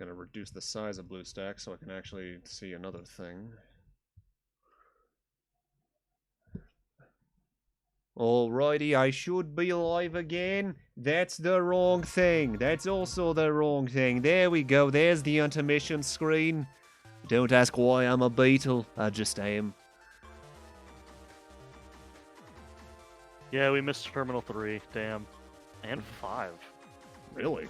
going to reduce the size of BlueStack so I can actually see another thing. Alrighty, I should be live again. That's the wrong thing. That's also the wrong thing. There we go. There's the intermission screen. Don't ask why I'm a beetle. I just am. Yeah, we missed Terminal 3. Damn. And 5. Really?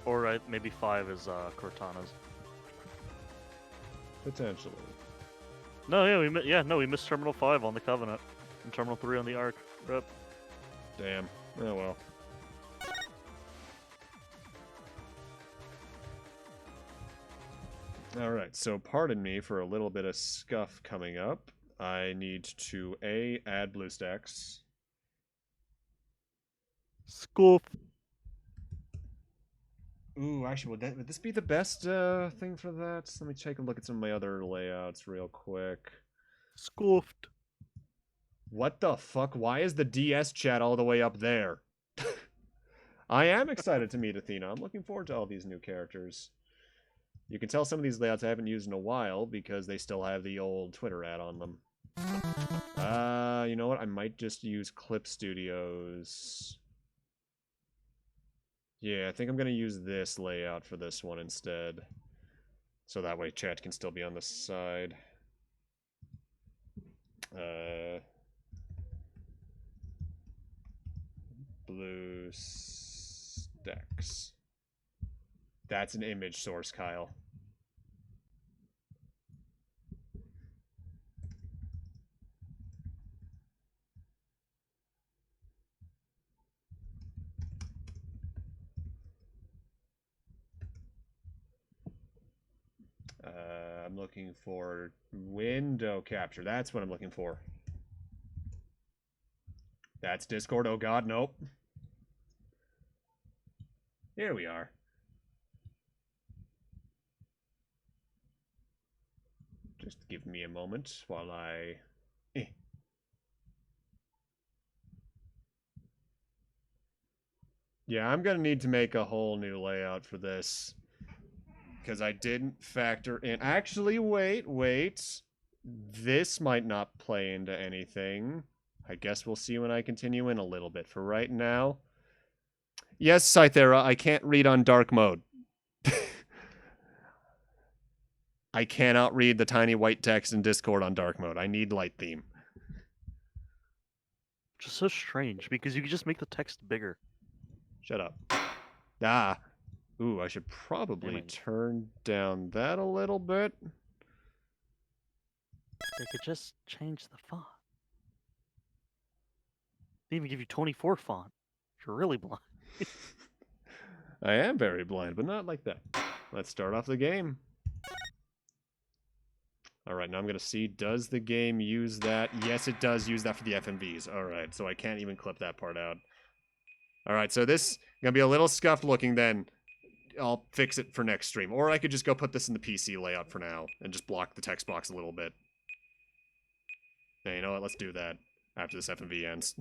Or maybe 5 is Cortana's. Potentially. No, yeah, we missed Terminal 5 on the Covenant. And Terminal 3 on the Ark. Rip. Damn. Oh well. Alright, so pardon me for a little bit of scuff coming up. I need to A, add BlueStacks. Scoop. Ooh, actually, would this be the best thing for that? Let me take a look at some of my other layouts real quick. Scooped. What the fuck? Why is the DS chat all the way up there? I am excited to meet Athena. I'm looking forward to all these new characters. You can tell some of these layouts I haven't used in a while because they still have the old Twitter ad on them. You know what? I might just use Clip Studios. Yeah, I think I'm going to use this layout for this one instead. So that way chat can still be on the side. BlueStacks. That's an image source, Kyle. I'm looking for window capture. That's what I'm looking for. That's Discord. Oh god, nope. Here we are. Just give me a moment while I... Yeah, I'm gonna need to make a whole new layout for this. Because I didn't factor in... Actually, wait. This might not play into anything. I guess we'll see when I continue in a little bit. For right now... Yes, Cythera, I can't read on dark mode. I cannot read the tiny white text in Discord on dark mode. I need light theme. Which is so strange, because you could just make the text bigger. Shut up. Ah. Ooh, I should probably turn down that a little bit. They could just change the font. They even give you 24 font. If you're really blind. I am very blind, but not like that. Let's start off the game. Alright, now I'm going to see, does the game use that? Yes, it does use that for the FMVs. Alright, so I can't even clip that part out. Alright, so this is going to be a little scuffed looking then. I'll fix it for next stream. Or I could just go put this in the PC layout for now and just block the text box a little bit. Yeah, you know what? Let's do that after this FMV ends.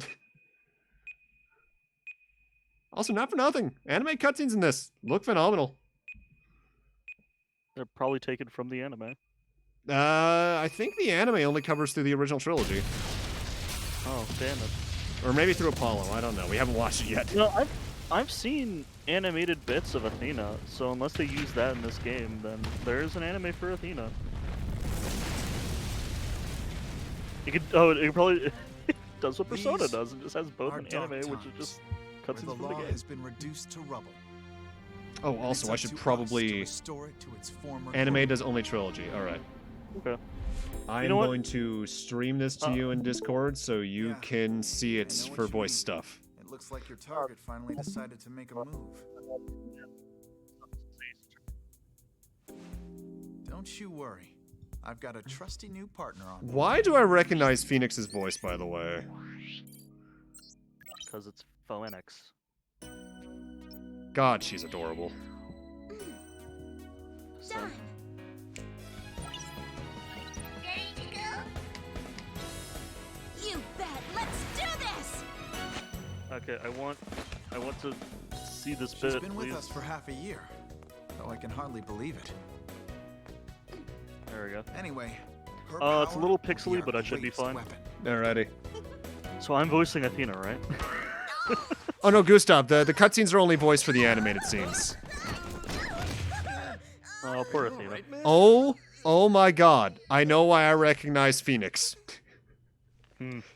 Also, not for nothing. Anime cutscenes in this look phenomenal. They're probably taken from the anime. I think the anime only covers through the original trilogy. Oh, damn it. Or maybe through Apollo. I don't know. We haven't watched it yet. No, I've seen animated bits of Athena, so unless they use that in this game, then there is an anime for Athena. You could, it probably does what Persona does, and just has both an anime, which is just cutscenes from the game. Has been reduced to rubble. Oh, also, I should probably... Anime does only trilogy. Alright. Okay. I'm going to stream this to you in Discord so you can see it for voice stuff. It looks like your target finally decided to make a move. Don't you worry. I've got a trusty new partner on. Why do I recognize Phoenix's voice, by the way? Because it's Phoenix. God, she's adorable. Done. Ready to go? You bet. Let's do this. Okay, I want to see this bit. She's been with please. us for half a year. though I can hardly believe it. There we go. Anyway, her It's a power little will be pixely, our but I should be greatest fine. weapon. Alrighty. So I'm voicing Athena, right? Oh no, Gustav, the cutscenes are only voiced for the animated scenes. Oh, poor Athena. Oh my god. I know why I recognize Phoenix.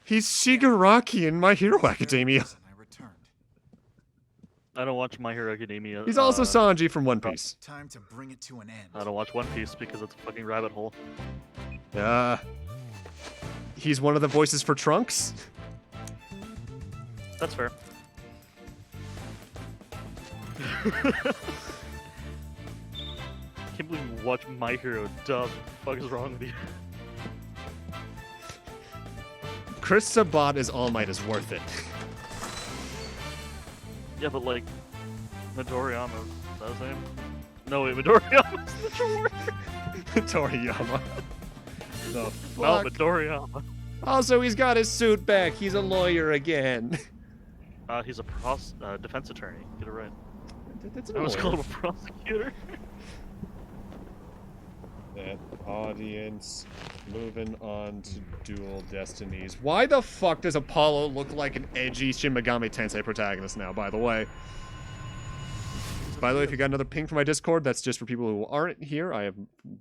He's Shigaraki in My Hero Academia. I returned. I don't watch My Hero Academia. He's also Sanji from One Piece. Time to bring it to an end. I don't watch One Piece because it's a fucking rabbit hole. He's one of the voices for Trunks. That's fair. Can't believe you watch My Hero dub. What the fuck is wrong with you? Chris Sabat as All Might is worth it. Yeah, but like, Midoriyama, is that his name? No, wait, Midoriyama's the Jordan. Toriyama. The Oh, fuck? Midoriyama. Also, he's got his suit back. He's a lawyer again. He's a defense attorney. Get it right. That's I was called a prosecutor. That audience. Moving on to Dual Destinies. Why the fuck does Apollo look like an edgy Shin Megami Tensei protagonist now, by the way? By the way, if you got another ping from my Discord, that's just for people who aren't here. I have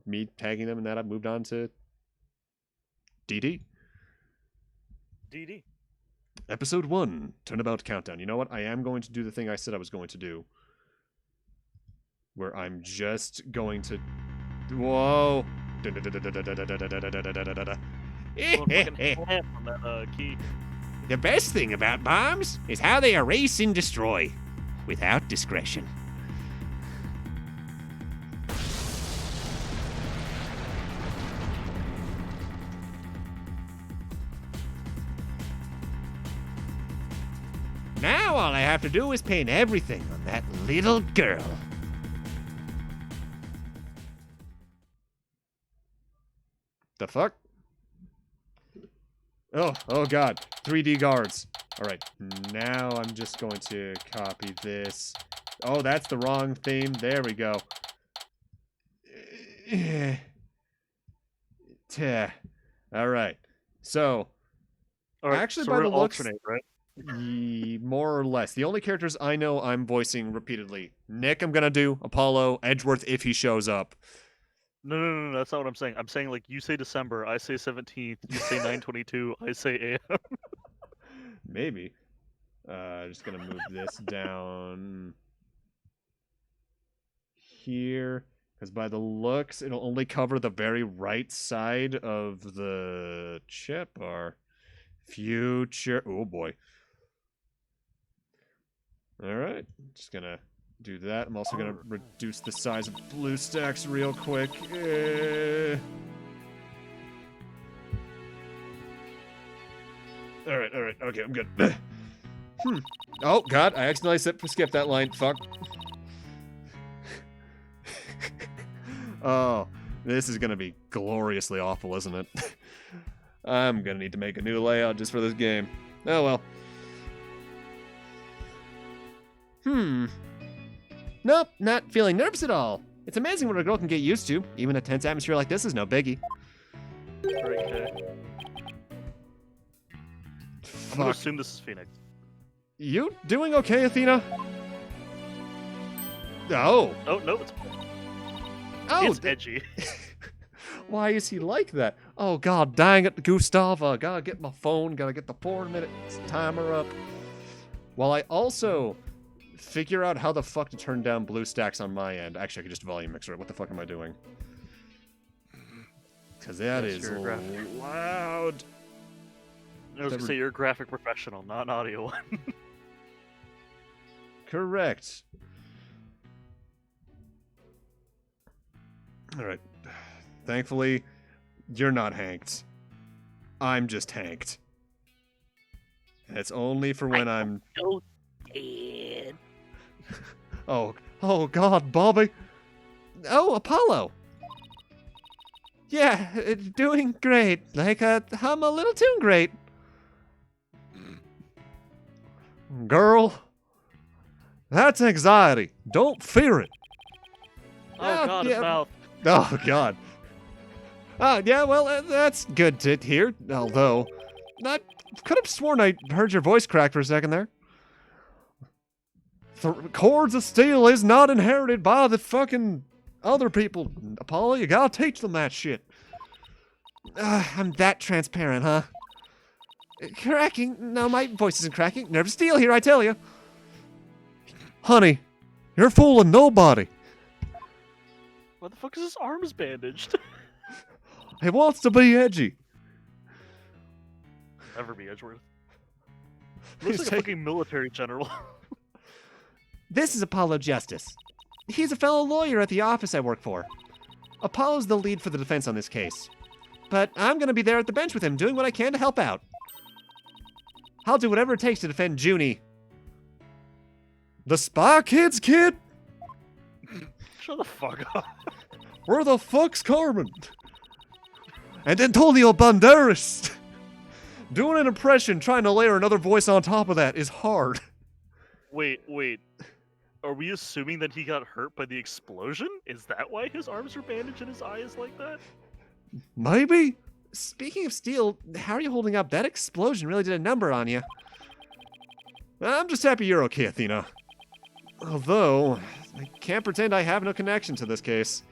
me tagging them, and that I've moved on to DD. DD. Episode 1, Turnabout Countdown. You know what? I am going to do the thing I said I was going to do. Where I'm just going to... Whoa! Going fucking ham on that key. The best thing about bombs is how they erase and destroy, without discretion. Now all I have to do is paint everything on that little girl. The fuck? Oh god. 3D guards. Alright, now I'm just going to copy this. Oh, that's the wrong theme. There we go. Alright. So, All right, actually, so by we're the gonna looks... alternate, right? More or less. The only characters I know I'm voicing repeatedly. Nick I'm gonna do. Apollo. Edgeworth if he shows up. No, that's not what I'm saying. I'm saying like you say December, I say 17th, you say 9/22, I say AM. Maybe. Just gonna move this down here. Because by the looks, it'll only cover the very right side of the chip or future. Oh boy. Alright. Just gonna do that. I'm also gonna reduce the size of BlueStacks real quick. Alright, okay, I'm good. Oh, God, I accidentally skipped that line. Fuck. Oh, this is gonna be gloriously awful, isn't it? I'm gonna need to make a new layout just for this game. Oh well. Nope, not feeling nervous at all. It's amazing what a girl can get used to. Even a tense atmosphere like this is no biggie. Okay. I'm gonna assume this is Phoenix. You doing okay, Athena? Oh. Oh no, it's Oh, edgy. Why is he like that? Oh, god dang it, Gustav. Gotta get my phone, gotta get the 4-minute timer up. While I also figure out how the fuck to turn down BlueStacks on my end. Actually, I could just volume mixer it. What the fuck am I doing? Because that Yes, is you're a graphic. loud. I was gonna say you're a graphic professional, not an audio one. Correct. Alright. Thankfully, you're not hanked. I'm just hanked. And it's only for when I'm... So dead. Oh god, Bobby. Oh, Apollo. Yeah, doing great. Like, I'm a little too great. Girl, that's anxiety. Don't fear it. Oh god, his yeah. mouth. Oh, God. Yeah, well, that's good to hear. Although, I could have sworn I heard your voice crack for a second there. Cords of steel is not inherited by the fucking other people. Apollo, you gotta teach them that shit. I'm that transparent, huh? Cracking? No, my voice isn't cracking. Nerve of steel here, I tell you. Honey, you're fooling nobody. Why the fuck is his arms bandaged? He wants to be edgy. Never be Edgeworth. He's Looks like a taking- fucking military general. This is Apollo Justice. He's a fellow lawyer at the office I work for. Apollo's the lead for the defense on this case. But I'm gonna be there at the bench with him, doing what I can to help out. I'll do whatever it takes to defend Junie. The Spy Kids kid? Shut the fuck up. Where the fuck's Carmen? And Antonio Banderas. Doing an impression, trying to layer another voice on top of that is hard. Wait. Are we assuming that he got hurt by the explosion? Is that why his arms are bandaged and his eye is like that? Maybe? Speaking of steel, how are you holding up? That explosion really did a number on you. I'm just happy you're okay, Athena. Although, I can't pretend I have no connection to this case.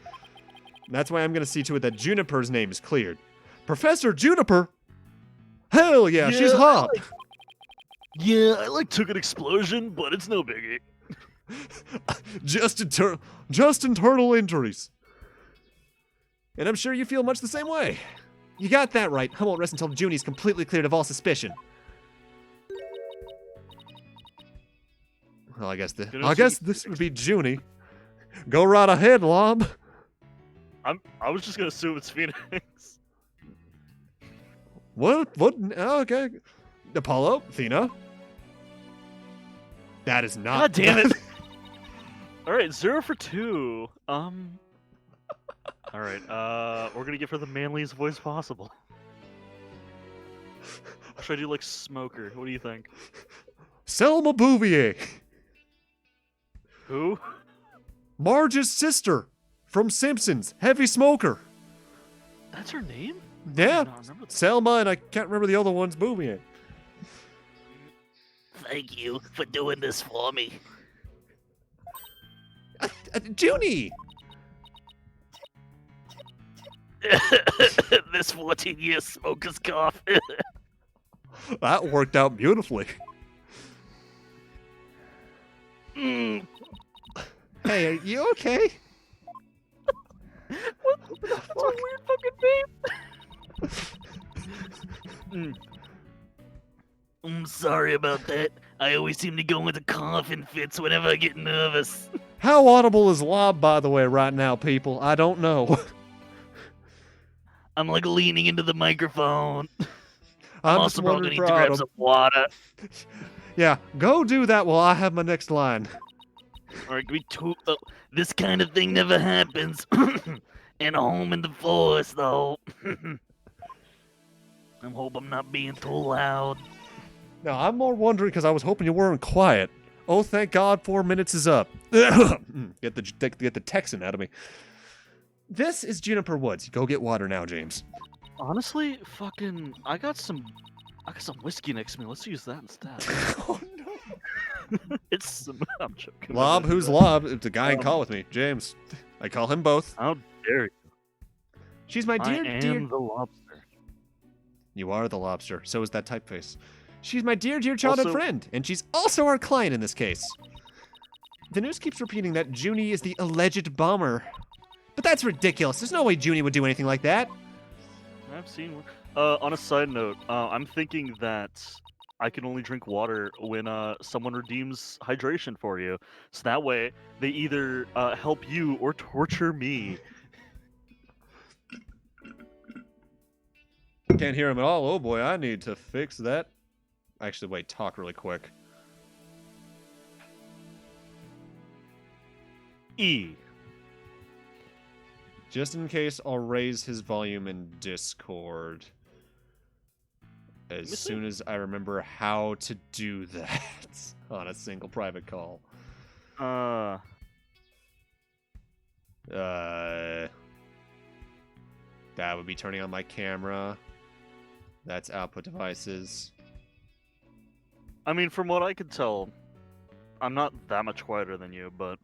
That's why I'm gonna see to it that Juniper's name is cleared. Professor Juniper? Hell yeah, she's hot! I took an explosion, but it's no biggie. just internal injuries. And I'm sure you feel much the same way. You got that right. I won't rest until Junie's completely cleared of all suspicion. Well, I guess this would be Junie. Go right ahead, Lob. I was just gonna assume it's Phoenix. What? Oh, okay. Apollo, Athena. That is not. God damn it! All right, 0 for 2. All right. We're gonna give her the manliest voice possible. Or should I do like Smoker? What do you think? Selma Bouvier, Who? Marge's sister from Simpsons, heavy smoker. That's her name? Yeah, I don't remember that. Selma, and I can't remember the other one's Bouvier. Thank you for doing this for me. Junie. This 14-year smoker's cough. That worked out beautifully. Mm. Hey, are you okay? That's a weird fucking name. I'm sorry about that. I always seem to go into coughing fits whenever I get nervous. How audible is Lob, by the way, right now, people? I don't know. I'm like leaning into the microphone. I'm also just probably wondering need for to grab Autumn. some water. Yeah, go do that while I have my next line. Or we this kind of thing never happens. In a home in the forest, though. I hope I'm not being too loud. No, I'm more wondering because I was hoping you weren't quiet. Oh, thank God, 4 minutes is up. Get the Texan out of me. This is Juniper Woods. Go get water now, James. Honestly, fucking, I got some whiskey next to me. Let's use that instead. Oh no. It's some. I'm joking. Lob, who's Lob? It's a guy in call with me, James. I call him both. How dare you? She's my dear, I am dear. the lobster. You are the lobster. So is that typeface. She's my dear, dear childhood Also- friend, and she's also our client in this case. The news keeps repeating that Junie is the alleged bomber. But that's ridiculous. There's no way Junie would do anything like that. I've seen one. On a side note, I'm thinking that I can only drink water when someone redeems hydration for you. So that way, they either help you or torture me. Can't hear him at all. Oh boy, I need to fix that. Actually, wait, talk really quick. E. Just in case, I'll raise his volume in Discord. As soon as I remember how to do that on a single private call. That would be turning on my camera. That's output devices. I mean, from what I could tell, I'm not that much quieter than you, but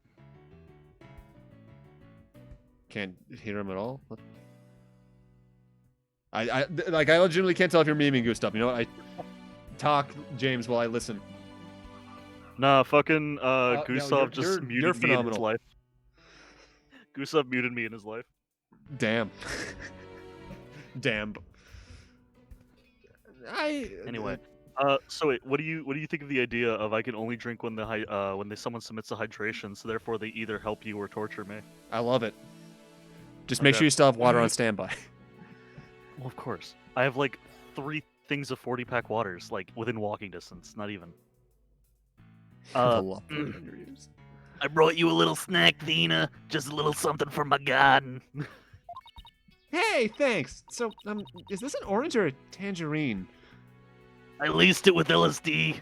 Can't hear him at all. What? I legitimately can't tell if you're memeing Gustav. You know what? I talk, James, while I listen. nah, fucking no, Gustav just you're muted me in his phenomenal. life. Gustav muted me in his life. Damn. Damn. Anyway, so wait, what do you think of the idea of I can only drink when someone submits a hydration, so therefore they either help you or torture me? I love it. Just make Okay. sure you still have water on standby. Well, of course. I have like 3 things of 40-pack waters, like within walking distance, not even. I love it in your ears. I brought you a little snack, Thena. Just a little something from my garden. Hey, thanks. So, is this an orange or a tangerine? I laced it with LSD.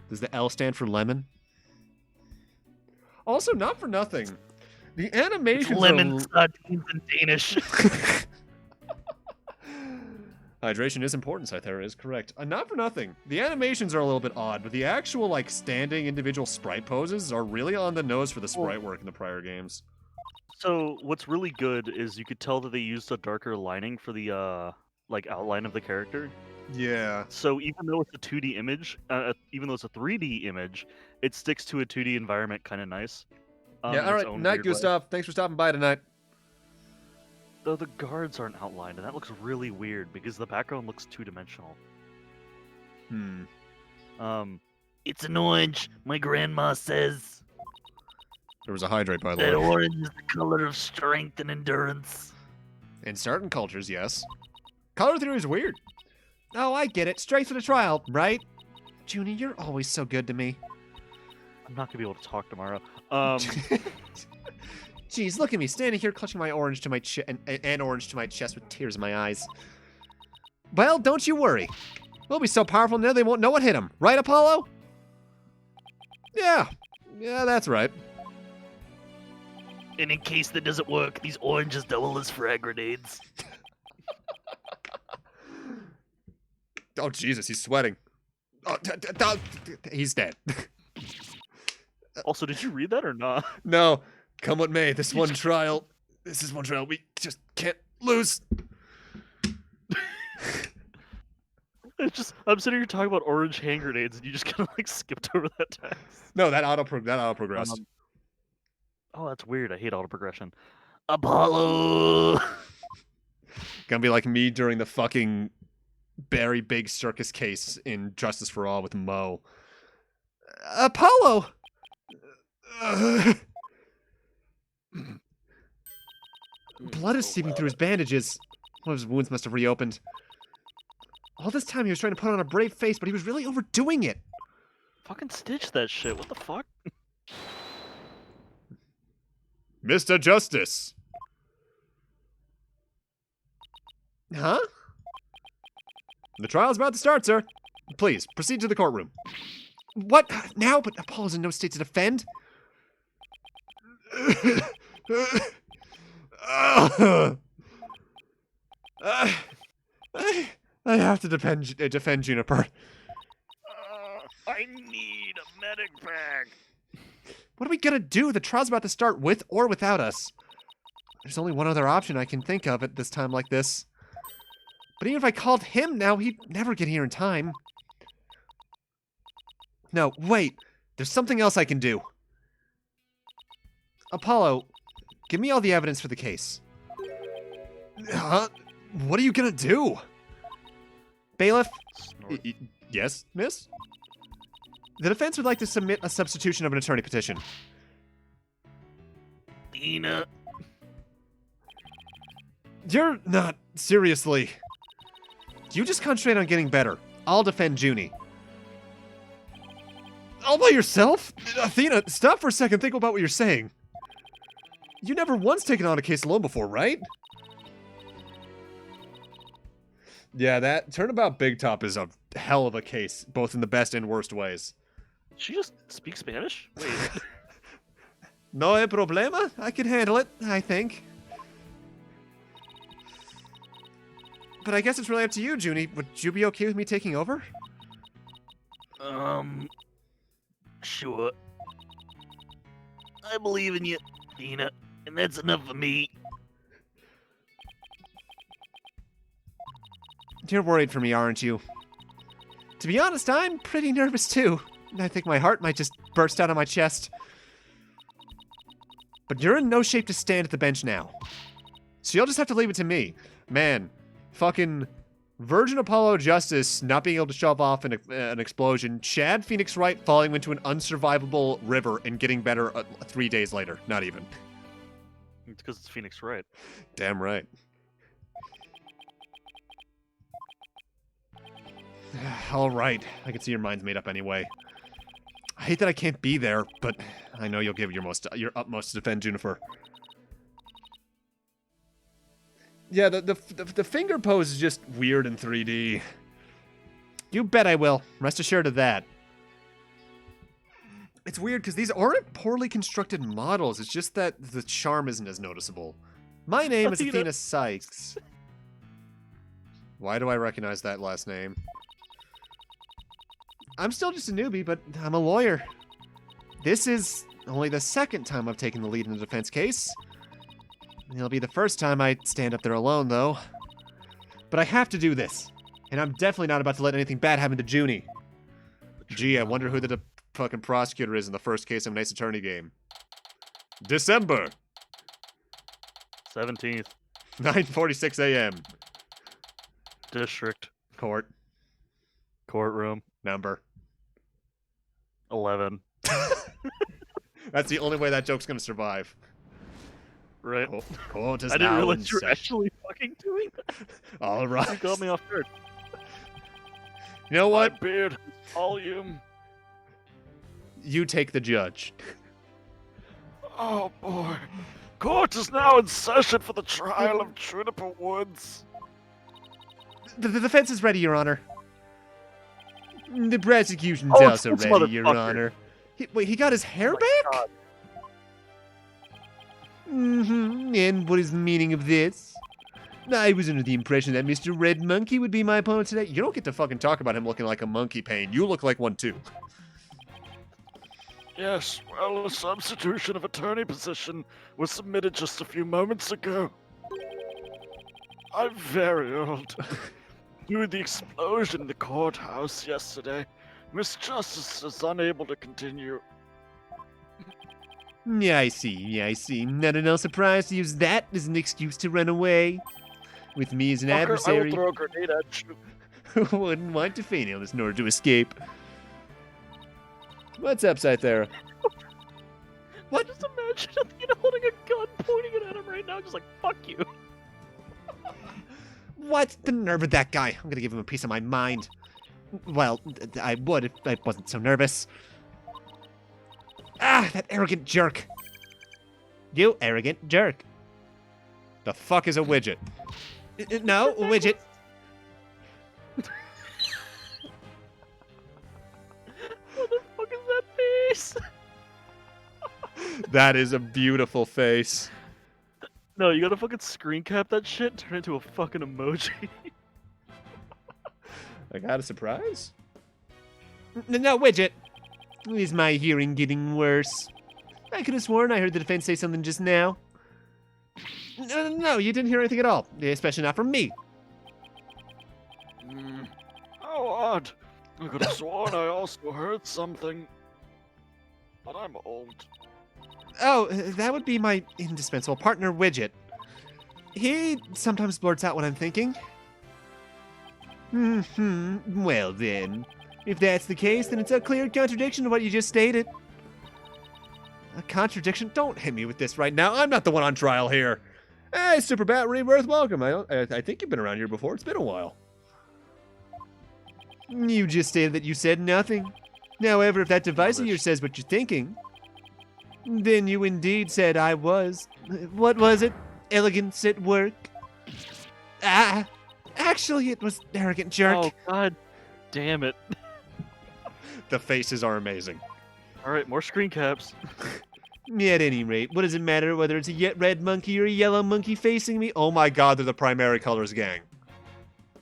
Does the L stand for lemon? Also, not for nothing. The It's animations lemon are... sardines in Danish. Hydration is important, Cythera is correct. Not for nothing. The animations are a little bit odd, but the actual, like, standing individual sprite poses are really on the nose for the sprite work in the prior games. So what's really good is you could tell that they used a darker lining for the like outline of the character. Yeah. So even though it's a 2D image, even though it's a 3D image, it sticks to a 2D environment kind of nice. Yeah, in its alright. own Night, weird way. Gustav. Thanks for stopping by tonight. Though the guards aren't outlined, and that looks really weird because the background looks 2-dimensional. It's an orange. My grandma says There was a hydrate, by the that way. orange is the color of strength and endurance. In certain cultures, yes. Color theory is weird. Oh, I get it. Straight to the trial, right? Junie, you're always so good to me. I'm not gonna be able to talk tomorrow. Jeez, look at me, standing here clutching my orange to my and orange to my chest with tears in my eyes. Well, don't you worry. We'll be so powerful now they won't know what hit them. Right, Apollo? Yeah. Yeah, that's right. And in case that doesn't work, these oranges double as frag grenades. Oh, Jesus, he's sweating. Oh, he's dead. Also, did you read that or not? No, come what may, this is one trial we just can't lose. I'm sitting here talking about orange hand grenades, and you just kind of like skipped over that text. No, that auto progressed. Oh, that's weird. I hate auto progression. Apollo! Gonna be like me during the fucking Barry Big Circus case in Justice for All with Mo. Apollo! Blood is seeping through his bandages. One of his wounds must have reopened. All this time he was trying to put on a brave face, but he was really overdoing it. Fucking stitch that shit. What the fuck? Mr. Justice. Huh? The trial's about to start, sir. Please, proceed to the courtroom. What? Now? But Apollo's in no state to defend. I have to defend Juniper. I need a medic bag. What are we gonna do? The trial's about to start with or without us. There's only one other option I can think of at this time like this. But even if I called him now, he'd never get here in time. No, wait. There's something else I can do. Apollo, give me all the evidence for the case. Huh? What are you gonna do? Bailiff? Snort. Yes, miss? The defense would like to submit a substitution of an attorney petition. Dina. You're not... Seriously. You just concentrate on getting better. I'll defend Junie. All by yourself? Athena, stop for a second. Think about what you're saying. You never once taken on a case alone before, right? Yeah, that Turnabout Big Top is a hell of a case, both in the best and worst ways. She just speaks Spanish? Wait. No problema. I can handle it, I think. But I guess it's really up to you, Junie. Would you be okay with me taking over? Sure. I believe in you, Dina, and that's enough for me. You're worried for me, aren't you? To be honest, I'm pretty nervous too. I think my heart might just burst out of my chest. But you're in no shape to stand at the bench now. So you'll just have to leave it to me. Man, fucking Virgin Apollo Justice not being able to shove off an explosion. Chad Phoenix Wright falling into an unsurvivable river and getting better 3 days later. Not even. It's because it's Phoenix Wright. Damn right. All right. I can see your mind's made up anyway. I hate that I can't be there, but I know you'll give your utmost to defend Juniper. Yeah, the finger pose is just weird in 3D. You bet I will. Rest assured of that. It's weird because these aren't poorly constructed models. It's just that the charm isn't as noticeable. My name is Athena Sykes. Why do I recognize that last name? I'm still just a newbie, but I'm a lawyer. This is only the second time I've taken the lead in a defense case. It'll be the first time I stand up there alone, though. But I have to do this. And I'm definitely not about to let anything bad happen to Junie. Gee, I wonder who the fucking prosecutor is in the first case of an Ace Attorney game. December 17th. 9:46 a.m. District. Courtroom. Number. 11. 11. That's the only way that joke's gonna survive. Right. Court is I didn't now in realize you were session. actually fucking doing that. All right. You got me off guard. You know My what? beard has volume. You take the judge. Oh boy. Court is now in session for the trial of Juniper Woods. The defense is ready, Your Honor. The prosecution's Oh, it's also this ready, Your motherfucker. Honor. Wait, he got his hair Oh my back? God. And what is the meaning of this? I was under the impression that Mr. Red Monkey would be my opponent today. You don't get to fucking talk about him looking like a monkey pain. You look like one too. Yes, well, a substitution of attorney position was submitted just a few moments ago. I'm very old. Due to the explosion in the courthouse yesterday, Miss Justice is unable to continue. Yeah, I see. Not at all surprised to use that as an excuse to run away. With me as an Fucker, I adversary will throw a grenade at you. who wouldn't want to fail this in order to escape. What's upside there? What? Just imagine Athena holding a gun, pointing it at him right now, just like, fuck you. What? The nerve of that guy. I'm gonna give him a piece of my mind. Well, I would if I wasn't so nervous. Ah, that arrogant jerk. You arrogant jerk. The fuck is a widget? No, a widget. What the fuck is that face? That is a beautiful face. No, you gotta fucking screen cap that shit and turn it into a fucking emoji. I got a surprise? No, widget. Is my hearing getting worse? I could have sworn I heard the defense say something just now. No, you didn't hear anything at all. Especially not from me. How odd. I could have sworn I also heard something. But I'm old. Oh, that would be my indispensable partner, Widget. He sometimes blurts out what I'm thinking. Well then. If that's the case, then it's a clear contradiction to what you just stated. A contradiction? Don't hit me with this right now. I'm not the one on trial here. Hey, Super Bat Rebirth, welcome. I think you've been around here before. It's been a while. You just stated that you said nothing. However, if that device of yours says what you're thinking, then you indeed said I was. What was it? Elegance at work? Ah, actually, it was arrogant jerk. Oh, god damn it. The faces are amazing. Alright, more screen caps. At any rate, what does it matter whether it's a red monkey or a yellow monkey facing me? Oh my god, they're the primary colors, gang.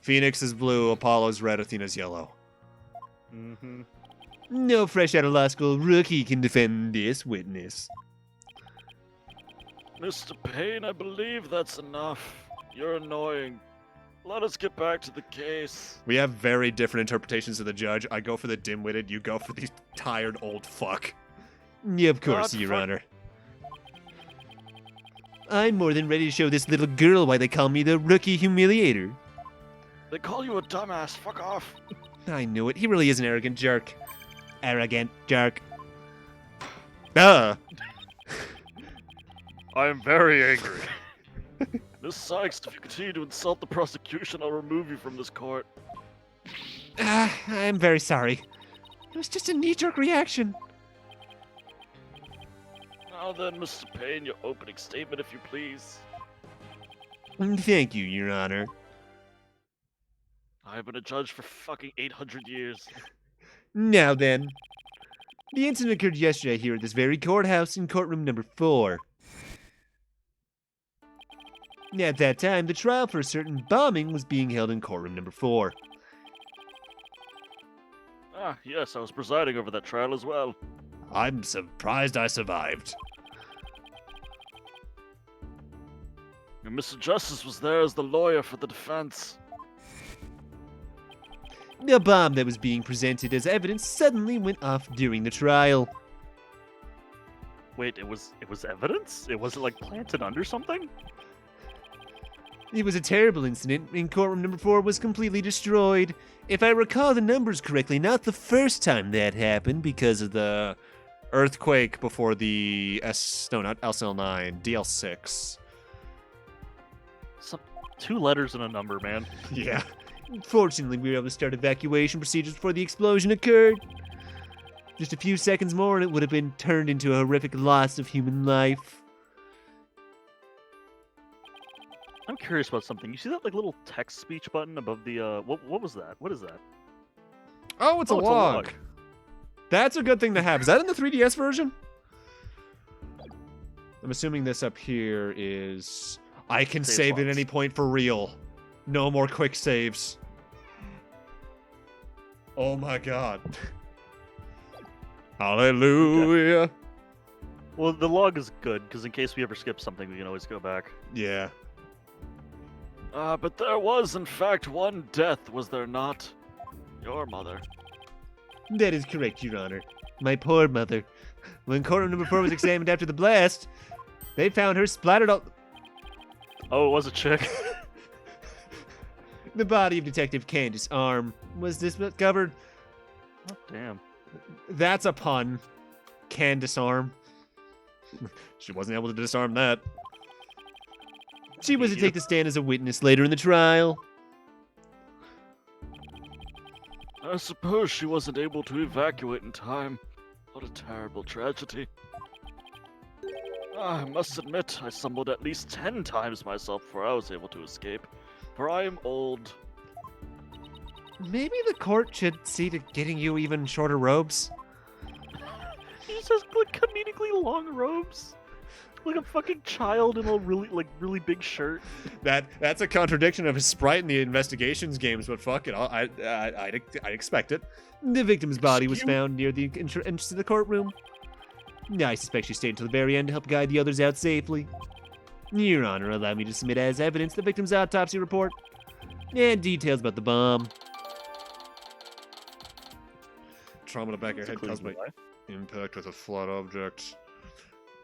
Phoenix is blue, Apollo's red, Athena's yellow. Mm-hmm. No fresh out of law school rookie can defend this witness. Mr. Payne, I believe that's enough. You're annoying. Let us get back to the case. We have very different interpretations of the judge. I go for the dim-witted, you go for the tired old fuck. Yeah, of course, God, Your fuck. Honor. I'm more than ready to show this little girl why they call me the rookie humiliator. They call you a dumbass. Fuck off. I knew it. He really is an arrogant jerk. Arrogant jerk. Duh. I am very angry. Miss Sykes, if you continue to insult the prosecution, I'll remove you from this court. I'm very sorry. It was just a knee-jerk reaction. Now then, Mr. Payne, your opening statement, if you please. Thank you, Your Honor. I have been a judge for fucking 800 years. Now then. The incident occurred yesterday here at this very courthouse in courtroom number 4. At that time, the trial for a certain bombing was being held in courtroom number 4. Ah, yes, I was presiding over that trial as well. I'm surprised I survived. And Mr. Justice was there as the lawyer for the defense. The bomb that was being presented as evidence suddenly went off during the trial. Wait, it was evidence? It wasn't like planted under something? It was a terrible incident, and courtroom number 4 was completely destroyed. If I recall the numbers correctly, not the first time that happened because of the earthquake before the not LCL9, DL6. Some 2 letters and a number, man. Yeah. Fortunately, we were able to start evacuation procedures before the explosion occurred. Just a few seconds more and it would have been turned into a horrific loss of human life. I'm curious about something. You see that like little text speech button above the what was that? What is that? Oh, it's a log. That's a good thing to have. Is that in the 3DS version? I'm assuming this up here is... I can save at logs. any point for real. No more quick saves. Oh my god. Hallelujah. Okay. Well, the log is good because in case we ever skip something, we can always go back. Yeah. But there was, in fact, one death, was there not? Your mother. That is correct, Your Honor. My poor mother. When courtroom number 4 was examined after the blast, they found her splattered all... Oh, it was a chick. The body of Detective Candace Arm was discovered. Oh, damn. That's a pun. Candace Arm. She wasn't able to disarm that. She was to take the stand as a witness later in the trial. I suppose she wasn't able to evacuate in time. What a terrible tragedy. I must admit, I stumbled at least 10 times myself before I was able to escape. For I am old. Maybe the court should see to getting you even shorter robes. He just has like comedically long robes. Like a fucking child in a really big shirt. That's a contradiction of his sprite in the investigations games, but fuck it, I'd expect it. The victim's body was found near the entrance to the courtroom. I suspect she stayed until the very end to help guide the others out safely. Your Honor, allow me to submit as evidence the victim's autopsy report and details about the bomb. Trauma to back of head caused by impact with a flat object.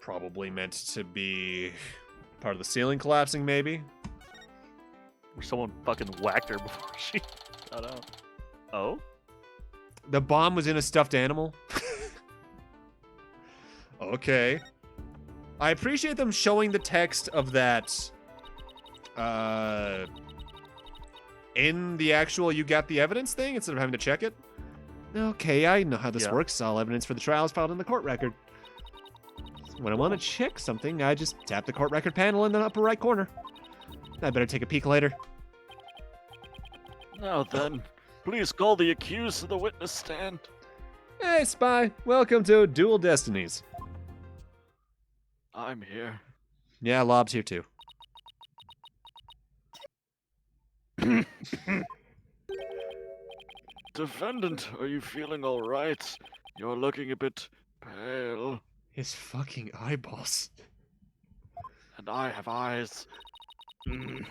Probably meant to be part of the ceiling collapsing, maybe? Or someone fucking whacked her before she got out. Oh? The bomb was in a stuffed animal? Okay. I appreciate them showing the text of that in the actual you got the evidence thing instead of having to check it. Okay, I know how this works. All evidence for the trial is filed in the court record. When I want to check something, I just tap the court record panel in the upper right corner. I better take a peek later. Now then, please call the accused to the witness stand. Hey, Spy. Welcome to Dual Destinies. I'm here. Yeah, Lob's here too. Defendant, are you feeling all right? You're looking a bit pale, His fucking eyeballs. and I have eyes. Mm.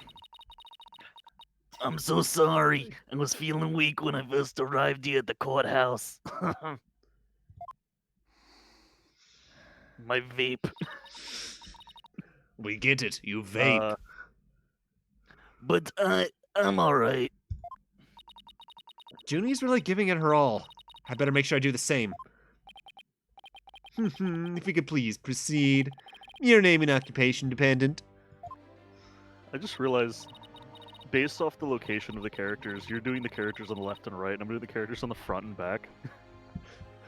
I'm so sorry. I was feeling weak when I first arrived here at the courthouse. My vape. We get it. You vape. But I'm alright. Junie's really giving it her all. I better make sure I do the same. If we could please proceed. Your name and occupation dependent. I just realized, based off the location of the characters, you're doing the characters on the left and right, and I'm doing the characters on the front and back.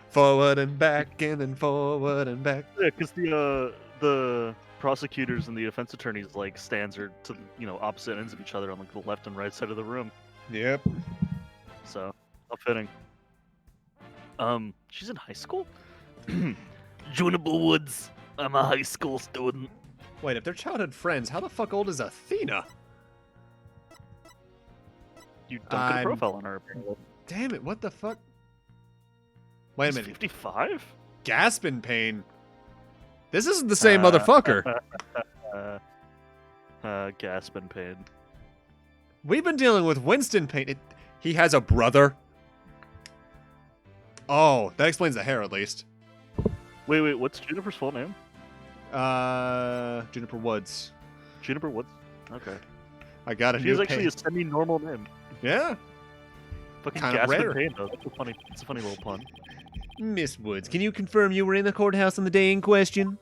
Forward and back, and then forward and back. Yeah, because the prosecutors and the defense attorneys like stands are to opposite ends of each other on like the left and right side of the room. Yep. So, how fitting. She's in high school? Juniper Woods. I'm a high school student. Wait, if they're childhood friends, how the fuck old is Athena? You don't get a profile on her, apparently. Damn it, what the fuck? Wait a She's minute. 55? Gaspin Pain? This isn't the same motherfucker. Gaspin Pain. We've been dealing with Winston Pain. He has a brother? Oh, that explains the hair at least. Wait, what's Juniper's full name? Juniper Woods. Juniper Woods? Okay. I got a She's new actually pain. a semi-normal name. Yeah. Fucking Kind of Gaspin rare. Pain, though. It's a funny little pun. Miss Woods, can you confirm you were in the courthouse on the day in question?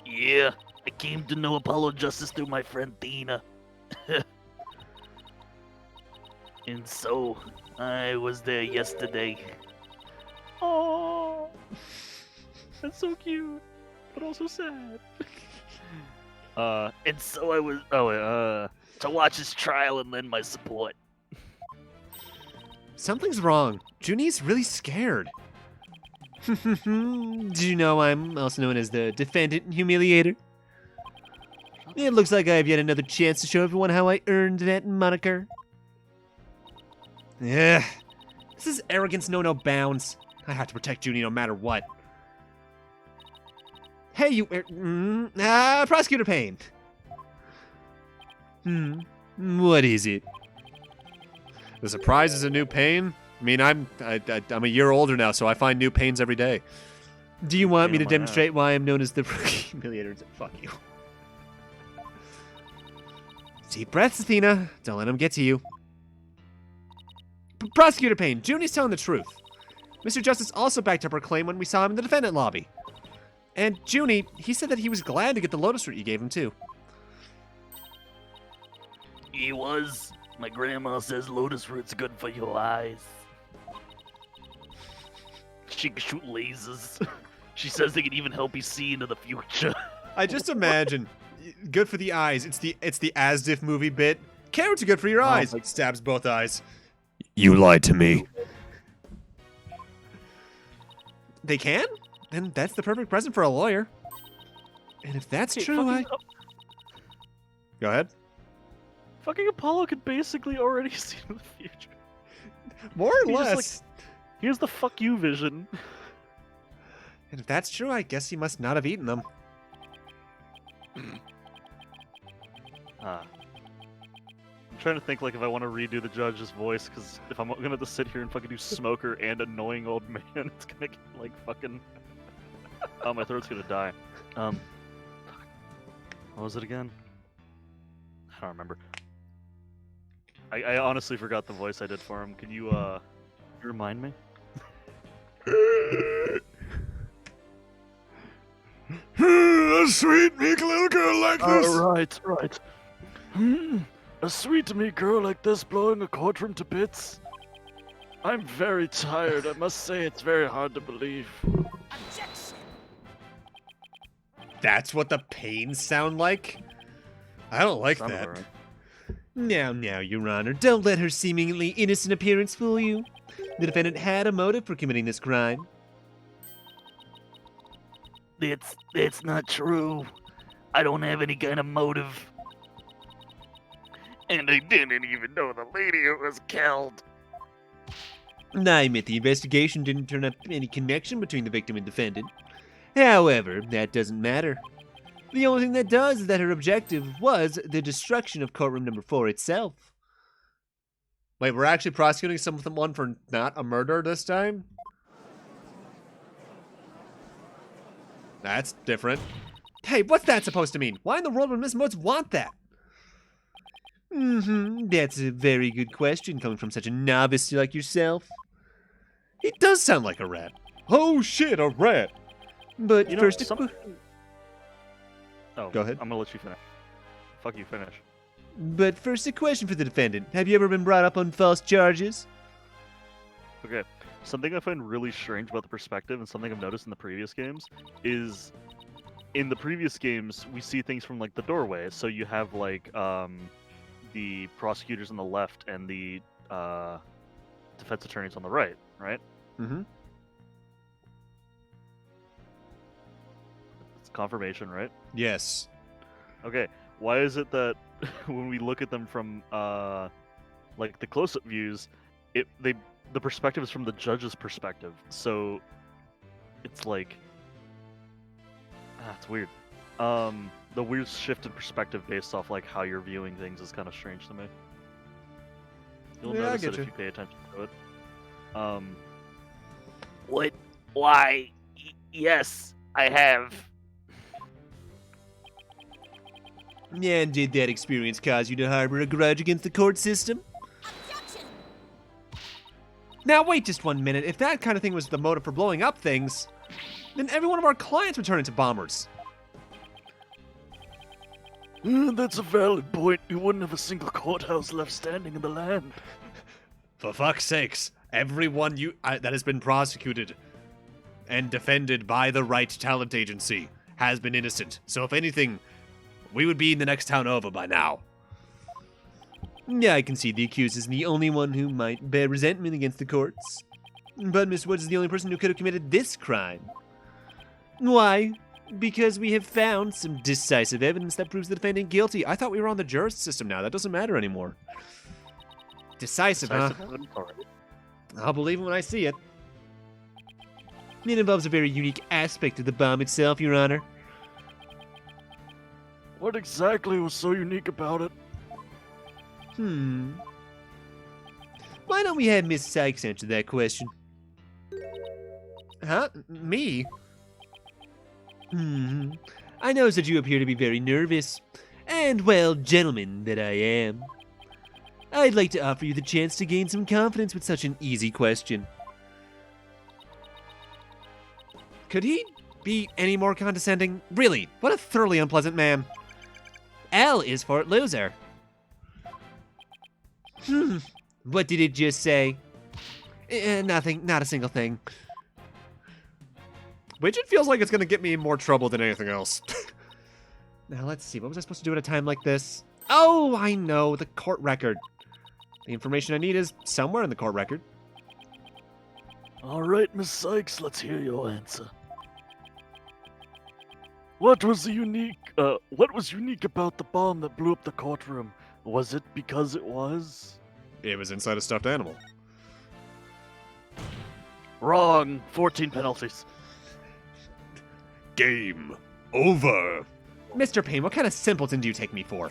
Yeah, I came to know Apollo Justice through my friend Tina. And so, I was there yesterday. Oh, that's so cute, but also sad. And so I was, to watch his trial and lend my support. Something's wrong. Junie's really scared. Did you know I'm also known as the defendant and humiliator? It looks like I have yet another chance to show everyone how I earned that moniker. Yeah, this is arrogance no bounds. I have to protect Junie no matter what. Hey, you, Prosecutor Payne. What is it? The surprise is a new pain? I mean, I'm a year older now, so I find new pains every day. Do you want me to Pain in my demonstrate why I'm known as the humiliator? Fuck you. Deep breaths, Athena. Don't let him get to you. Prosecutor Payne, Junie's telling the truth. Mr. Justice also backed up her claim when we saw him in the defendant lobby. And Junie, he said that he was glad to get the lotus root you gave him, too. He was. My grandma says lotus root's good for your eyes. She can shoot lasers. She says they can even help you see into the future. I just imagine, good for the eyes. It's the as-if movie bit. Carrots are good for your eyes. Stabs both eyes. You lied to me. They can? Then that's the perfect present for a lawyer. And if that's true, Go ahead. Fucking Apollo could basically already see in the future. More or He's just less. Here's the fuck you vision. And if that's true, I guess he must not have eaten them. I'm trying to think like if I want to redo the judge's voice, because if I'm gonna have to sit here and fucking do smoker and annoying old man, it's gonna get like fucking. Oh, my throat's gonna die. What was it again? I don't remember. I honestly forgot the voice I did for him. Can you remind me? A sweet, meek little girl like Right. A sweet meek girl like this blowing a courtroom to bits. I'm very tired. I must say it's very hard to believe. Objection! That's what the pains sound like? I don't like Sounded that. alright. Now, Your Honor, don't let her seemingly innocent appearance fool you. The defendant had a motive for committing this crime. That's not true. I don't have any kind of motive. And I didn't even know the lady who was killed. I admit the investigation didn't turn up any connection between the victim and defendant. However, that doesn't matter. The only thing that does is that her objective was the destruction of courtroom number 4 itself. Wait, we're actually prosecuting someone for not a murder this time? That's different. Hey, what's that supposed to mean? Why in the world would Miss Motes want that? That's a very good question coming from such a novice like yourself. He does sound like a rat. Oh shit, a rat. But You know, first, Oh, Go ahead. I'm gonna let you finish. Fuck you, finish. a question for the defendant. Have you ever been brought up on false charges? Okay. Something I find really strange about the perspective, and something I've noticed in the previous games, is in the previous games we see things from like the doorway. So you have like the prosecutors on the left and the defense attorneys on the right, right? Mm-hmm. It's confirmation, right? Yes. Okay. Why is it that when we look at them from like the close-up views, the perspective is from the judge's perspective, so it's like it's weird. The weird shift in perspective based off like how you're viewing things is kind of strange to me. You'll Yeah, I notice get it you. if you pay attention to it. What? Why? Yes, I have. And did that experience cause you to harbor a grudge against the court system? Objection! Now wait just 1 minute. If that kind of thing was the motive for blowing up things, then every one of our clients would turn into bombers. That's a valid point. You wouldn't have a single courthouse left standing in the land. For fuck's sakes, everyone that has been prosecuted and defended by the right talent agency has been innocent. So if anything, we would be in the next town over by now. Yeah, I can see the accused is the only one who might bear resentment against the courts. But Miss Woods is the only person who could have committed this crime. Why? Because we have found some decisive evidence that proves the defendant guilty. I thought we were on the jurist system now. That doesn't matter anymore. Decisive, Decisive huh? evidence already. I'll believe it when I see it. It involves a very unique aspect of the bomb itself, Your Honor. What exactly was so unique about it? Why don't we have Miss Sykes answer that question? Huh? Me? I notice that you appear to be very nervous. And, well, gentleman that I am, I'd like to offer you the chance to gain some confidence with such an easy question. Could he be any more condescending? Really, what a thoroughly unpleasant man. L is for loser. What did it just say? Nothing, not a single thing. Widget feels like it's gonna get me in more trouble than anything else. Now let's see, what was I supposed to do at a time like this? Oh, I know, the court record. The information I need is somewhere in the court record. All right, Miss Sykes, let's hear your answer. What was unique about the bomb that blew up the courtroom? Was it because it was? It was inside a stuffed animal. Wrong. 14 penalties. Game over. Mr. Payne, what kind of simpleton do you take me for?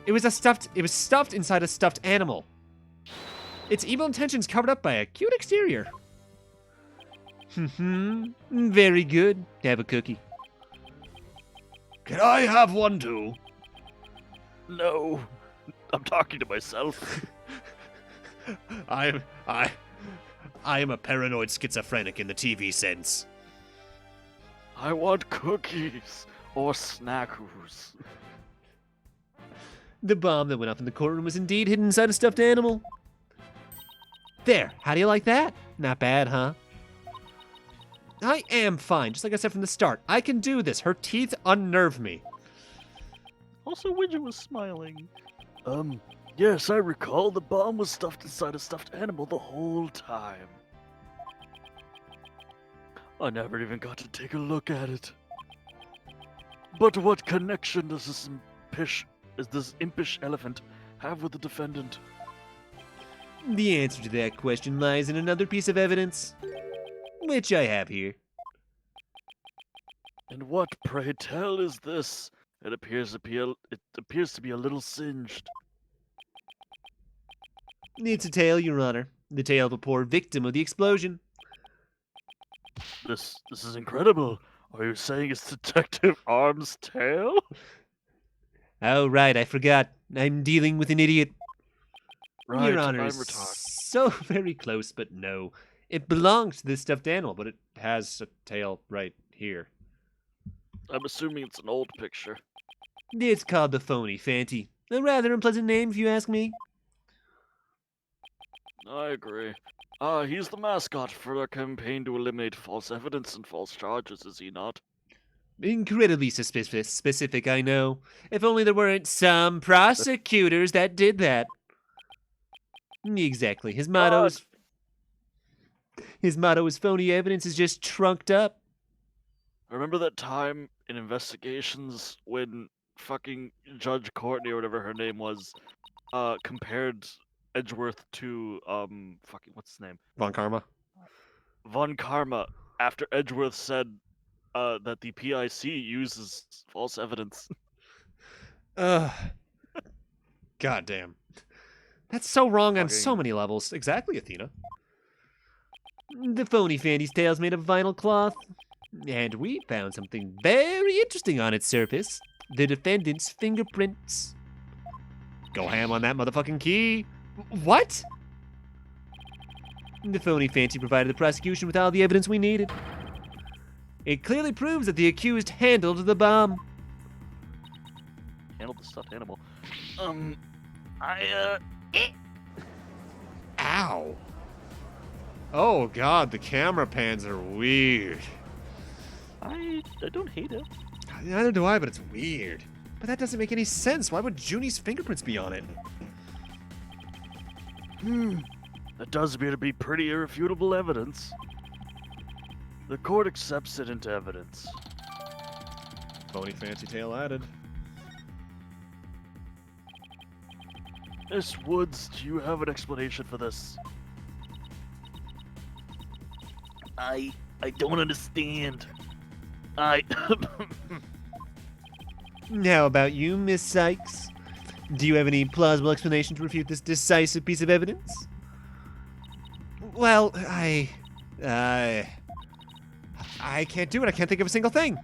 It was stuffed inside a stuffed animal. Its evil intentions covered up by a cute exterior. Very good. Have a cookie. Can I have one too? No. I'm talking to myself. I am a paranoid schizophrenic in the TV sense. I want cookies or snackers. The bomb that went off in the courtroom was indeed hidden inside a stuffed animal. There, how do you like that? Not bad, huh? I am fine, just like I said from the start. I can do this. Her teeth unnerve me. Also, Widget was smiling. Yes, I recall the bomb was stuffed inside a stuffed animal the whole time. I never even got to take a look at it. But what connection does this impish elephant have with the defendant? The answer to that question lies in another piece of evidence, which I have here. And what, pray tell, is this? It appears to be a little singed. It's a tale, Your Honor. The tale of a poor victim of the explosion. This is incredible. Are you saying it's Detective Arm's tale? Oh, right, I forgot. I'm dealing with an idiot. Right, Your Honor I'm is retarded. so very close, but no. It belongs to this stuffed animal, but it has a tail right here. I'm assuming it's an old picture. It's called the Phony Fanty. A rather unpleasant name, if you ask me. I agree. He's the mascot for our campaign to eliminate false evidence and false charges, is he not? Incredibly specific, I know. If only there weren't some prosecutors that did that. Exactly. His motto is phony evidence is just trunked up. Remember that time in investigations when fucking Judge Courtney or whatever her name was, compared Edgeworth to what's his name? Von Karma. Von Karma, after Edgeworth said that the PIC uses false evidence. God damn. That's so wrong on so Fucking- many levels. Exactly, Athena. The Phony Fanty's tail's made of vinyl cloth. And we found something very interesting on its surface. The defendant's fingerprints. Go ham on that motherfucking key. What? The Phony Fanty provided the prosecution with all the evidence we needed. It clearly proves that the accused handled the bomb. Handle the stuffed animal. Ow. Oh god, the camera pans are weird. I don't hate it. Neither do I, but it's weird. But that doesn't make any sense. Why would Junie's fingerprints be on it? That does appear to be pretty irrefutable evidence. The court accepts it into evidence. Phony fancy tail added. Miss Woods, do you have an explanation for this? I don't understand. How about you, Miss Sykes? Do you have any plausible explanation to refute this decisive piece of evidence? Well, I can't do it. I can't think of a single thing.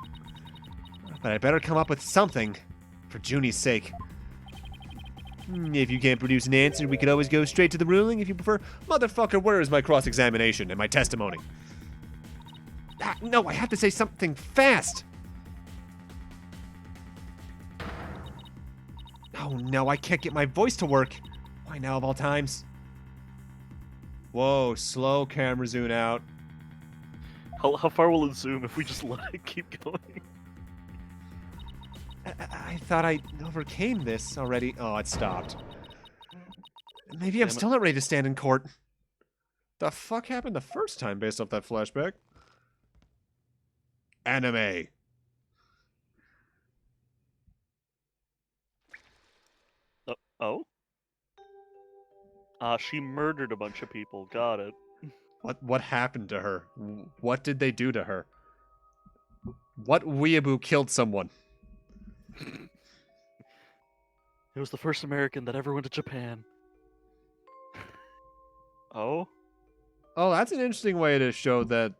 But I better come up with something for Junie's sake. If you can't produce an answer, we could always go straight to the ruling if you prefer. Motherfucker, where is my cross-examination and my testimony? No, I have to say something fast. Oh no, I can't get my voice to work. Why now of all times? Whoa, slow camera zoom out. How far will it zoom if we just let it keep going? I thought I overcame this already. Oh, it stopped. Maybe I'm Damn it. still not ready to stand in court. The fuck happened the first time based off that flashback? Anime. Oh? She murdered a bunch of people. Got it. What happened to her? What did they do to her? What weeaboo killed someone? It was the first American that ever went to Japan. Oh? Oh, that's an interesting way to show that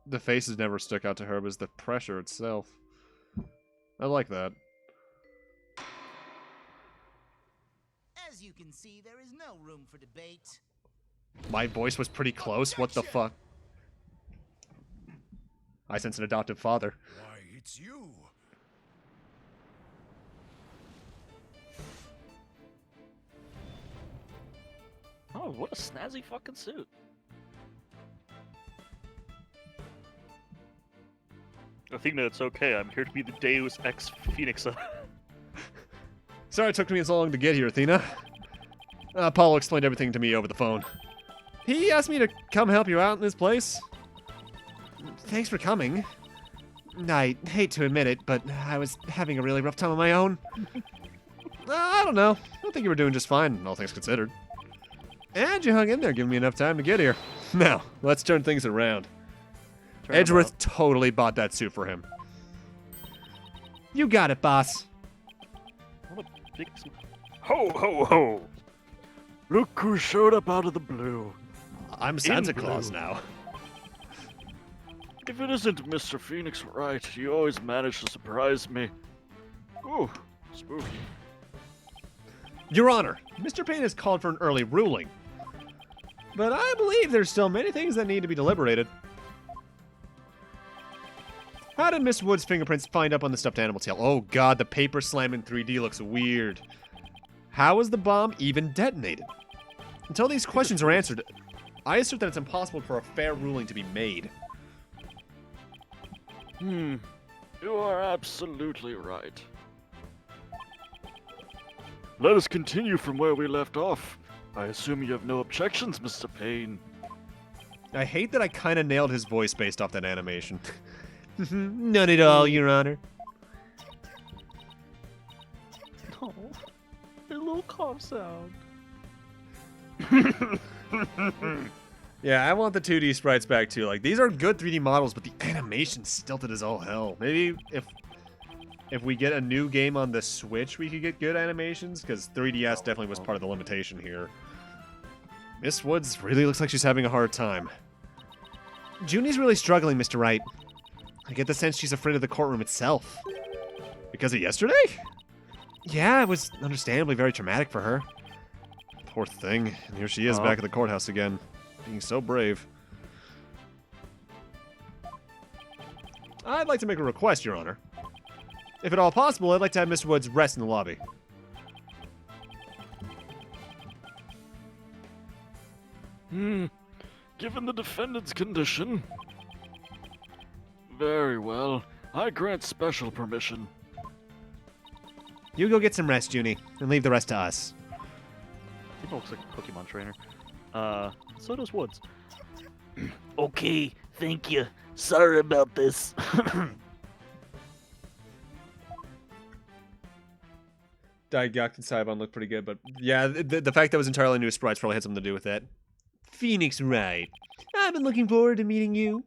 the faces never stuck out to her, was the pressure itself. I like that. As you can see, there is no room for debate. My voice was pretty close. What the fuck? I sense an adoptive father. Why, it's you. Oh, what a snazzy fucking suit. Athena, it's okay. I'm here to be the Deus Ex Phoenixa. Sorry it took me so long to get here, Athena. Apollo explained everything to me over the phone. He asked me to come help you out in this place. Thanks for coming. I hate to admit it, but I was having a really rough time on my own. I don't know. I think you were doing just fine, all things considered. And you hung in there, giving me enough time to get here. Now, let's turn things around. Turn 'em Edgeworth up. totally bought that suit for him. You got it, boss. What a big ho ho ho! Look who showed up out of the blue. I'm Santa blue. Claus now. If it isn't Mr. Phoenix Wright, you always manage to surprise me. Ooh, spooky. Your Honor, Mr. Payne has called for an early ruling. But I believe there's still many things that need to be deliberated. How did Miss Wood's fingerprints find up on the stuffed animal tail? Oh god, the paper slam in 3D looks weird. How was the bomb even detonated? Until these questions are answered, I assert that it's impossible for a fair ruling to be made. You are absolutely right. Let us continue from where we left off. I assume you have no objections, Mr. Payne. I hate that I kind of nailed his voice based off that animation. None at all, Your Honor. Oh, a little cough sound. Yeah, I want the 2D sprites back too. Like, these are good 3D models, but the animation's stilted as all hell. Maybe if we get a new game on the Switch, we could get good animations, because 3DS definitely was part of the limitation here. Miss Woods really looks like she's having a hard time. Junie's really struggling, Mr. Wright. I get the sense she's afraid of the courtroom itself. Because of yesterday? Yeah, it was understandably very traumatic for her. Poor thing. And here she is back at the courthouse again. Being so brave. I'd like to make a request, Your Honor. If at all possible, I'd like to have Mr. Woods rest in the lobby. Given the defendant's condition. Very well. I grant special permission. You go get some rest, Junie, and leave the rest to us. He looks like a Pokemon trainer. So does Woods. Okay, thank you. Sorry about this. Daigak and Saibon look pretty good, but yeah, the fact that it was entirely new sprites probably had something to do with that. Phoenix Wright. I've been looking forward to meeting you.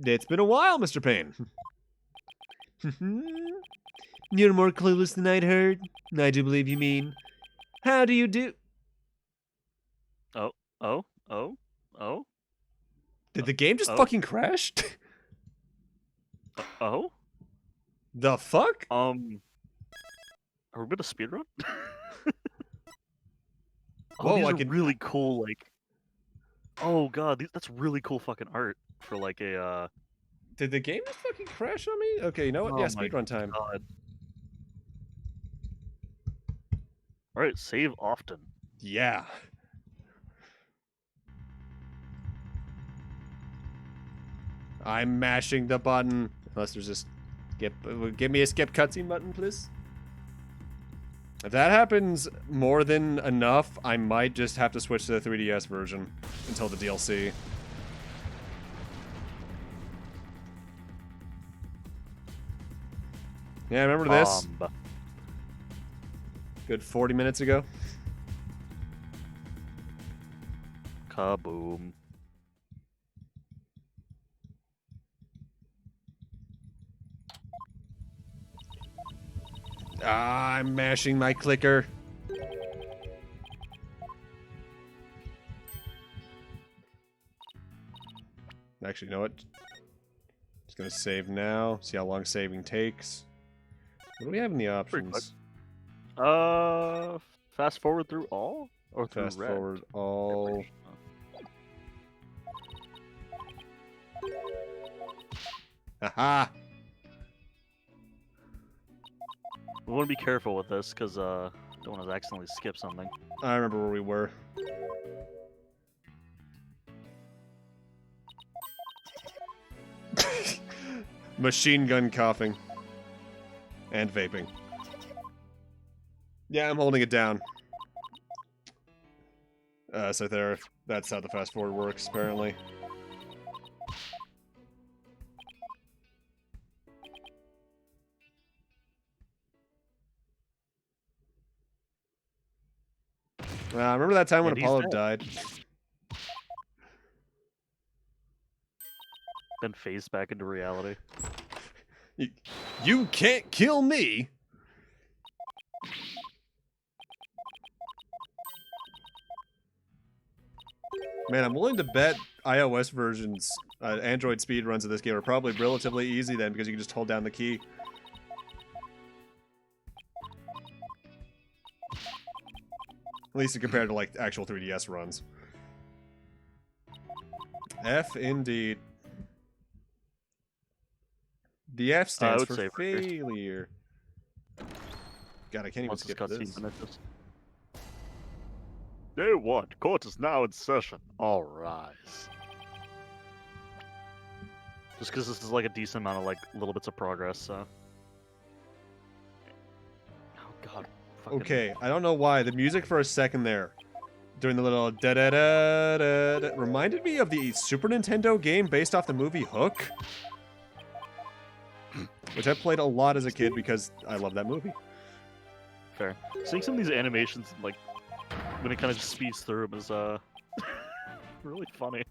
It's been a while, Mr. Payne. You're more clueless than I'd heard. I do believe you mean. How do you do? Oh? Did the game just fucking crash? Oh? The fuck? Are we gonna speedrun? Whoa, these I are can- really cool, like... Oh god, that's really cool fucking art for like a, Did the game just fucking crash on me? Okay, you know what? Oh Yeah, my speedrun time. god. Alright, save often. Yeah. I'm mashing the button. Unless there's just give me a skip cutscene button, please. If that happens more than enough, I might just have to switch to the 3DS version until the DLC. Yeah, remember this? Good 40 minutes ago. Kaboom. Ah, I'm mashing my clicker. Actually, you know what? Just gonna save now. See how long saving takes. What do we have in the Pretty quick. options? Fast forward through all? Or through Fast red? forward all. Haha! We want to be careful with this, because, don't want to accidentally skip something. I remember where we were. Machine gun coughing. And vaping. Yeah, I'm holding it down. So that's how the fast forward works, apparently. Remember that time when And he's Apollo dead. died? Then phased back into reality. You can't kill me! Man, I'm willing to bet iOS versions, Android speedruns of this game are probably relatively easy then, because you can just hold down the key. At least compared to, like, actual 3DS runs. F indeed. The F I stands would for say for sure. failure. God, I can't even Once this skip cutscene this. finishes. Day 1. Court is now in session. All rise. Just because this is like a decent amount of like little bits of progress, so. Oh god. Fucking... Okay, I don't know why. The music for a second there, during the little da da da da da, reminded me of the Super Nintendo game based off the movie Hook, which I played a lot as a kid because I love that movie. Fair. Seeing some of these animations, like, when it kind of just speeds through them is, really funny.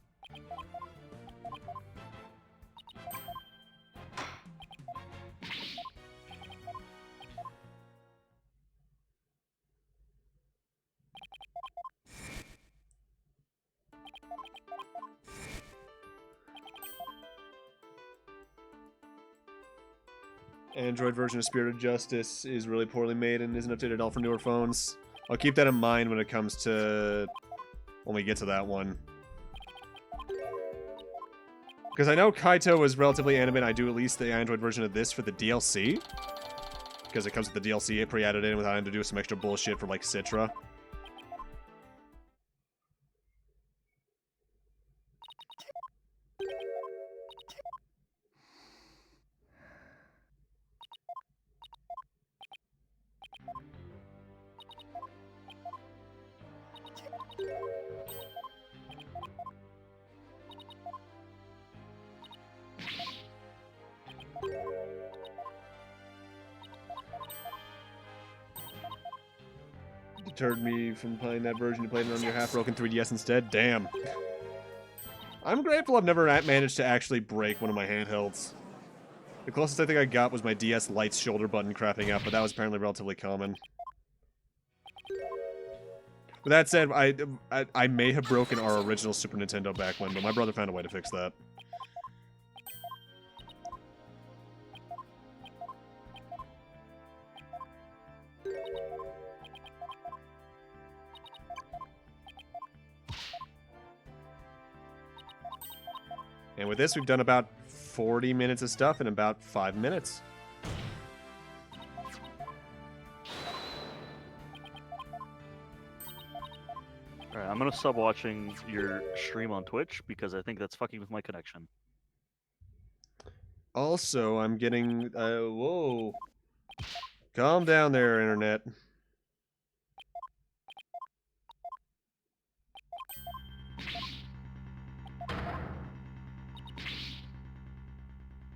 Android version of Spirit of Justice is really poorly made and isn't updated at all for newer phones. I'll keep that in mind when it comes to... when we get to that one. Because I know Kaito was relatively animate. I do at least the Android version of this for the DLC. Because it comes with the DLC pre-added in without having to do some extra bullshit for, like, Citra. Deterred me from playing that version. You played it on your half-broken 3DS instead? Damn. I'm grateful I've never managed to actually break one of my handhelds. The closest I think I got was my DS Lite's shoulder button crapping out, but that was apparently relatively common. With that said, I may have broken our original Super Nintendo back when, but my brother found a way to fix that. And with this, we've done about 40 minutes of stuff in about 5 minutes. Alright, I'm gonna stop watching your stream on Twitch because I think that's fucking with my connection. Also, I'm getting... whoa. Calm down there, Internet.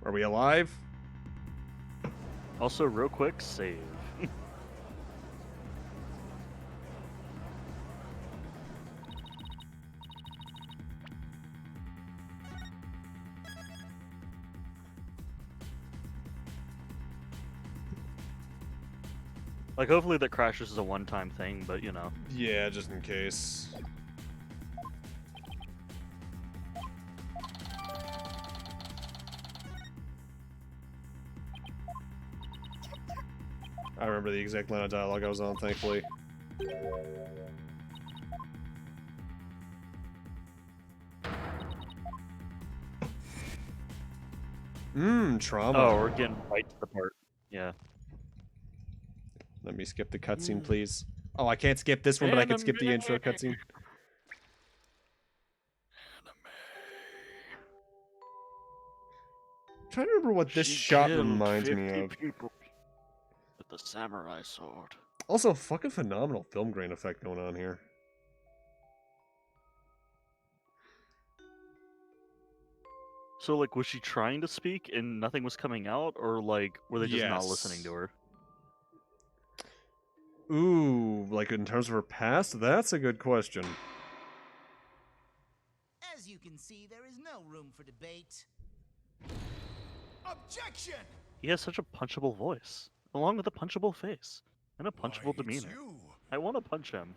Are we alive? Also, real quick, save. Like, hopefully that crashes is a one-time thing, but, you know. Yeah, just in case. I remember the exact line of dialogue I was on, thankfully. Trauma. Oh, we're getting right to the part. Yeah. Let me skip the cutscene, please. Oh, I can't skip this one, but I can skip the intro cutscene. I'm trying to remember what this shot reminds me of. People with the samurai sword. Also, fucking phenomenal film grain effect going on here. So, like, was she trying to speak and nothing was coming out, or, like, were they just not listening Yes. to her? Ooh, like in terms of her past? That's a good question. As you can see, there is no room for debate. Objection! He has such a punchable voice, along with a punchable face and a punchable Why, it's demeanor. you. I want to punch him.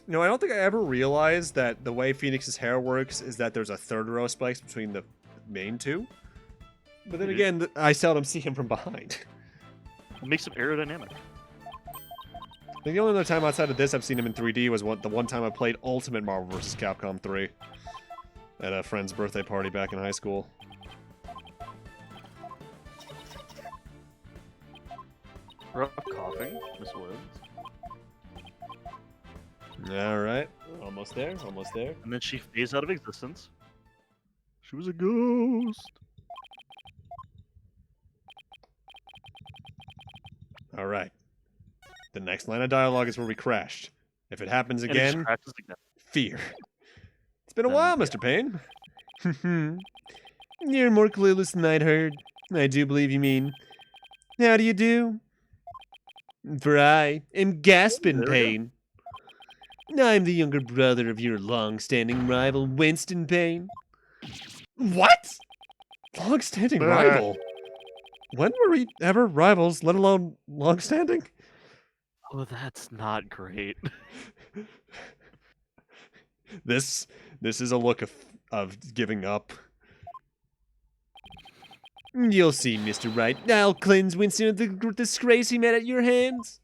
No, I don't think I ever realized that the way Phoenix's hair works is that there's a third row of spikes between the main two. But then Mhm. again, I seldom see him from behind. It makes him aerodynamic. I think the only other time outside of this I've seen him in 3D was the one time I played Ultimate Marvel vs. Capcom 3 at a friend's birthday party back in high school. Rough coughing, Miss Woods. Alright, almost there, almost there. And then she phased out of existence. She was a ghost. Alright. The next line of dialogue is where we crashed. If it happens And it again, scratches again. fear. It's been a Then, while, yeah. Mr. Payne. You're more clueless than I'd heard. I do believe you mean. How do you do? For I am gasping There we go. Payne. I'm the younger brother of your long-standing rival, Winston Payne. What? Long-standing Bah. rival? When were we ever rivals, let alone long-standing? Oh, that's not great. This is a look of giving up. You'll see, Mr. Wright. I'll cleanse Winston of the disgrace he met at your hands.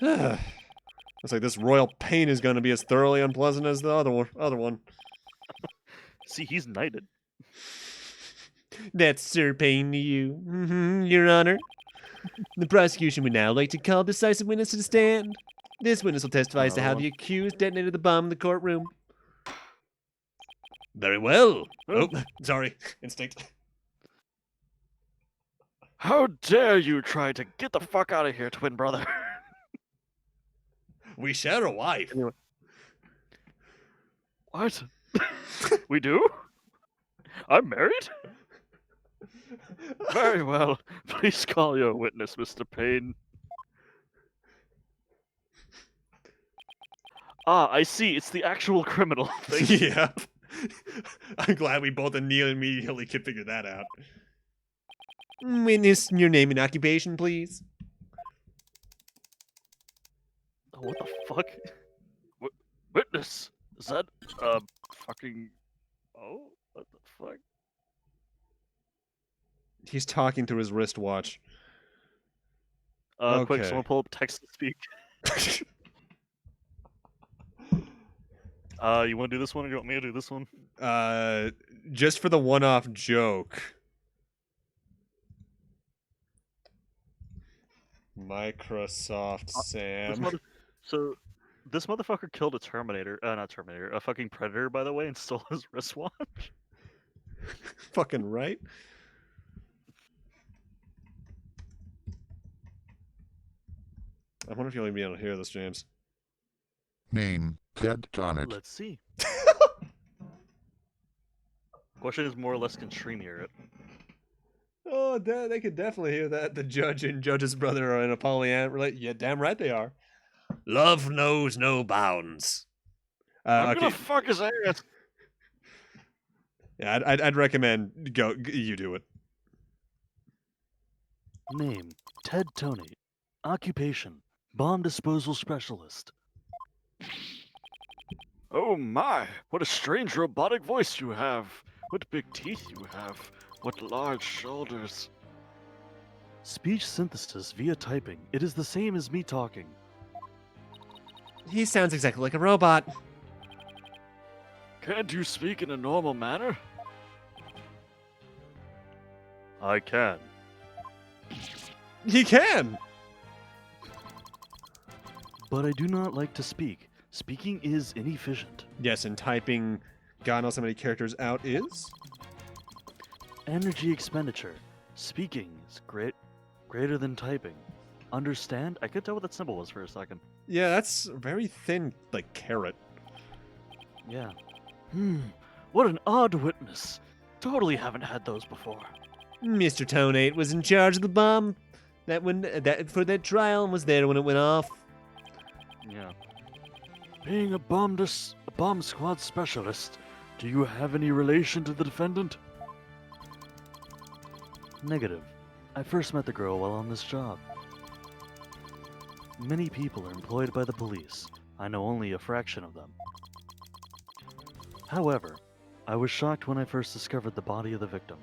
Looks like this royal pain is going to be as thoroughly unpleasant as the other one. See, he's knighted. That's Sir Payne to you, Your Honor. The prosecution would now like to call decisive witness to the stand. This witness will testify as to how Oh. the accused detonated the bomb in the courtroom. Very well. Oh, sorry. Instinct. How dare you try to get the fuck out of here, twin brother? We share a wife. What? We do? I'm married? Very well. Please call your witness, Mr. Payne. Ah, I see. It's the actual criminal. Thank you. Yeah. I'm glad we both immediately could figure that out. Witness, your name and occupation, please. Oh, what the fuck? Witness? Is that, fucking... Oh? What the fuck? He's talking through his wristwatch. Quick, Okay. someone pull up text to speak. You want to do this one, or you want me to do this one? Just for the one-off joke. Microsoft Sam. So, this motherfucker killed a Terminator, not Terminator, a fucking Predator, by the way, and stole his wristwatch. Fucking right. I wonder if you'll be able to hear this, James. Name, Ted Donnet. Let's see. Question is more or less, can stream hear it? Oh, they could definitely hear that. The judge and judge's brother are in a polyam relate. Yeah, damn right they are. Love knows no bounds. I'm Okay. gonna fuck his ass. Yeah, I'd recommend you do it. Name, Ted Tony. Occupation, bomb disposal specialist. Oh my, what a strange robotic voice you have. What big teeth you have. What large shoulders. Speech synthesis via typing. It is the same as me talking. He sounds exactly like a robot. Can't you speak in a normal manner? I can. He can. But I do not like to speak. Speaking is inefficient. Yes, and typing God knows how many characters out is. Energy expenditure. Speaking is greater than typing. Understand? I could tell what that symbol was for a second. Yeah, that's very thin, like carrot. Yeah. What an odd witness. Totally haven't had those before. Mr. Tonate was in charge of the bomb for that trial and was there when it went off. Yeah. Being a bomb squad specialist, do you have any relation to the defendant? Negative. I first met the girl while on this job. Many people are employed by the police. I know only a fraction of them. However, I was shocked when I first discovered the body of the victim.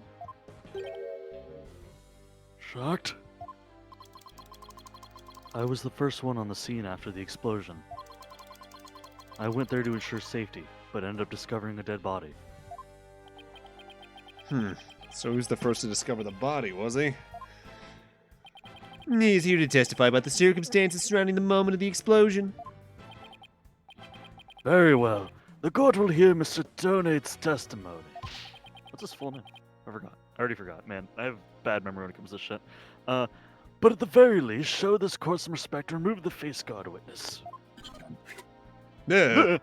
Shocked? I was the first one on the scene after the explosion. I went there to ensure safety, but ended up discovering a dead body. So who's the first to discover the body, was he? He's here to testify about the circumstances surrounding the moment of the explosion. Very well. The court will hear Mr. Donate's testimony. What's his full name? I forgot. I already forgot. Man, I have bad memory when it comes to this shit. But at the very least, show this court some respect and remove the face guard witness. Yeah.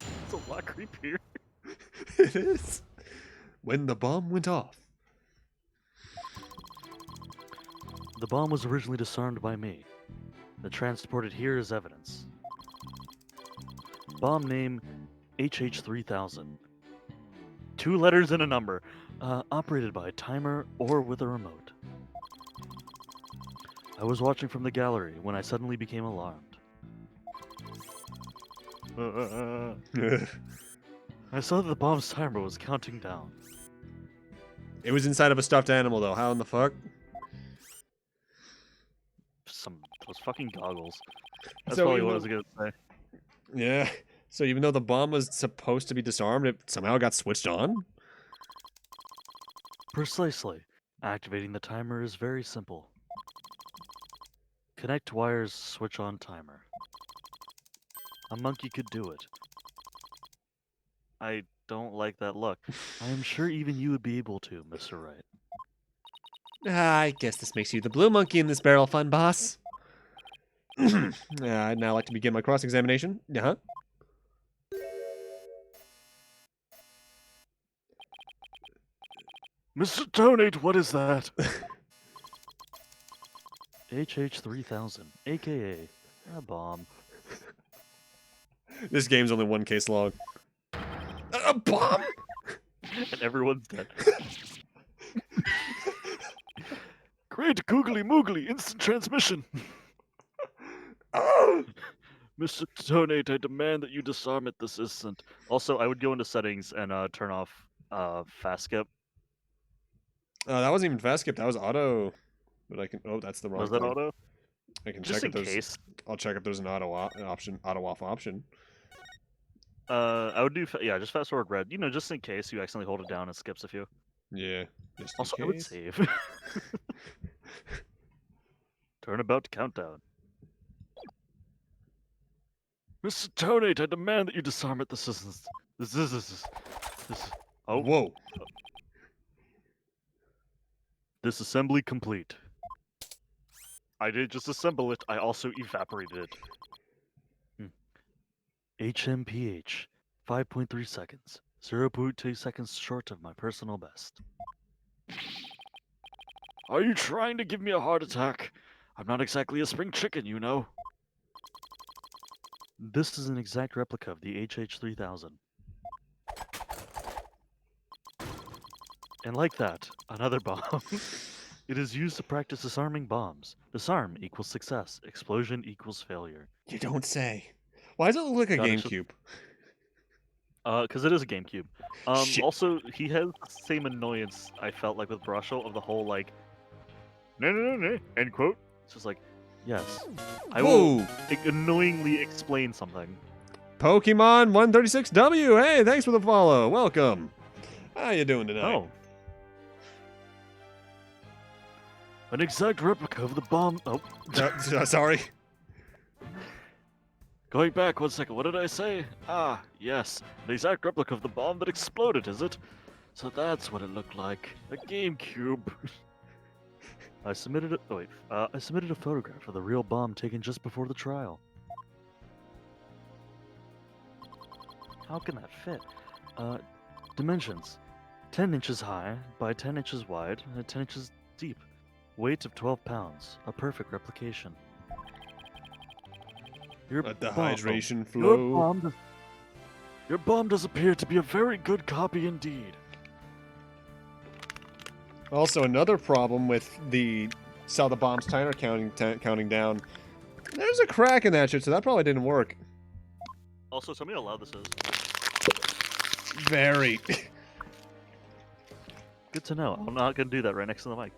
It's a lot creepier. It is. When the bomb went off. The bomb was originally disarmed by me. The transported here is evidence. Bomb name HH3000. 2 letters and a number. Operated by a timer or with a remote. I was watching from the gallery when I suddenly became alarmed. I saw that the bomb's timer was counting down. It was inside of a stuffed animal, though. How in the fuck? Those fucking goggles. That's So probably even what I was gonna say. Yeah. So even though the bomb was supposed to be disarmed, it somehow got switched on? Precisely. Activating the timer is very simple. Connect wires, switch on timer. A monkey could do it. I don't like that look. I am sure even you would be able to, Mr. Wright. I guess this makes you the blue monkey in this barrel, fun boss. I'd now like to begin my cross-examination. Uh-huh. Mr. Donate, what is that? HH3000, aka a bomb. This game's only 1 case long. A bomb? And everyone's dead. Great googly moogly, instant transmission. Oh! Mr. Donate, I demand that you disarm it this instant. Also, I would go into settings and turn off fast skip. That wasn't even fast skip. That was auto. But I can. Oh, that's the wrong. Was that thing. auto? I can Just check in if there's. case. I'll check if there's an auto option. Auto off option. I would do just fast forward red. You know, just in case you accidentally hold it down and skips a few. Yeah. Just in Also, I would case. save. Turnabout countdown. Mr. Donate, I demand that you disarm it this instant. This. Oh, Whoa. Disassembly complete. I did just assemble it. I also evaporated it. HMPH, 5.3 seconds. 0.2 seconds short of my personal best. Are you trying to give me a heart attack? I'm not exactly a spring chicken, you know. This is an exact replica of the HH3000. And like that, another bomb. It is used to practice disarming bombs. Disarm equals success. Explosion equals failure. You don't say. Why does it look like a Not actually- GameCube? Because it is a GameCube. Shit. Also, he has the same annoyance I felt like with Brusho of the whole like, no, end quote. It's just like, yes, I will Whoa. annoyingly explain something. Pokemon 136W. Hey, thanks for the follow. Welcome. How you doing tonight? Oh, An exact replica of the bomb. Oh, Sorry. going back 1 second. What did I say? Ah, yes, an exact replica of the bomb that exploded, is it? So that's what it looked like. A GameCube. I submitted a photograph of the real bomb taken just before the trial. How can that fit? Dimensions: 10 inches high by 10 inches wide and 10 inches deep. Weight of 12 pounds. A perfect replication. Let the hydration Your flow. bomb does appear to be a very good copy indeed. Also, another problem with the saw the bomb's timer counting down. There's a crack in that shit, so that probably didn't work. Also, tell me how loud this is. Very. Good to know. I'm not going to do that right next to the mic.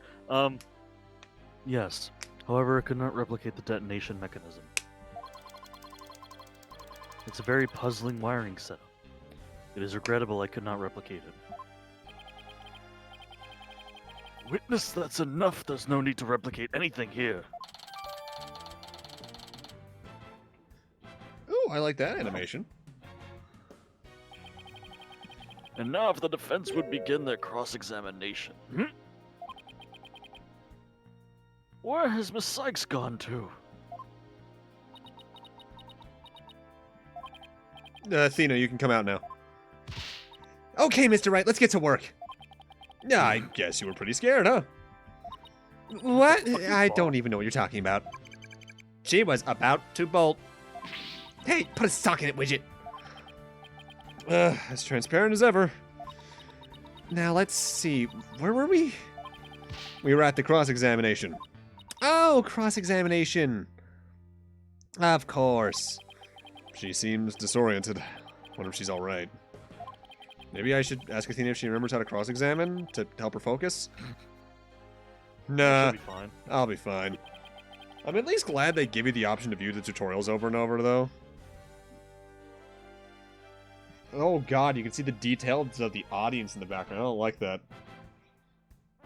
Yes. However, it could not replicate the detonation mechanism. It's a very puzzling wiring setup. It is regrettable I could not replicate it. Witness, that's enough. There's no need to replicate anything here. Ooh, I like that animation. And now if the defense would begin their cross-examination. Where has Miss Sykes gone to? Athena, you can come out now. Okay, Mr. Wright, let's get to work. Yeah, I guess you were pretty scared, huh? What? I don't even know what you're talking about. She was about to bolt. Hey, put a sock in it, widget. As transparent as ever. Now, let's see. Where were we? We were at the cross-examination. Oh, cross-examination. Of course. She seems disoriented. Wonder if she's alright. Maybe I should ask Athena if she remembers how to cross-examine to help her focus? Nah, She'll be fine. I'll be fine. I'm at least glad they give you the option to view the tutorials over and over, though. Oh god, you can see the details of the audience in the background. I don't like that.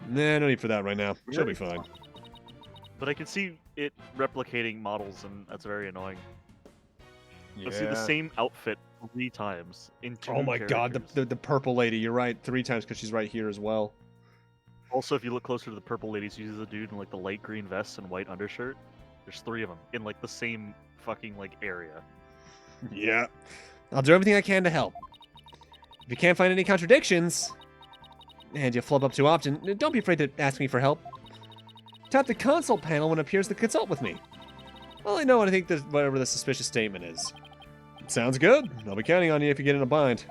Nah, no need for that right now. She'll be fine. But I can see it replicating models, and that's very annoying. Yeah. Let's see the same outfit 3 times in 2 Oh my god, characters. the purple lady. You're right. 3 times because she's right here as well. Also, if you look closer to the purple lady, she uses a dude in like the light green vest and white undershirt. There's 3 of them in like the same fucking like area. Yeah. I'll do everything I can to help. If you can't find any contradictions, and you flub up too often, don't be afraid to ask me for help. Tap the consult panel when it appears to consult with me. Well, I know what I think whatever the suspicious statement is. Sounds good. I'll be counting on you if you get in a bind.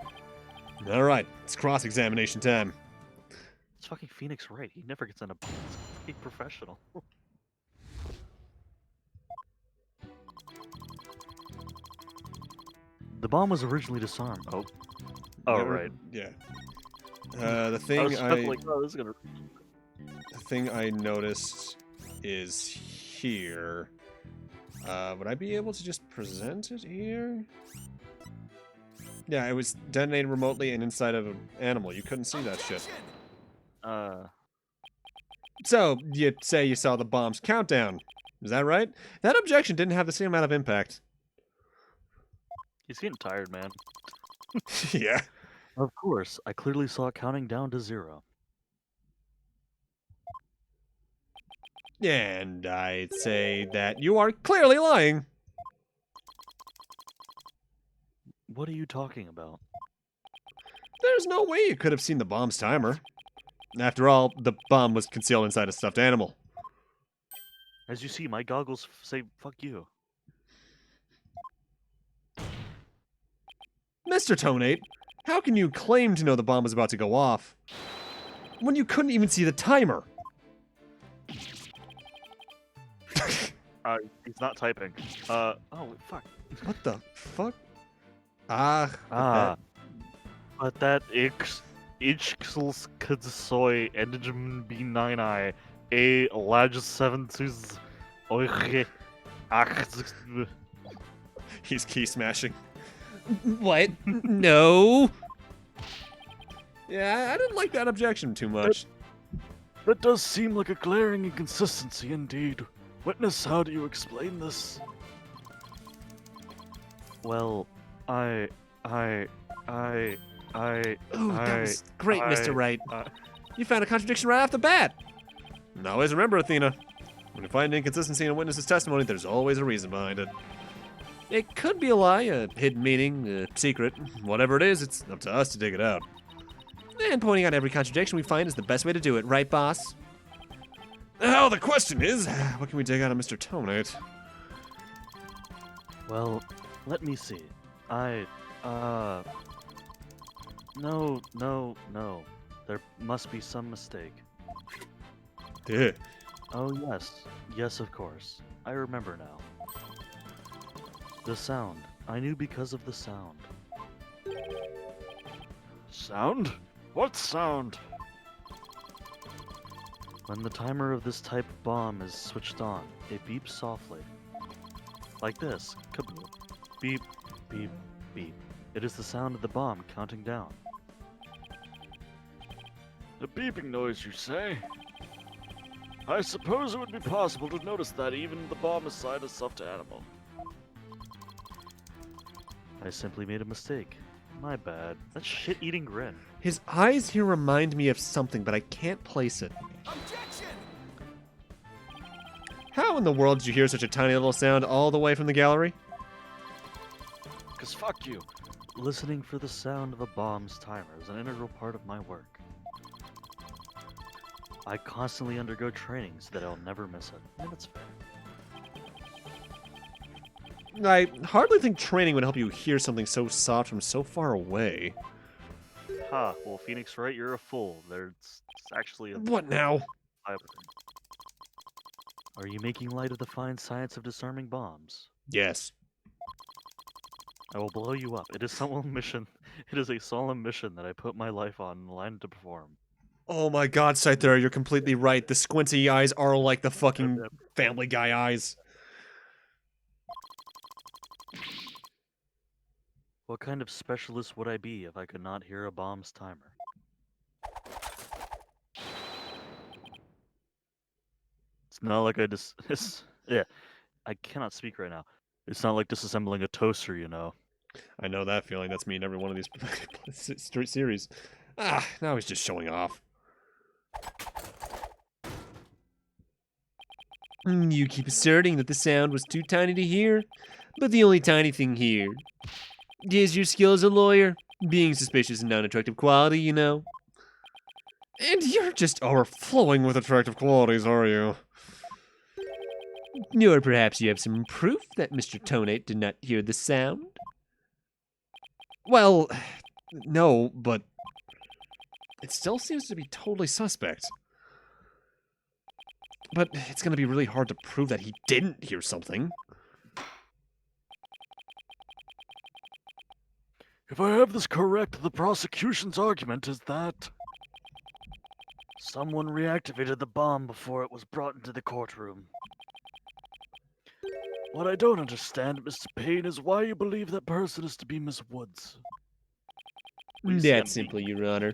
Alright, it's cross-examination time. It's fucking Phoenix Wright. He never gets in a he's fucking professional. The bomb was originally disarmed. Oh. Oh, Yeah, right. Yeah. The I thing was like, oh, this is gonna... the thing I noticed is here. Would I be able to just present it here? Yeah, it was detonated remotely and inside of an animal. You couldn't see that shit. So, you say you saw the bomb's countdown. Is that right? That objection didn't have the same amount of impact. He's getting tired, man. Yeah. Of course, I clearly saw it counting down to 0. And I'd say that you are clearly lying. What are you talking about? There's no way you could have seen the bomb's timer. After all, the bomb was concealed inside a stuffed animal. As you see, my goggles say fuck you. Mr. Tonate, how can you claim to know the bomb was about to go off when you couldn't even see the timer? He's not typing. Oh, fuck. What the fuck? Ah. But that Ixels Kudsoy Endigem B9I A Laj 7 Oige He's key smashing. What? No. Yeah, I didn't like that objection too much. That does seem like a glaring inconsistency indeed. Witness, how do you explain this? Well, Ooh, that was great, Mr. Wright. You found a contradiction right off the bat. And always remember, Athena, when you find an inconsistency in a witness's testimony, there's always a reason behind it. It could be a lie, a hidden meaning, a secret. Whatever it is, it's up to us to dig it out. And pointing out every contradiction we find is the best way to do it, right, boss? Now the question is, what can we dig out of Mr. Tonate? Well, let me see. No. There must be some mistake. Yeah. Oh, yes. Yes, of course. I remember now. The sound. I knew because of the sound. Sound? What sound? When the timer of this type of bomb is switched on, it beeps softly. Like this. Kaboom. Beep, beep, beep. It is the sound of the bomb counting down. A beeping noise, you say? I suppose it would be possible to notice that even the bomb aside a stuffed animal. I simply made a mistake. My bad. That shit-eating grin. His eyes here remind me of something, but I can't place it. Objection! How in the world did you hear such a tiny little sound all the way from the gallery? 'Cause fuck you. Listening for the sound of a bomb's timer is an integral part of my work. I constantly undergo training so that I'll never miss it. And it's fair. I hardly think training would help you hear something so soft from so far away. Ha, well, Phoenix Wright, you're a fool. It's actually a... What now? Are you making light of the fine science of disarming bombs? Yes. I will blow you up. It is solemn mission. It is a solemn mission that I put my life on the line to perform. Oh my god, Scyther, you're completely right. The squinty eyes are like the fucking Family Guy eyes. What kind of specialist would I be if I could not hear a bomb's timer? It's not like yeah, I cannot speak right now. It's not like disassembling a toaster, you know. I know that feeling. That's me in every one of these street series. Ah, now he's just showing off. You keep asserting that the sound was too tiny to hear, but the only tiny thing here is your skill as a lawyer, being suspicious and non-attractive quality, you know. And you're just overflowing with attractive qualities, are you? Or perhaps you have some proof that Mr. Tonate did not hear the sound? Well, no, but it still seems to be totally suspect. But it's going to be really hard to prove that he didn't hear something. If I have this correct, the prosecution's argument is that Someone reactivated the bomb before it was brought into the courtroom. what I don't understand, Mr. Payne, is why you believe that person is to be Miss Woods. That's simple, Your Honor.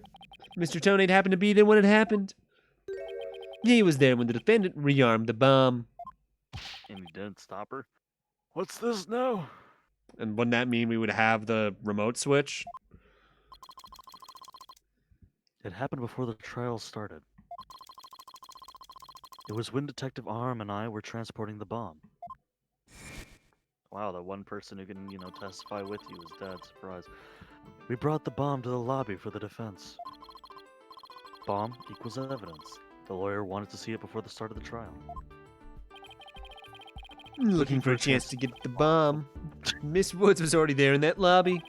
Mr. Tonate happened to be there when it happened. He was there when the defendant rearmed the bomb. And he didn't stop her? What's this now? And wouldn't that mean we would have the remote switch? It happened before the trial started. It was when Detective Arm and I were transporting the bomb. Wow, the one person who can, testify with you is dead. Surprise. We brought the bomb to the lobby for the defense. Bomb equals evidence. The lawyer wanted to see it before the start of the trial. Looking for a chance to get the bomb. Miss Woods was already there in that lobby.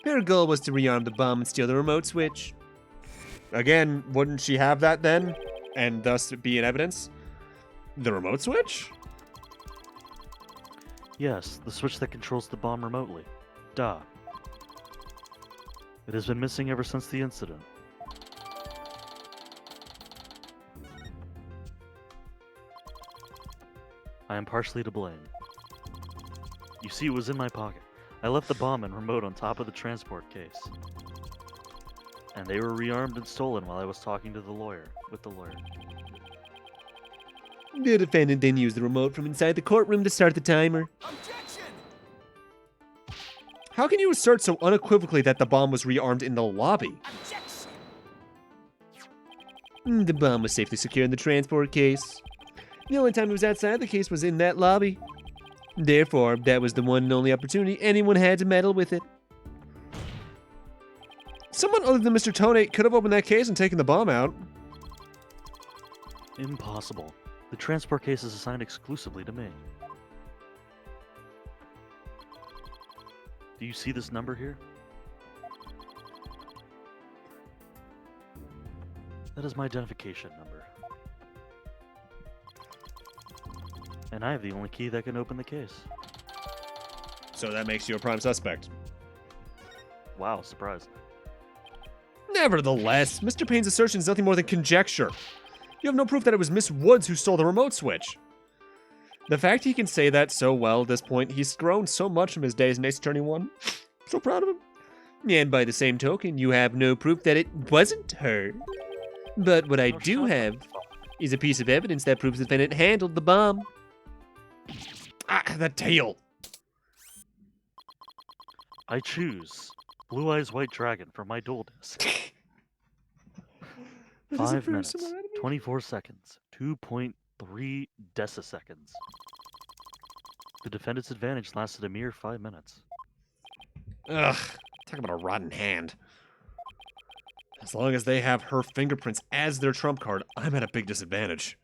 Her goal was to rearm the bomb and steal the remote switch. Again, wouldn't she have that then? And thus be in evidence? The remote switch? Yes, the switch that controls the bomb remotely. Duh. It has been missing ever since the incident. I am partially to blame. You see, it was in my pocket. I left the bomb and remote on top of the transport case. And they were rearmed and stolen while I was talking to the lawyer, with the lawyer. The defendant then used the remote from inside the courtroom to start the timer. Objection! How can you assert so unequivocally that the bomb was rearmed in the lobby? Objection! The bomb was safely secured in the transport case. The only time it was outside the case was in that lobby. Therefore, that was the one and only opportunity anyone had to meddle with it. Someone other than Mr. Tonate could have opened that case and taken the bomb out. Impossible. The transport case is assigned exclusively to me. Do you see this number here? That is my identification number. And I have the only key that can open the case. So that makes you a prime suspect. Wow, surprise. Nevertheless, Mr. Payne's assertion is nothing more than conjecture. You have no proof that it was Miss Woods who stole the remote switch. The fact he can say that so well at this point, he's grown so much from his days in Ace Attorney 1. So proud of him. And by the same token, you have no proof that it wasn't her. But what I do have is a piece of evidence that proves the defendant handled the bomb. Ah, the tail. I choose Blue Eyes White Dragon for my dual disc. 5 minutes, 24 seconds, 2.3 deciseconds. The defendant's advantage lasted a mere 5 minutes. Ugh, talk about a rotten hand. As long as they have her fingerprints as their trump card, I'm at a big disadvantage.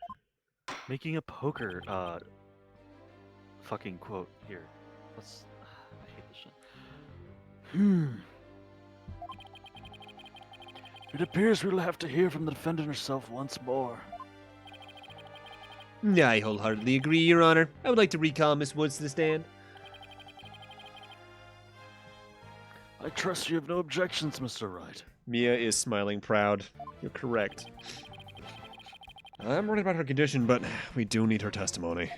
Making a poker, fucking quote here. Let's, I hate this shit. It appears we'll have to hear from the defendant herself once more. I wholeheartedly agree, Your Honor. I would like to recall Miss Woods to the stand. I trust you have no objections, Mr. Wright. Mia is smiling proud. You're correct. I'm worried about her condition, but we do need her testimony.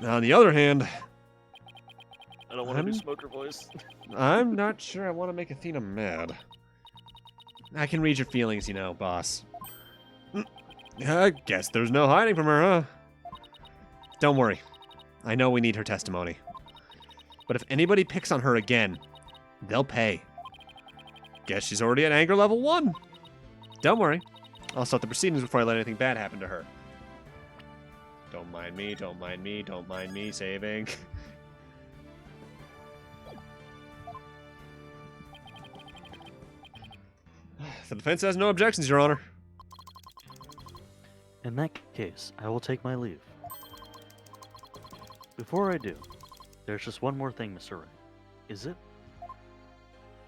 On the other hand, I don't want to do smoker voice. I'm not sure I want to make Athena mad. I can read your feelings, you know, boss. I guess there's no hiding from her, huh? Don't worry. I know we need her testimony. But if anybody picks on her again, they'll pay. Guess she's already at anger level 1. Don't worry. I'll start the proceedings before I let anything bad happen to her. Don't mind me, don't mind me, don't mind me saving. The defense has no objections, Your Honor. In that case, I will take my leave. Before I do, there's just one more thing, Mr. Wright. Is it?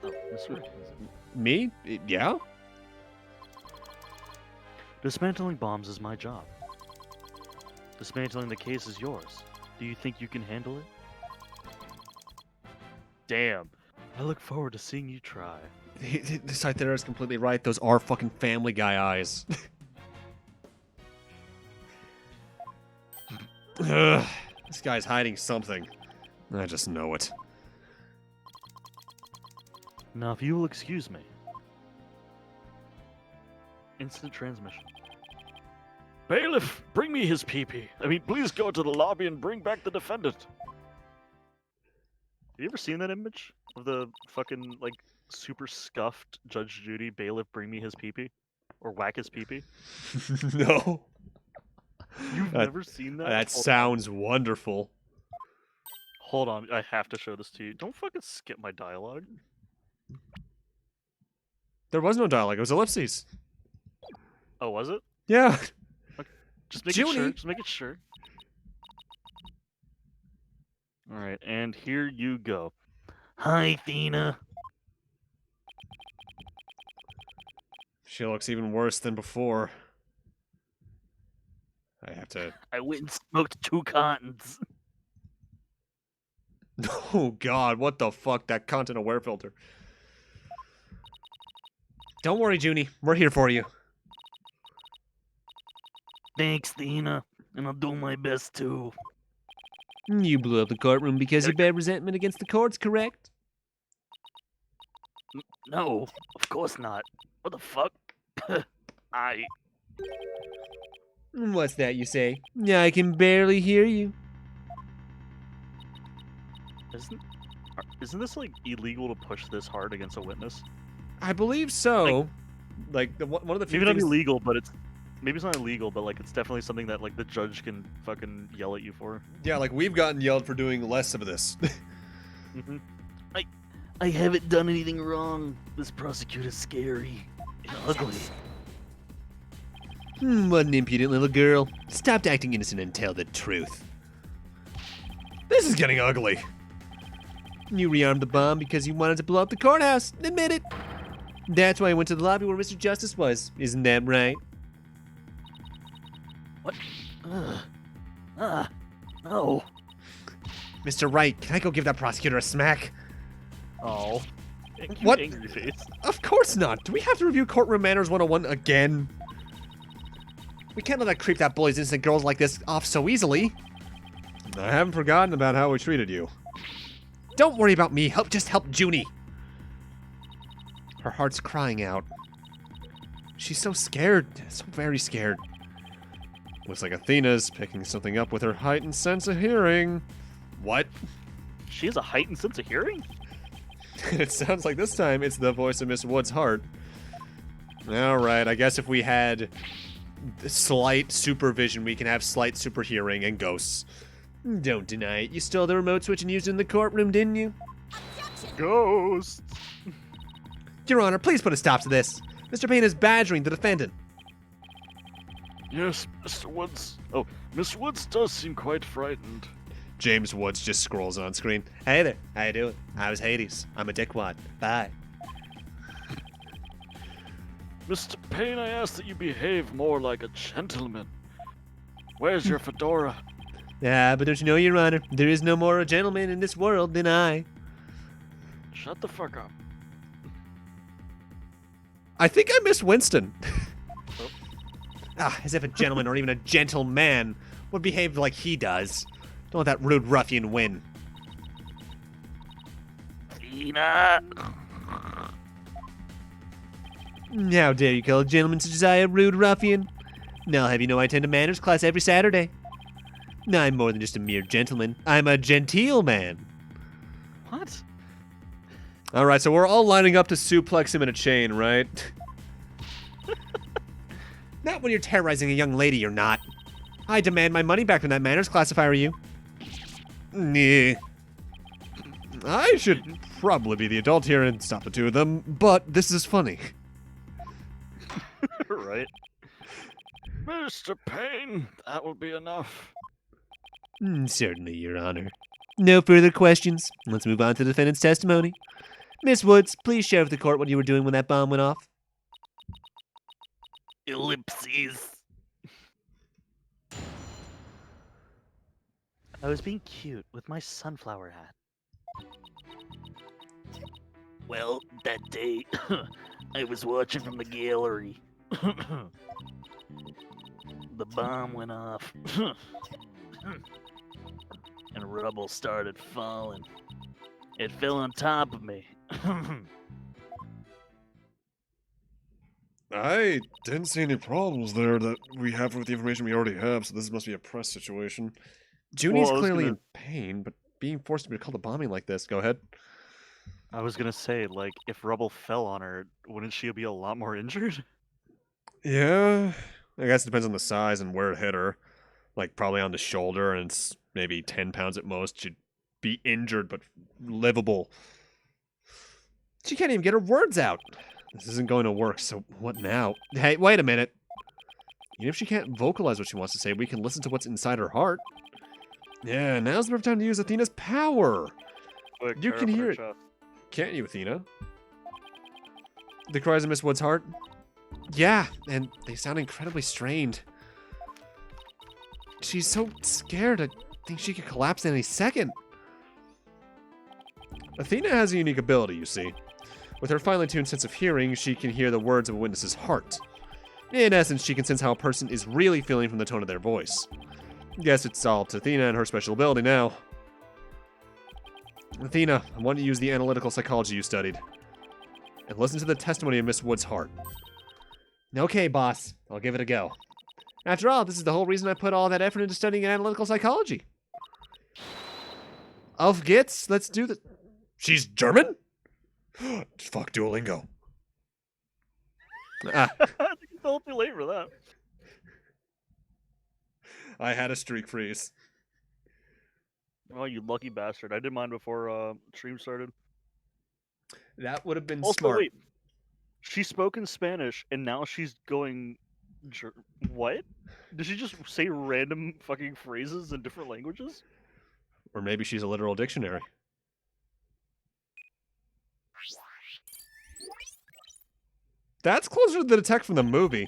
Oh, Mr. Wright, is it? Me? Yeah? Dismantling bombs is my job. Dismantling the case is yours. Do you think you can handle it? Damn. I look forward to seeing you try. This right there is completely right. Those are fucking Family Guy eyes. Ugh, this guy's hiding something. I just know it. Now, if you will excuse me. Instant transmission. Bailiff, bring me his PP. I mean, please go to the lobby and bring back the defendant. Have you ever seen that image of the fucking, like, super scuffed Judge Judy bailiff bring me his pee-pee? Or whack his pee-pee? No. You've never seen that? That sounds wonderful. Hold on, I have to show this to you. Don't fucking skip my dialogue. There was no dialogue. It was ellipses. Oh, was it? Yeah. Just make it sure. Junie. Just make it sure. Alright, and here you go. Hi, Athena. She looks even worse than before. I have to... I went and smoked 2 cottons. Oh god, what the fuck? That content aware filter. Don't worry, Junie. We're here for you. Thanks, Athena. And I'll do my best too. You blew up the courtroom because you bear resentment against the courts, correct? No, of course not. What the fuck? What's that you say? I can barely hear you. Isn't this, like, illegal to push this hard against a witness? I believe so. Like one of the few Maybe not things... illegal, but it's... Maybe it's not illegal, but, like, it's definitely something that, like, the judge can fucking yell at you for. Yeah, like, we've gotten yelled for doing less of this. Mm-hmm. I haven't done anything wrong. This prosecutor's scary and ugly. What an impudent little girl. Stop acting innocent and tell the truth. This is getting ugly. You rearmed the bomb because you wanted to blow up the courthouse. Admit it. That's why I went to the lobby where Mr. Justice was. Isn't that right? What? No. Mr. Wright, can I go give that prosecutor a smack? Oh. Cute What? angry face. Of course not. Do we have to review Courtroom Manners 101 again? We can't let that creep that bullies innocent girls like this off so easily. I haven't forgotten about how we treated you. Don't worry about me. Just help Junie. Her heart's crying out. She's so scared. So very scared. Looks like Athena's picking something up with her heightened sense of hearing. What? She has a heightened sense of hearing? It sounds like this time it's the voice of Miss Wood's heart. Alright, I guess if we had slight supervision, we can have slight super hearing and ghosts. Don't deny it. You stole the remote switch and used it in the courtroom, didn't you? Ghosts. Your Honor, please put a stop to this. Mr. Payne is badgering the defendant. Yes, Mr. Woods. Oh, Miss Woods does seem quite frightened. James Woods just scrolls on screen. Hey there. How you doing? I was Hades. I'm a dickwad. Bye. Mr. Payne, I ask that you behave more like a gentleman. Where's your fedora? Yeah, but don't you know, Your Honor, there is no more a gentleman in this world than I. Shut the fuck up. I think I miss Winston. As if a gentleman or even a gentleman would behave like he does. Don't let that rude ruffian win. Tina! How dare you call a gentleman such as I a rude ruffian? Now I'll have you know I attend a manners class every Saturday. No, I'm more than just a mere gentleman. I'm a genteel man. What? Alright, so we're all lining up to suplex him in a chain, right? Not when you're terrorizing a young lady, you're not. I demand my money back from that manners class if I were you. Nah. I should probably be the adult here and stop the two of them, but this is funny. Right. Mr. Payne, that will be enough. Certainly, Your Honor. No further questions. Let's move on to the defendant's testimony. Miss Woods, please share with the court what you were doing when that bomb went off. Ellipses. I was being cute with my sunflower hat. Well, that day, I was watching from the gallery. The bomb went off. And rubble started falling. It fell on top of me. I didn't see any problems there that we have with the information we already have, so this must be a press situation. Junie's Well, I was clearly gonna- in pain, but being forced to be called a bombing like this, go ahead. I was gonna say, like, if rubble fell on her, wouldn't she be a lot more injured? Yeah, I guess it depends on the size and where it hit her. Like, probably on the shoulder, and it's maybe 10 pounds at most. She'd be injured, but livable. She can't even get her words out. This isn't going to work, so what now? Hey, wait a minute. Even if she can't vocalize what she wants to say, we can listen to what's inside her heart. Yeah, now's the perfect time to use Athena's power. Quick, You tear can open her hear it. chest. Can't you, Athena? The cries of Miss Wood's heart? Yeah, and they sound incredibly strained. She's so scared, I think she could collapse any second. Athena has a unique ability, you see. With her finely tuned sense of hearing, she can hear the words of a witness's heart. In essence, she can sense how a person is really feeling from the tone of their voice. Guess it's all up to Athena and her special ability now. Athena, I want you to use the analytical psychology you studied. And listen to the testimony of Miss Wood's heart. Okay, boss. I'll give it a go. After all, this is the whole reason I put all that effort into studying analytical psychology. Auf geht's. Let's do this. She's German? Fuck Duolingo. Ah, I think it's a little too late for that. I had a streak freeze. Oh, you lucky bastard. I did mine before stream started. That would have been Also, smart. wait. She spoke in Spanish, and now she's going. What? Did she just say random fucking phrases in different languages? Or maybe she's a literal dictionary. That's closer to the detect from the movie.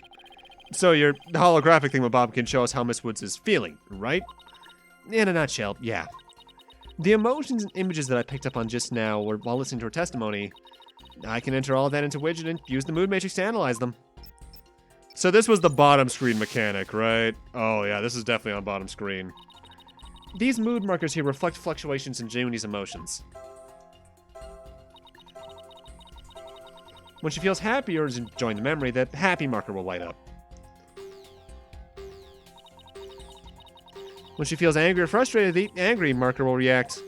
So your holographic thingamabob can show us how Miss Woods is feeling, right? In a nutshell, yeah. The emotions and images that I picked up on just now were while listening to her testimony. I can enter all of that into widget and use the mood matrix to analyze them. So this was the bottom screen mechanic, right? Oh yeah, this is definitely on bottom screen. These mood markers here reflect fluctuations in Junie's emotions. When she feels happy or is enjoying the memory, the happy marker will light up. When she feels angry or frustrated, the angry marker will react.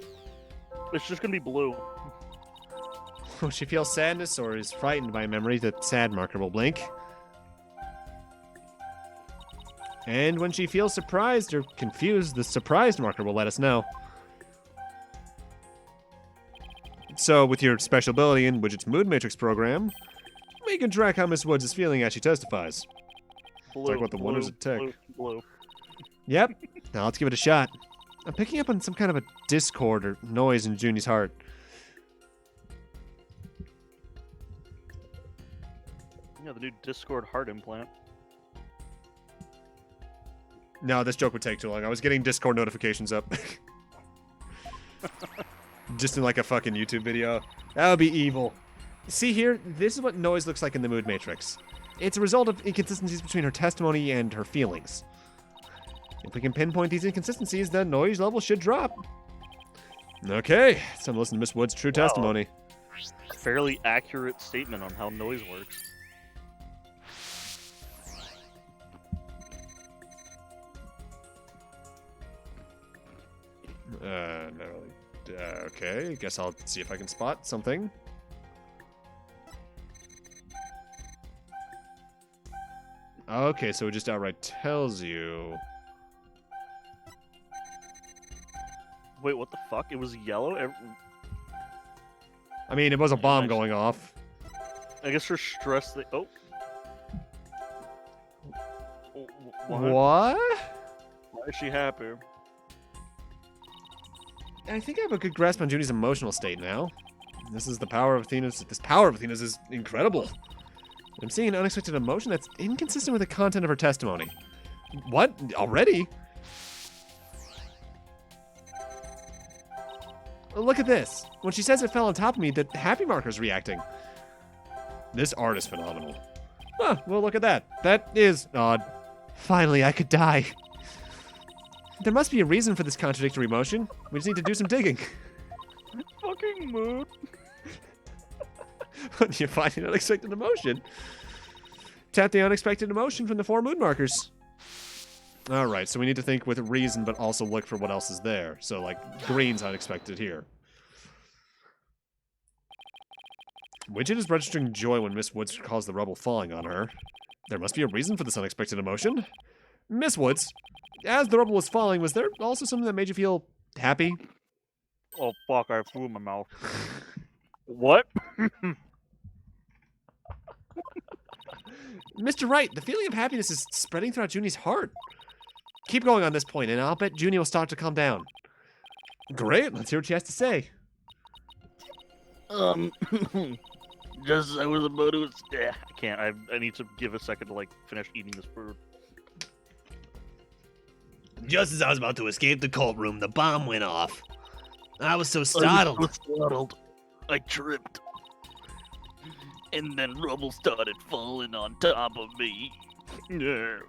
It's just gonna be blue. When she feels sadness or is frightened by a memory, the sad marker will blink. And when she feels surprised or confused, the surprised marker will let us know. So, with your special ability in Widget's Mood Matrix program, we can track how Miss Woods is feeling as she testifies. Blue. Talk about the wonders of tech. Blue. Yep. Now let's give it a shot. I'm picking up on some kind of a discord or noise in Junie's heart. Yeah, the new Discord heart implant. No, this joke would take too long. I was getting Discord notifications up. Just in like a fucking YouTube video. That would be evil. See here, this is what noise looks like in the mood matrix. It's a result of inconsistencies between her testimony and her feelings. If we can pinpoint these inconsistencies, the noise level should drop. Okay, it's time to listen to Miss Wood's true testimony. Fairly accurate statement on how noise works. No. Okay, guess I'll see if I can spot something. Okay, so it just outright tells you. Wait, what the fuck? It was yellow? I mean, it was a bomb nice. going off. I guess her stress... Oh. What? What? Why is she happy? I think I have a good grasp on Junie's emotional state now. This is the power of Athena's. This power of Athena's is incredible. I'm seeing an unexpected emotion that's inconsistent with the content of her testimony. What? Already? Look at this. When she says it fell on top of me, the happy marker's reacting. This art is phenomenal. Huh, well, look at that. That is odd. Finally, I could die. There must be a reason for this contradictory emotion. We just need to do some digging. Fucking mood. When you find an unexpected emotion, tap the unexpected emotion from the 4 mood markers. Alright, so we need to think with reason, but also look for what else is there. So, like, green's unexpected here. Widget is registering joy when Miss Woods recalls the rubble falling on her. There must be a reason for this unexpected emotion. Miss Woods, as the rubble was falling, was there also something that made you feel happy? Oh, fuck, I flew in my mouth. What? Mr. Wright, the feeling of happiness is spreading throughout Junie's heart. Keep going on this point, and I'll bet Junie will start to calm down. Great, let's hear what she has to say. Just as I was about to... I can't. I need to give a second to, like, finish eating this food. Just as I was about to escape the cult room, the bomb went off. I was so I startled. was startled. I tripped. And then rubble started falling on top of me. Yeah.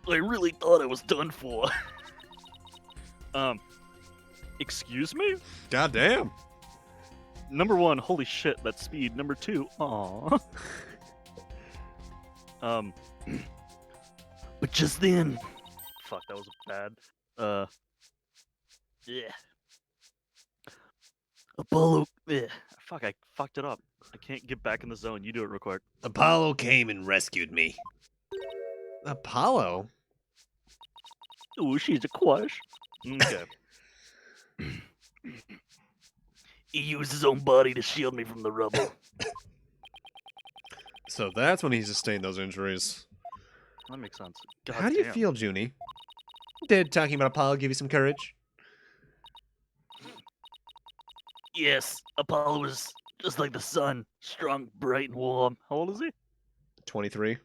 I really thought I was done for. Excuse me? Goddamn. Number 1, holy shit, that's speed. Number 2, aww. But just then... Fuck, that was bad. Yeah. Apollo... Yeah. Fuck, I fucked it up. I can't get back in the zone. You do it real quick. Apollo came and rescued me. Apollo? Ooh, she's a quash. Okay. He used his own body to shield me from the rubble. So that's when he sustained those injuries. That makes sense. God How do you damn. feel, Junie? Did talking about Apollo give you some courage? Yes, Apollo was just like the sun, strong, bright, and warm. How old is he? 23.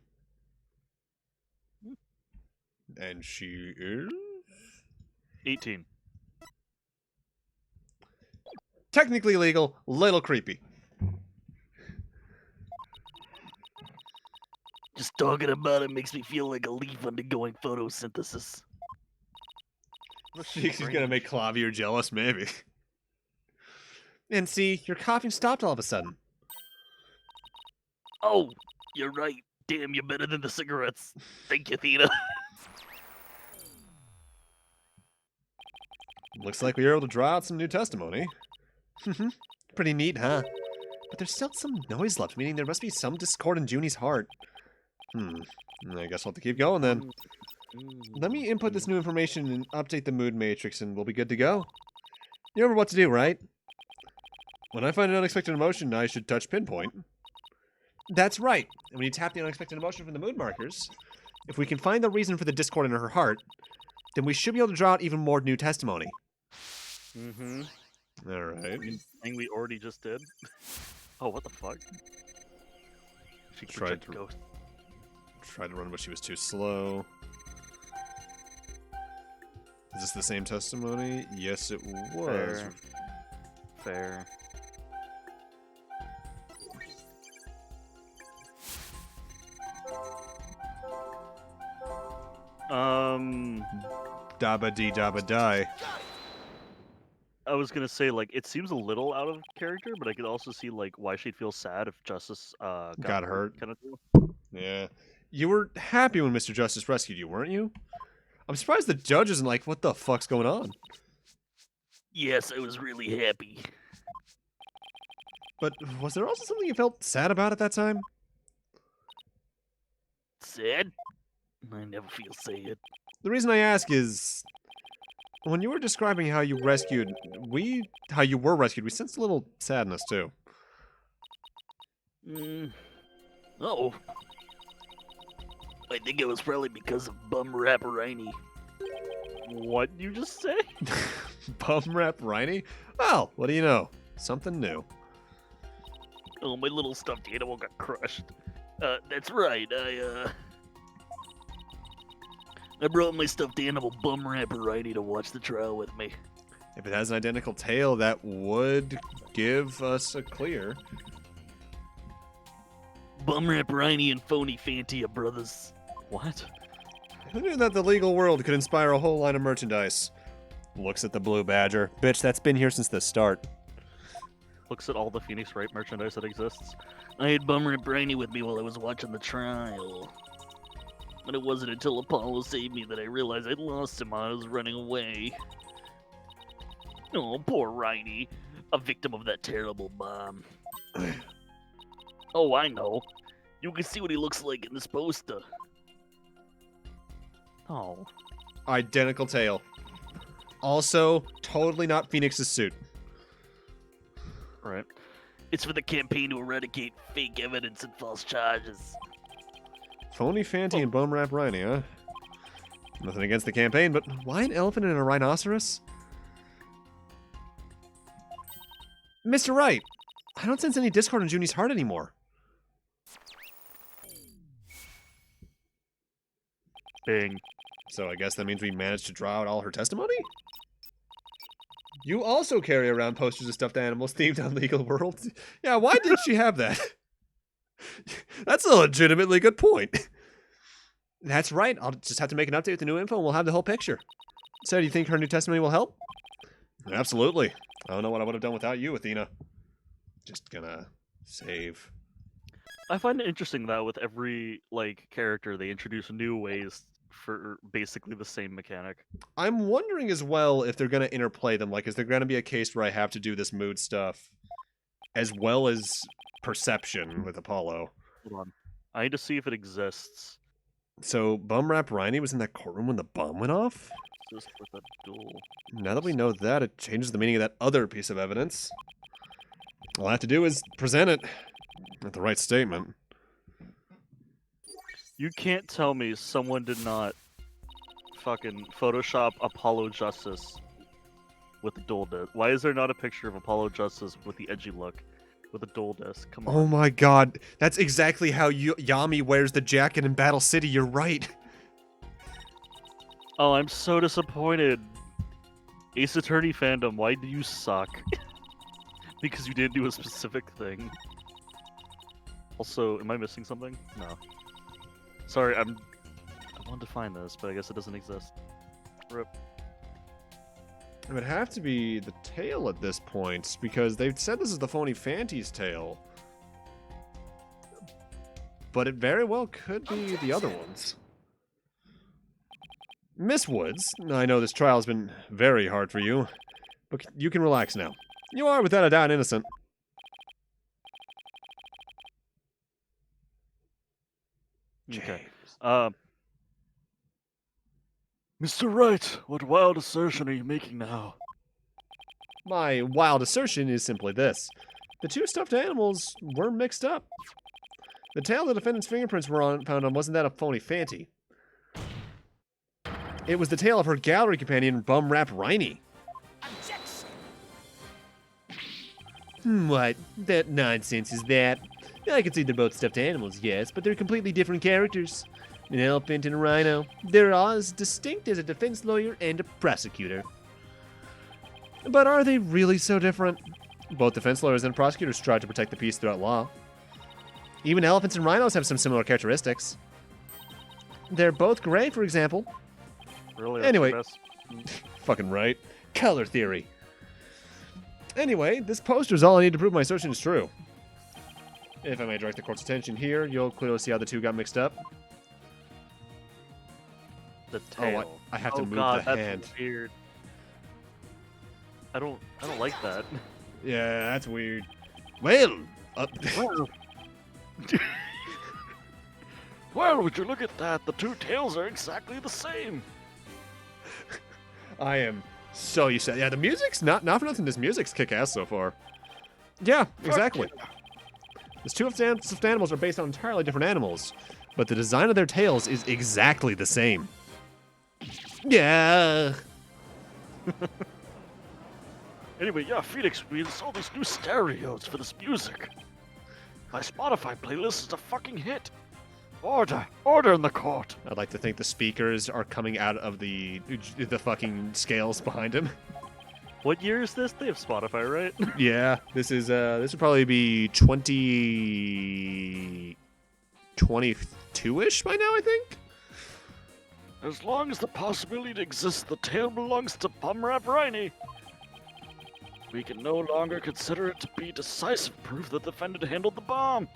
And she is? 18. Technically legal, little creepy. Just talking about it makes me feel like a leaf undergoing photosynthesis. She's gonna make Clavier jealous, maybe. And see, your coughing stopped all of a sudden. Oh, you're right. Damn, you're better than the cigarettes. Thank you, Theta. Looks like we were able to draw out some new testimony. Pretty neat, huh? But there's still some noise left, meaning there must be some discord in Junie's heart. I guess we'll have to keep going then. Let me input this new information and update the mood matrix and we'll be good to go. You remember what to do, right? When I find an unexpected emotion, I should touch pinpoint. That's right. And when you tap the unexpected emotion from the mood markers, if we can find the reason for the discord in her heart, then we should be able to draw out even more new testimony. Mm-hmm. Alright. Thing we already just did. Oh, what the fuck? She Tried tried to- to go. Tried to run, but she was too slow. Is this the same testimony? Yes, it was. Fair. Dabba dee dabba die. I was gonna say, like, it seems a little out of character, but I could also see, like, why she'd feel sad if Justice Got hurt. kind of deal. Yeah. You were happy when Mr. Justice rescued you, weren't you? I'm surprised the judge isn't like, what the fuck's going on? Yes, I was really happy. But was there also something you felt sad about at that time? Sad? I never feel sad. The reason I ask is, when you were describing how you were rescued, we sensed a little sadness too. Oh. I think it was probably because of bum rapperini. What you just say? Bum rap Riney? Well, what do you know? Something new. Oh, my little stuffed animal got crushed. That's right. I brought my stuffed animal bum rapperini to watch the trial with me. If it has an identical tail, that would give us a clear. Bum rapperini and phony Fanty are brothers. What? Who knew that the legal world could inspire a whole line of merchandise? Looks at the blue badger. Bitch, that's been here since the start. Looks at all the Phoenix Wright merchandise that exists. I had bum rapperini with me while I was watching the trial. But it wasn't until Apollo saved me that I realized I'd lost him while I was running away. Oh, poor Riney. A victim of that terrible bomb. Oh, I know. You can see what he looks like in this poster. Oh. Identical tail. Also, totally not Phoenix's suit. Right. It's for the campaign to eradicate fake evidence and false charges. Phony Fanty and Bum Rap Riney, huh? Nothing against the campaign, but why an elephant and a rhinoceros? Mr. Wright, I don't sense any discord in Junie's heart anymore. Bing. So I guess that means we managed to draw out all her testimony? You also carry around posters of stuffed animals themed on legal worlds. Yeah, why did she have that? That's a legitimately good point. That's right. I'll just have to make an update with the new info and we'll have the whole picture. So do you think her new testimony will help? Absolutely. I don't know what I would have done without you, Athena. Just gonna save. I find it interesting that with every like character they introduce new ways for basically the same mechanic. I'm wondering as well if they're gonna interplay them. Like, is there gonna be a case where I have to do this mood stuff as well as perception with Apollo? Hold on. I need to see if it exists. So Bum Rap Riney was in that courtroom when the bomb went off? Just with a dual. Now that we know that, it changes the meaning of that other piece of evidence. All I have to do is present it with the right statement. You can't tell me someone did not fucking Photoshop Apollo Justice with the dual disc. Why is there not a picture of Apollo Justice with the edgy look with a dual disc? Come on. Oh my god, that's exactly how Yami wears the jacket in Battle City. You're right. Oh, I'm so disappointed. Ace Attorney fandom, why do you suck? Because you didn't do a specific thing. Also, am I missing something? No. Sorry, I wanted to find this, but I guess it doesn't exist. Rip. It would have to be the tail at this point, because they've said this is the phony Fanty's tail. But it very well could be the other ones. Miss Woods, I know this trial has been very hard for you, but you can relax now. You are without a doubt innocent. Okay. Mr. Wright, what wild assertion are you making now? My wild assertion is simply this. The two stuffed animals were mixed up. The tail the defendant's fingerprints were found on wasn't that a phony Fanty. It was the tail of her gallery companion, Bum-Rap Riney. What? That nonsense is that? I can see they're both stuffed animals, yes, but they're completely different characters. An elephant and a rhino. They're as distinct as a defense lawyer and a prosecutor. But are they really so different? Both defense lawyers and prosecutors strive to protect the peace throughout law. Even elephants and rhinos have some similar characteristics. They're both gray, for example. Really? Anyway. That's your best? Fucking right. Color theory. Anyway, this poster is all I need to prove my assertion is true. If I may direct the court's attention here, you'll clearly see how the two got mixed up. The tail. Oh, I have to move God, the that's hand. weird. I don't like that. Yeah, that's weird. Well, Well, would you look at that? The two tails are exactly the same. I am so used to that. Yeah, the music's not for nothing. This music's kick-ass so far. Yeah, exactly. These two stuffed animals are based on entirely different animals, but the design of their tails is exactly the same. Yeah. Anyway, yeah, Phoenix, we installed these new stereos for this music. My Spotify playlist is a fucking hit. Order in the court. I'd like to think the speakers are coming out of the fucking scales behind him. What year is this? They have Spotify, right? Yeah, this would probably be 2022-ish by now, I think. As long as the possibility exists, the tail belongs to Bum-Rap Riney. We can no longer consider it to be decisive proof that the defendant handled the bomb.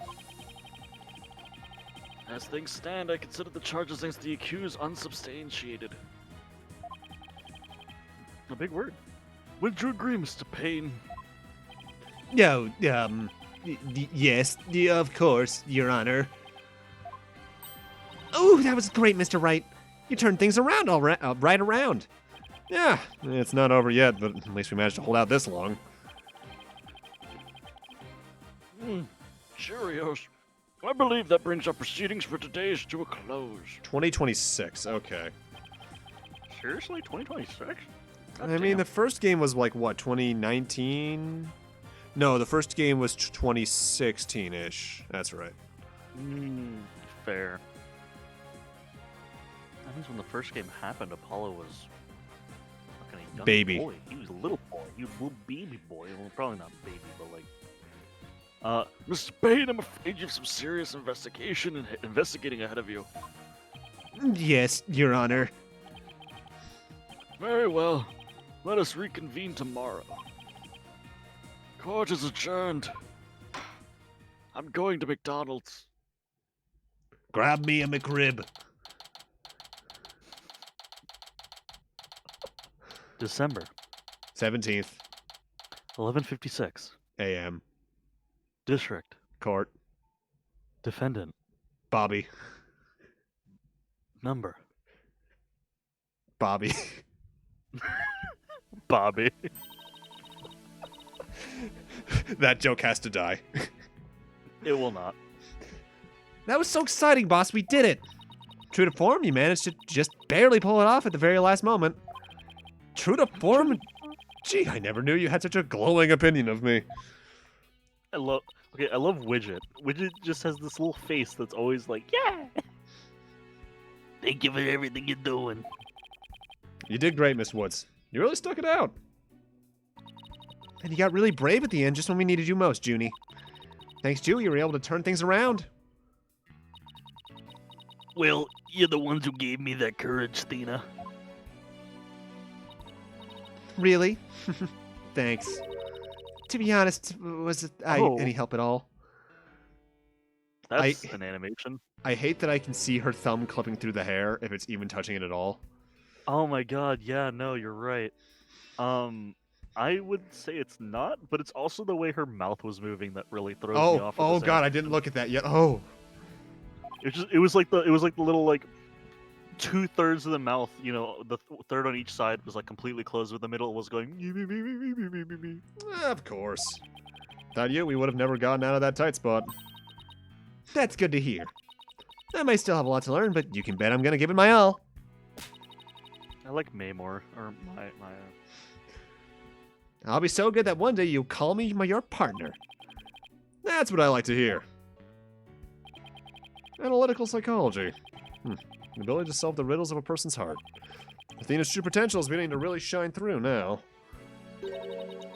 As things stand, I consider the charges against the accused unsubstantiated. A big word. Would you agree, Mr. Payne? No, yes, of course, Your Honor. Oh, that was great, Mr. Wright. You turned things around right around. Yeah, it's not over yet, but at least we managed to hold out this long. Cheerios. I believe that brings our proceedings for today to a close. 2026, okay. Seriously? 2026? I mean, the first game was like, what, 2019? No, the first game was 2016-ish. That's right. Fair. That means when the first game happened, Apollo was fucking a young Baby. boy. He was a little boy. He was a little baby boy. Well, probably not baby, but like... Mr. Payne, I'm afraid you have some serious investigating ahead of you. Yes, Your Honor. Very well. Let us reconvene tomorrow. Court is adjourned. I'm going to McDonald's. Grab me a McRib. December 17th 11:56. a.m. District. Court. Defendant. Bobby. Number. Bobby. Bobby. That joke has to die. It will not. That was so exciting, boss. We did it. True to form, you managed to just barely pull it off at the very last moment. True to form? Gee, I never knew you had such a glowing opinion of me. I love Widget. Widget just has this little face that's always like, yeah. Thank you for everything you're doing. You did great, Miss Woods. You really stuck it out. And you got really brave at the end just when we needed you most, Junie. Thanks to you, you were able to turn things around. Well, you're the ones who gave me that courage, Thena. Really? Thanks. To be honest, was it any help at all? That's an animation. I hate that I can see her thumb clipping through the hair if it's even touching it at all. Oh my god, yeah, no, you're right. I would say it's not, but it's also the way her mouth was moving that really throws me off. Oh god, I didn't look at that yet. Oh. It was like the little like 2/3 of the mouth, you know, the third on each side was like completely closed, with the middle was going. Of course. Without you, we would have never gotten out of that tight spot. That's good to hear. I may still have a lot to learn, but you can bet I'm gonna give it my all. I like Maymore, or my I'll be so good that one day you'll call me your partner. That's what I like to hear. Analytical psychology. The ability to solve the riddles of a person's heart. Athena's true potential is beginning to really shine through now.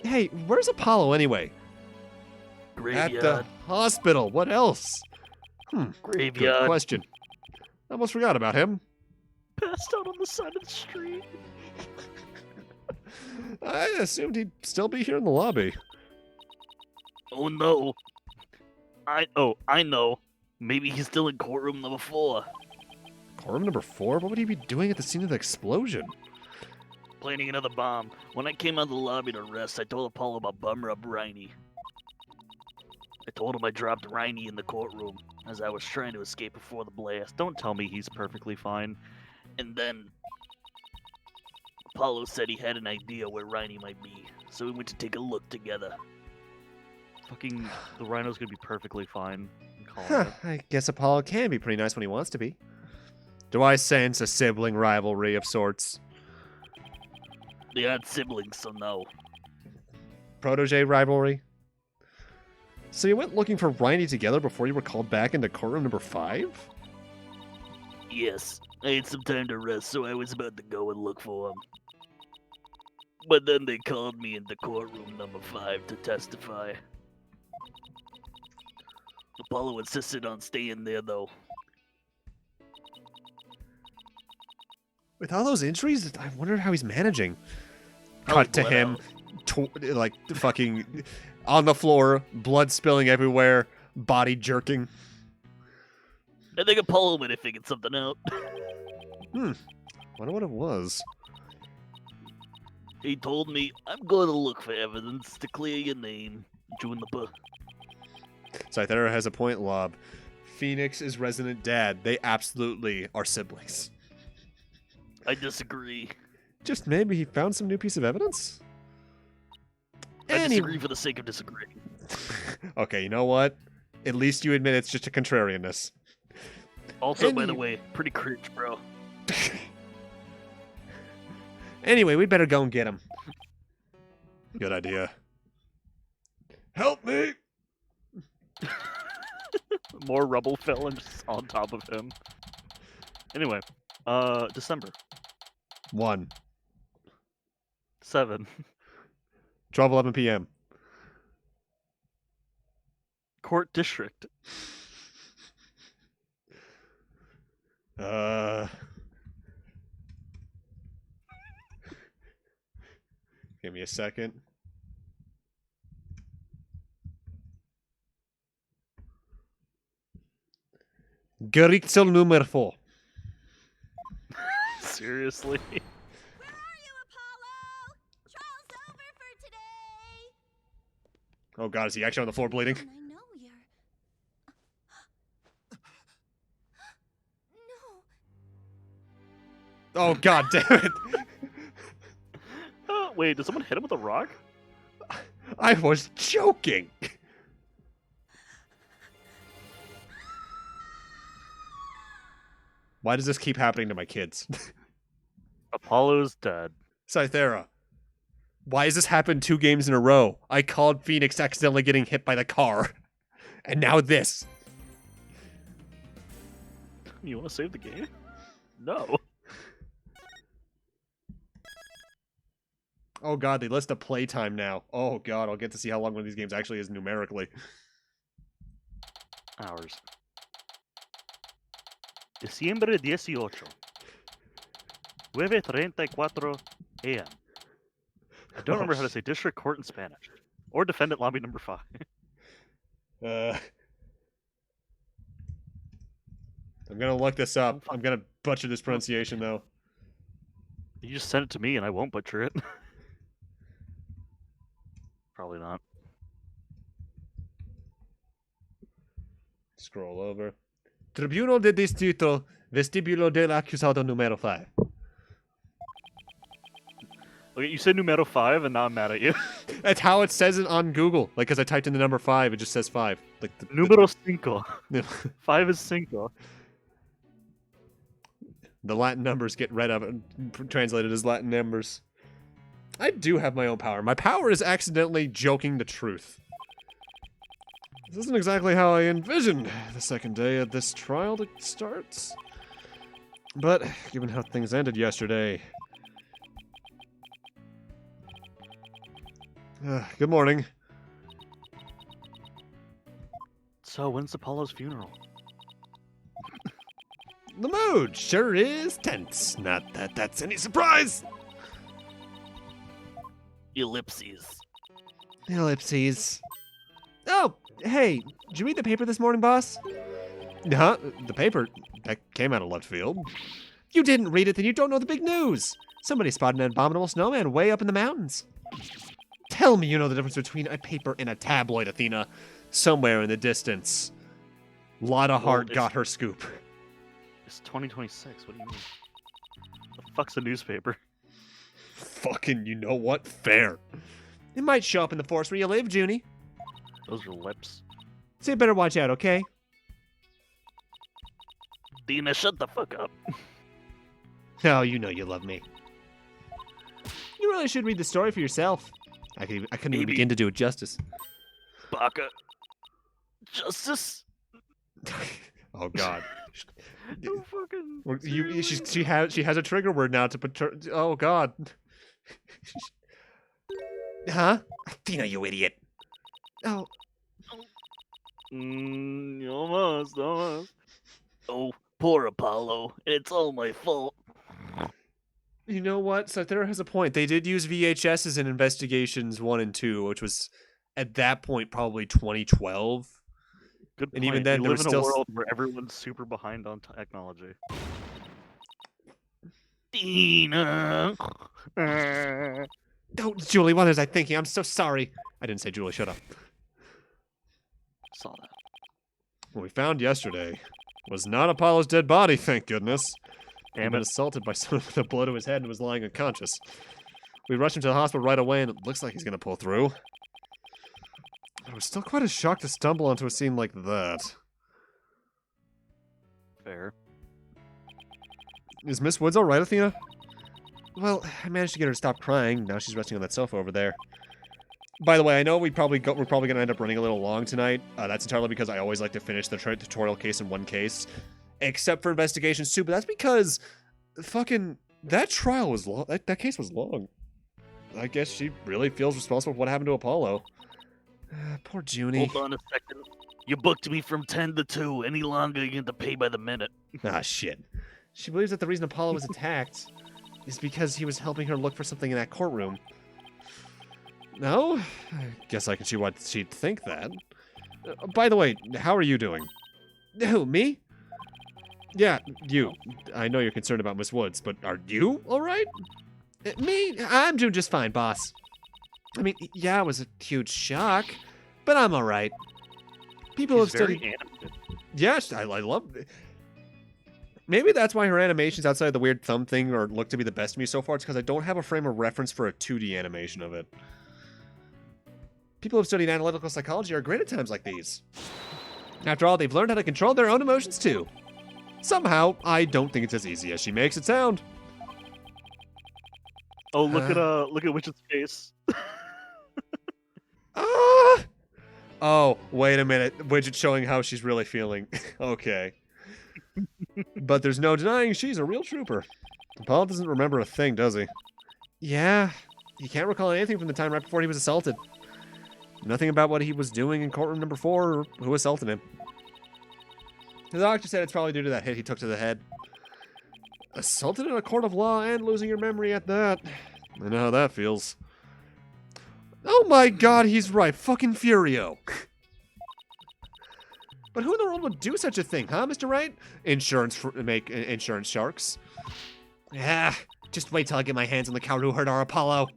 Hey, where's Apollo anyway? Graveyard. At the hospital. What else? Good Graveyard. question. I almost forgot about him. passed out on the side of the street. I assumed he'd still be here in the lobby. Oh no. I know. Maybe he's still in courtroom number 4. Courtroom number 4? What would he be doing at the scene of the explosion? Planning another bomb. When I came out of the lobby to rest, I told Apollo about bummer up Riney. I told him I dropped Riney in the courtroom as I was trying to escape before the blast. Don't tell me he's perfectly fine. And then Apollo said he had an idea where Riney might be, so we went to take a look together. Fucking the rhino's gonna be perfectly fine. I'm calling Huh, it. I guess Apollo can be pretty nice when he wants to be. Do I sense a sibling rivalry of sorts? They aren't siblings, so no. Protege rivalry? So you went looking for Riney together before you were called back into courtroom number 5? Yes, I had some time to rest, so I was about to go and look for him. But then they called me into courtroom number 5 to testify. Apollo insisted on staying there, though. With all those injuries, I wonder how he's managing. Probably Cut to bled him, out. like fucking on the floor, blood spilling everywhere, body jerking. I think Apollo might have figured something out. Wonder what it was. He told me, I'm going to look for evidence to clear your name, Juniper. Cythera has a point, Lob. Phoenix is resident dad. They absolutely are siblings. I disagree. Just maybe he found some new piece of evidence? I disagree for the sake of disagreeing. Okay, you know what? At least you admit it's just a contrarianness. Also, by the way, pretty cringe, bro. Anyway, we'd better go and get him. Good idea. Help me! More rubble fell and just on top of him. Anyway, December 1. 7. 12:11 p.m. Court District. Give me a second. Gerichtsel nummer 4. Seriously. Where are you, Apollo? Trial's over for today. Oh god, is he actually on the floor bleeding? And I know you're... No. Oh god damn it! Wait, did someone hit him with a rock? I was joking. Why does this keep happening to my kids? Apollo's dead. Cythera, why has this happened 2 games in a row? I called Phoenix accidentally getting hit by the car. And now this. You want to save the game? No. Oh god, they list the playtime now. Oh god, I'll get to see how long one of these games actually is numerically. Hours. Diciembre 18. 9:34 a.m. I don't remember how to say district court in Spanish. Or defendant lobby number 5. I'm gonna look this up. I'm gonna butcher this pronunciation though. You just send it to me and I won't butcher it. Probably not. Scroll over. Tribunal de Distrito, Vestibulo del Acusado número 5. Okay, you said numero 5 and now I'm mad at you. That's how it says it on Google. Like, because I typed in the number 5, it just says 5. Like Numero 5. 5 is cinco. The Latin numbers get read up and translated as Latin numbers. I do have my own power. My power is accidentally joking the truth. This isn't exactly how I envisioned the second day of this trial to start. But, given how things ended yesterday... good morning. So, when's Apollo's funeral? The mood sure is tense. Not that that's any surprise. Ellipses. Ellipses. Oh, hey, did you read the paper this morning, boss? Huh? The paper? That came out of left field. You didn't read it, then you don't know the big news. Somebody spotted an abominable snowman way up in the mountains. Tell me you know the difference between a paper and a tabloid, Athena. Somewhere in the distance. Lotta Hart got her scoop. It's 2026. What do you mean? The fuck's a newspaper? Fucking, you know what? Fair. It might show up in the forest where you live, Junie. Those are lips. So you better watch out, okay? Dina, shut the fuck up. Oh, you know you love me. You really should read the story for yourself. I couldn't even begin to do it justice. Baka. Justice? Oh God. No fucking. Well, she has a trigger word now to put. Oh God. Huh? Athena, you idiot. Oh. Almost. Oh, poor Apollo. It's all my fault. You know what? Cythera has a point. They did use VHSs in Investigations 1 and 2, which was at that point probably 2012. Good point. And even then, we there live was in still a world where everyone's super behind on technology. Dina. Oh, Julie, what was I thinking? I'm so sorry. I didn't say Julie, shut up. Saw that. What we found yesterday was not Apollo's dead body, thank goodness. He'd Damn been it. assaulted by someone with a blow to his head and was lying unconscious. We rushed him to the hospital right away, and it looks like he's gonna pull through. But it was still quite a shock to stumble onto a scene like that. Fair. Is Miss Woods alright, Athena? Well, I managed to get her to stop crying. Now she's resting on that sofa over there. By the way, I know we're probably going to end up running a little long tonight. That's entirely because I always like to finish the tutorial case in one case. Except for Investigations 2, but that's because fucking that trial was long. That case was long. I guess she really feels responsible for what happened to Apollo. Poor Junie. Hold on a second. You booked me from 10 to 2. Any longer, you're going to pay by the minute. Ah, shit. She believes that the reason Apollo was attacked is because he was helping her look for something in that courtroom. No? I guess I can see why she'd think that. By the way, how are you doing? Who, me? Yeah, you. I know you're concerned about Miss Woods, but are you alright? Me? I'm doing just fine, boss. I mean, yeah, it was a huge shock, but I'm alright. People have studied... animated. Yes, I love it. Maybe that's why her animations outside of the weird thumb thing or look to be the best to me so far. It's because I don't have a frame of reference for a 2D animation of it. People who have studied analytical psychology are great at times like these. After all, they've learned how to control their own emotions too. Somehow, I don't think it's as easy as she makes it sound. Oh, look at Witch's face. Ah! Oh, wait a minute. Widget showing how she's really feeling. Okay. But there's no denying she's a real trooper. Paul doesn't remember a thing, does he? Yeah. He can't recall anything from the time right before he was assaulted. Nothing about what he was doing in courtroom number 4 or who assaulted him. The doctor said it's probably due to that hit he took to the head. Assaulted in a court of law and losing your memory at that. I know how that feels. Oh my god, he's right. Fucking Furio. But who in the world would do such a thing, huh, Mr. Wright? Make insurance sharks. Ah, just wait till I get my hands on the coward who hurt our Apollo.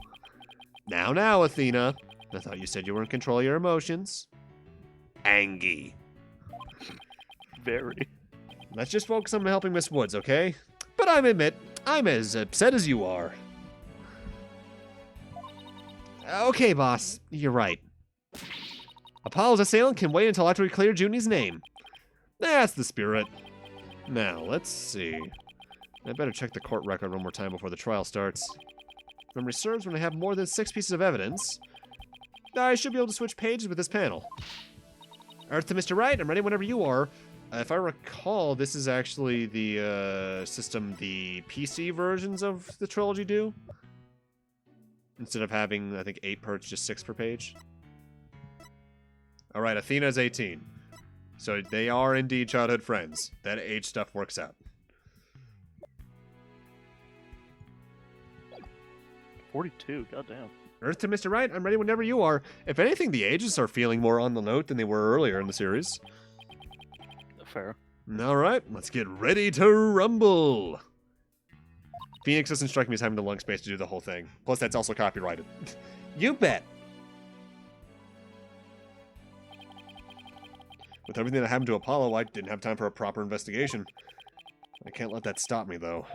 Now, Athena. I thought you said you were in control of your emotions. Angie. Very. Let's just focus on helping Miss Woods, okay? But I admit, I'm as upset as you are. Okay, boss. You're right. Apollo's assailant can wait until after we clear Junie's name. That's the spirit. Now, let's see. I better check the court record one more time before the trial starts. If memory serves, when I have more than 6 pieces of evidence, I should be able to switch pages with this panel. Earth to Mr. Wright, I'm ready whenever you are. If I recall, this is actually the system the PC versions of the trilogy do. Instead of having, I think, 8 per, it's just 6 per page. Alright, Athena's 18. So they are indeed childhood friends. That age stuff works out. 42, goddamn. Earth to Mr. Wright, I'm ready whenever you are. If anything, the ages are feeling more on the note than they were earlier in the series. Fair. Alright, let's get ready to rumble. Phoenix doesn't strike me as having the lung space to do the whole thing. Plus, that's also copyrighted. You bet. With everything that happened to Apollo, I didn't have time for a proper investigation. I can't let that stop me, though.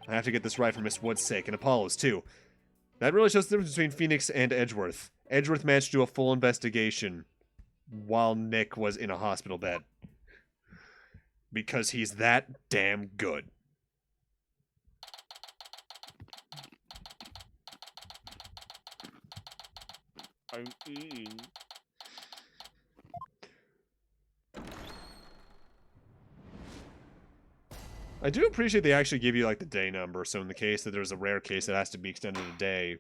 I have to get this right for Miss Wood's sake, and Apollo's, too. That really shows the difference between Phoenix and Edgeworth. Edgeworth managed to do a full investigation while Nick was in a hospital bed. Because he's that damn good. I'm eating. I do appreciate they actually give you, like, the day number, so in the case that there's a rare case that has to be extended a day,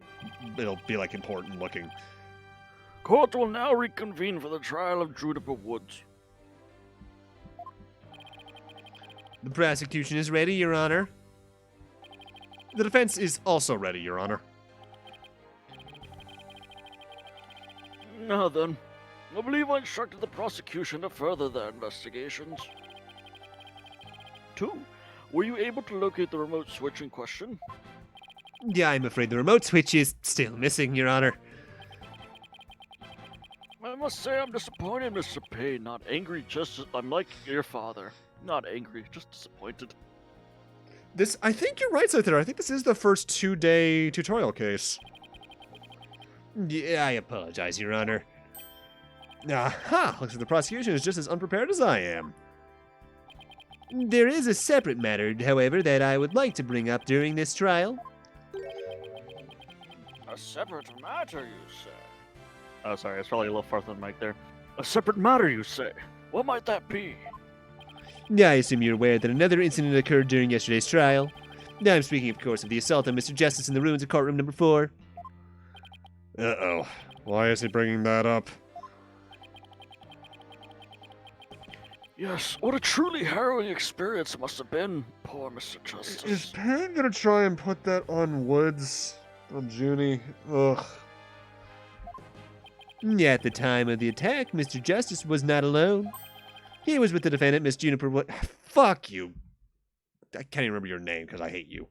it'll be, like, important looking. Court will now reconvene for the trial of Juniper Woods. The prosecution is ready, Your Honor. The defense is also ready, Your Honor. Now then, I believe I instructed the prosecution to further their investigations. 2. Were you able to locate the remote switch in question? Yeah, I'm afraid the remote switch is still missing, Your Honor. I must say I'm disappointed, Mr. Payne. Not angry, I'm like your father. Not angry, just disappointed. I think you're right, Scyther. I think this is the first 2-day tutorial case. Yeah, I apologize, Your Honor. Aha! Looks like the prosecution is just as unprepared as I am. There is a separate matter, however, that I would like to bring up during this trial. A separate matter, you say? Oh, sorry, it's probably a little farther than the mic there. A separate matter, you say? What might that be? I assume you're aware that another incident occurred during yesterday's trial. I'm speaking, of course, of the assault on Mr. Justice in the ruins of courtroom number 4. Uh-oh. Why is he bringing that up? Yes, what a truly harrowing experience it must have been, poor Mr. Justice. Is Payne gonna try and put that on Woods? On Junie? Ugh. At the time of the attack, Mr. Justice was not alone. He was with the defendant, Miss Juniper. Fuck you. I can't even remember your name because I hate you.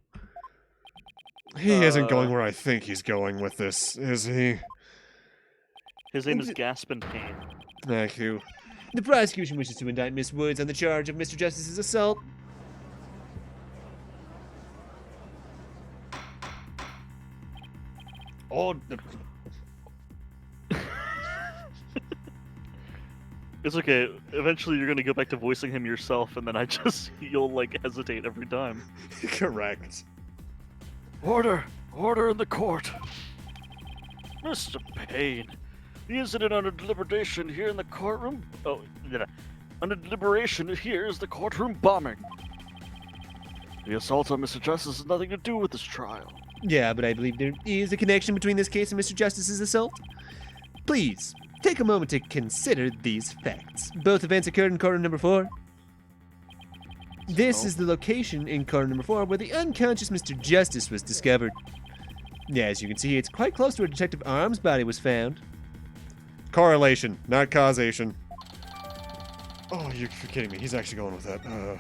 He isn't going where I think he's going with this, is he? His name is Gaspin Payne. Thank you. The prosecution wishes to indict Miss Woods on the charge of Mr. Justice's assault. Oh, It's okay. Eventually, you're gonna go back to voicing him yourself, and then you'll like hesitate every time. Correct. Order! Order in the court! Mr. Payne, the incident under deliberation here in the courtroom. Under deliberation here is the courtroom bombing. The assault on Mr. Justice has nothing to do with this trial. Yeah, but I believe there is a connection between this case and Mr. Justice's assault. Please, take a moment to consider these facts. Both events occurred in courtroom number 4. This is the location in courtroom number 4 where the unconscious Mr. Justice was discovered. Yeah, as you can see, it's quite close to where Detective Arm's body was found. Correlation, not causation. Oh, you're kidding me. He's actually going with that.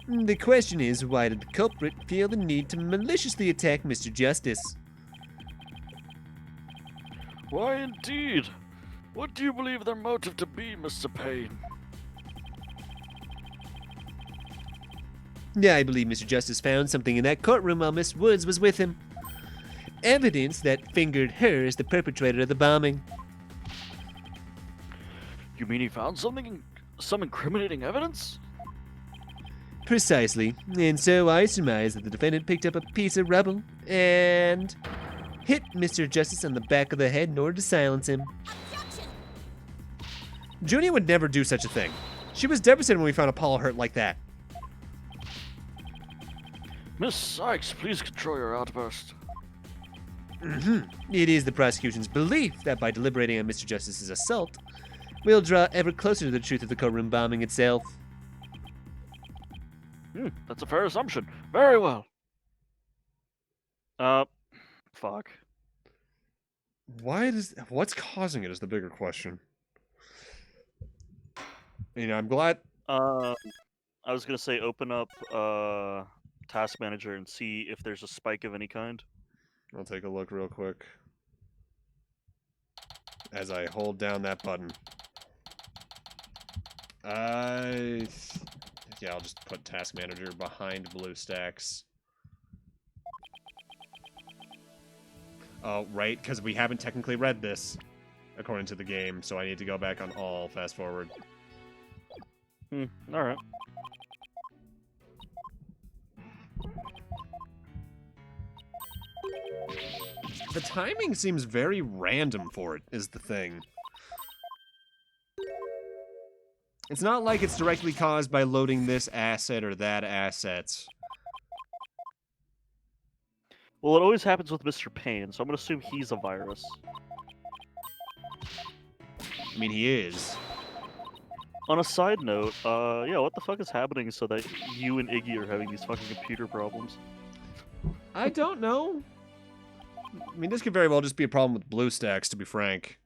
The question is, why did the culprit feel the need to maliciously attack Mr. Justice? Why indeed? What do you believe their motive to be, Mr. Payne? Yeah, I believe Mr. Justice found something in that courtroom while Miss Woods was with him. Evidence that fingered her as the perpetrator of the bombing. You mean he found some incriminating evidence? Precisely, and so I surmise that the defendant picked up a piece of rubble and hit Mr. Justice on the back of the head in order to silence him. Junie would never do such a thing. She was devastated when we found Apollo hurt like that. Miss Sykes, please control your outburst. It is the prosecution's belief that by deliberating on Mr. Justice's assault, we'll draw ever closer to the truth of the courtroom bombing itself. That's a fair assumption. Very well. Fuck. What's causing it is the bigger question. You know, I'm glad. I was gonna say open up Task Manager and see if there's a spike of any kind. I'll take a look real quick. As I hold down that button. Yeah, I'll just put Task Manager behind BlueStacks. Oh, right, because we haven't technically read this, according to the game, so I need to go back on all, fast forward. Alright. The timing seems very random for it, is the thing. It's not like it's directly caused by loading this asset or that asset. Well, it always happens with Mr. Payne, so I'm gonna assume he's a virus. I mean, he is. On a side note, yeah, what the fuck is happening so that you and Iggy are having these fucking computer problems? I don't know. I mean, this could very well just be a problem with BlueStacks, to be frank.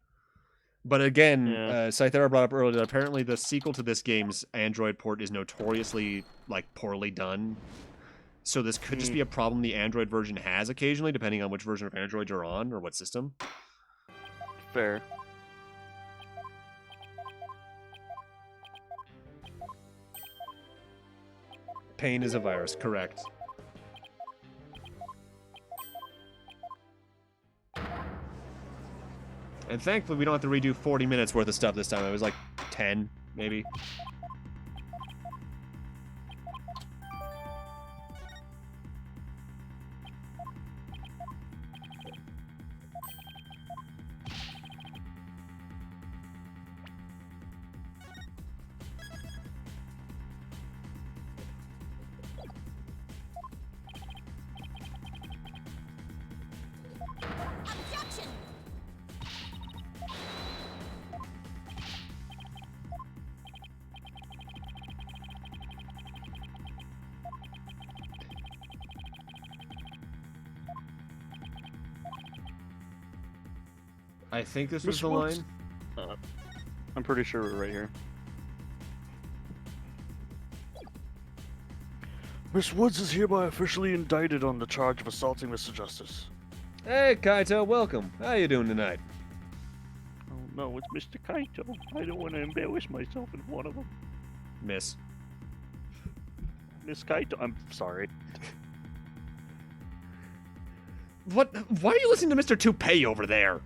But again, Yeah. Scythera brought up earlier that apparently the sequel to this game's Android port is notoriously, like, poorly done. So this could just be a problem the Android version has occasionally, depending on which version of Android you're on or what system. Fair. Pain is a virus, correct. And thankfully, we don't have to redo 40 minutes worth of stuff this time. It was like 10, maybe. I think this was Miss the Woods? line. I'm pretty sure we're right here. Miss Woods is hereby officially indicted on the charge of assaulting Mr. Justice. Hey, Kaito, welcome. How you doing tonight? Oh no, it's Mr. Kaito. I don't want to embarrass myself in front of him. Miss. Miss Kaito, I'm sorry. What? Why are you listening to Mr. Toupee over there?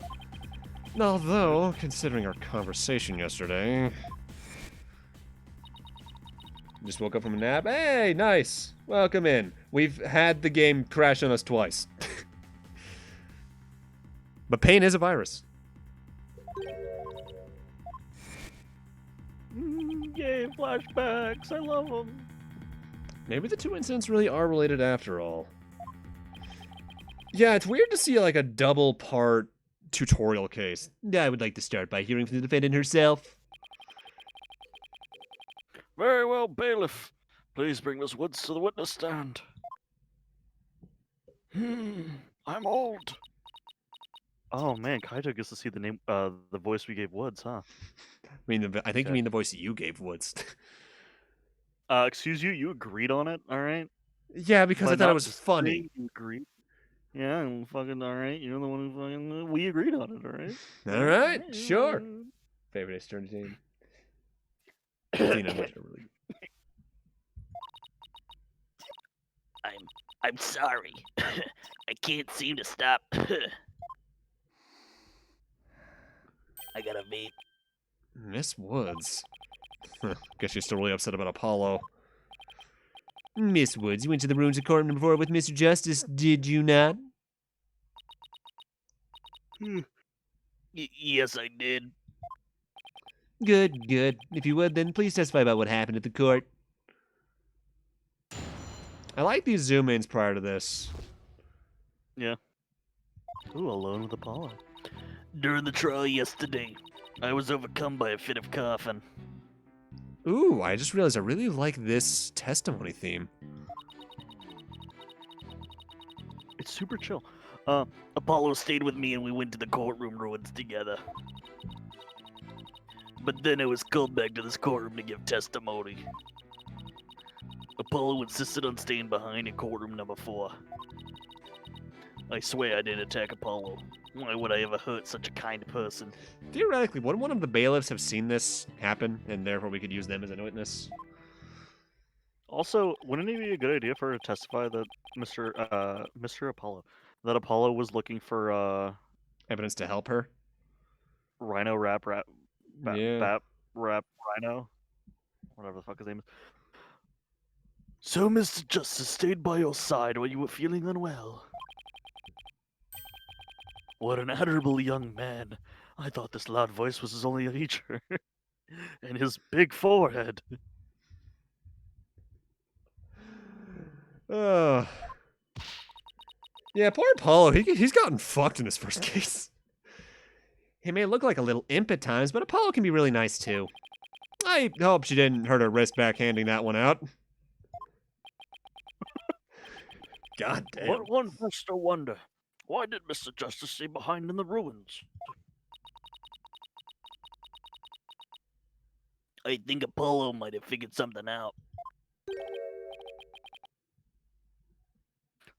Although, considering our conversation yesterday... Just woke up from a nap. Hey, nice. Welcome in. We've had the game crash on us twice. But pain is a virus. Yay, flashbacks. I love them. Maybe the two incidents really are related after all. Yeah, it's weird to see like a double part tutorial case. I would like to start by hearing from the defendant herself. Very well, bailiff. Please bring Miss Woods to the witness stand. I'm old. Oh man, Kaito gets to see the name, the voice we gave Woods, huh? I think you Okay. mean the voice that you gave Woods. Excuse you, you agreed on it, all right? Yeah, because I By thought it not was just funny. saying you agreed. Yeah, I'm fucking all right. You're the one who fucking. We agreed on it, all right? All right, sure. Favorite Eastern team. I'm sorry. I can't seem to stop. I gotta vape. Miss Woods. Guess you're still really upset about Apollo. Miss Woods, you went to the rooms of courtroom number 4 with Mr. Justice, did you not? Yes, I did. Good, good. If you would, then please testify about what happened at the court. I like these zoom ins prior to this. Yeah. Ooh, alone with Apollo. During the trial yesterday, I was overcome by a fit of coughing. Ooh, I just realized I really like this testimony theme. It's super chill. Apollo stayed with me and we went to the courtroom ruins together. But then I was called back to this courtroom to give testimony. Apollo insisted on staying behind in courtroom number 4. I swear I didn't attack Apollo. Why would I ever hurt such a kind person? Theoretically, wouldn't one of the bailiffs have seen this happen, and therefore we could use them as a witness? Also, wouldn't it be a good idea for her to testify that Mr. Apollo, that Apollo was looking for Evidence to help her? Rhino Rap Yeah. Bat Rap Rhino, whatever the fuck his name is. So, Mr. Justice stayed by your side while you were feeling unwell. What an admirable young man. I thought this loud voice was his only feature. And his big forehead. Yeah, poor Apollo. He's gotten fucked in his first case. He may look like a little imp at times, but Apollo can be really nice too. I hope she didn't hurt her wrist backhanding that one out. God damn. What one has to wonder? Why did Mr. Justice stay behind in the ruins? I think Apollo might have figured something out.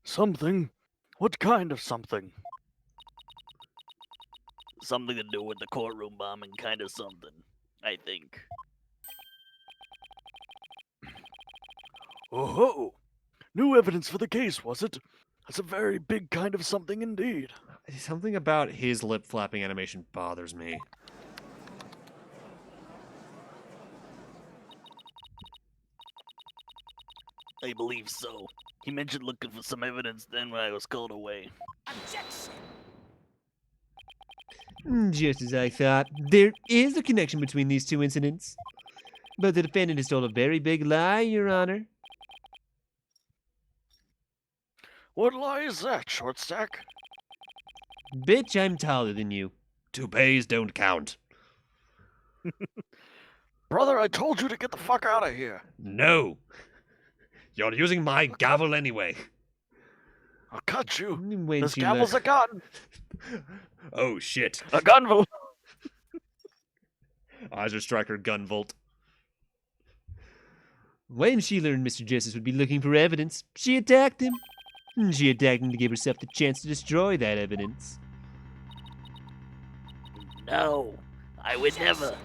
Something? What kind of something? Something to do with the courtroom bombing, kind of something. I think. Oh-ho! New evidence for the case, was it? That's a very big kind of something indeed. Something about his lip flapping animation bothers me. I believe so. He mentioned looking for some evidence then when I was called away. Objection! Just as I thought, there is a connection between these two incidents. But the defendant has told a very big lie, Your Honor. What lie is that, short stack? Bitch, I'm taller than you. Toupees don't count. Brother, I told you to get the fuck out of here. No. You're using my gavel anyway. I'll cut you. When This she gavel's lear- a gun. Oh shit. A gunvote. Azure Striker Gunvolt. When she learned Mr. Justice would be looking for evidence, she attacked him. She attacked him to give herself the chance to destroy that evidence. No, I would never.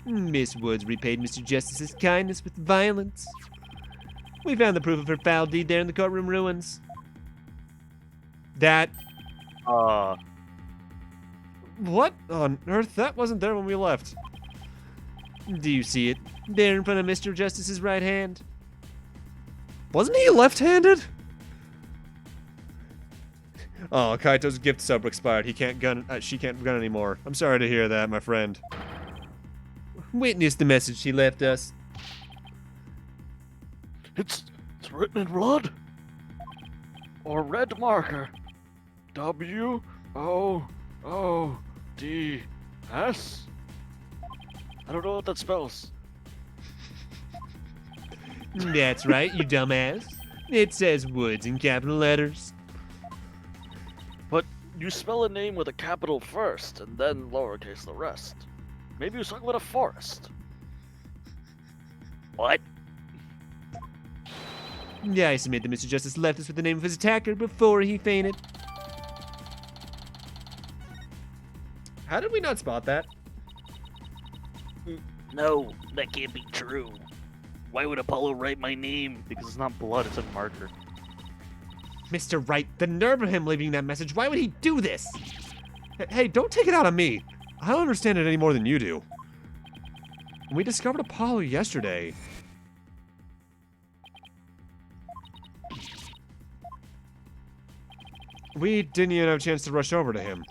Miss Woods repaid Mr. Justice's kindness with violence. We found the proof of her foul deed there in the courtroom ruins. That What on earth? That wasn't there when we left. Do you see it? There in front of Mr. Justice's right hand. Wasn't he left-handed? Oh, Kaito's gift sub expired. He can't gun. She can't gun anymore. I'm sorry to hear that, my friend. Witness the message she left us. It's written in blood. Or red marker. W-O-O-D-S? I don't know what that spells. That's right, you dumbass. It says Woods in capital letters. But you spell a name with a capital first, and then lowercase the rest. Maybe he was talking about a forest. What? Yeah, I submit that Mr. Justice left us with the name of his attacker before he fainted. How did we not spot that? No, that can't be true. Why would Apollo write my name? Because it's not blood, it's a marker. Mr. Wright, the nerve of him leaving that message. Why would he do this? Hey, don't take it out on me. I don't understand it any more than you do. We discovered Apollo yesterday. We didn't even have a chance to rush over to him.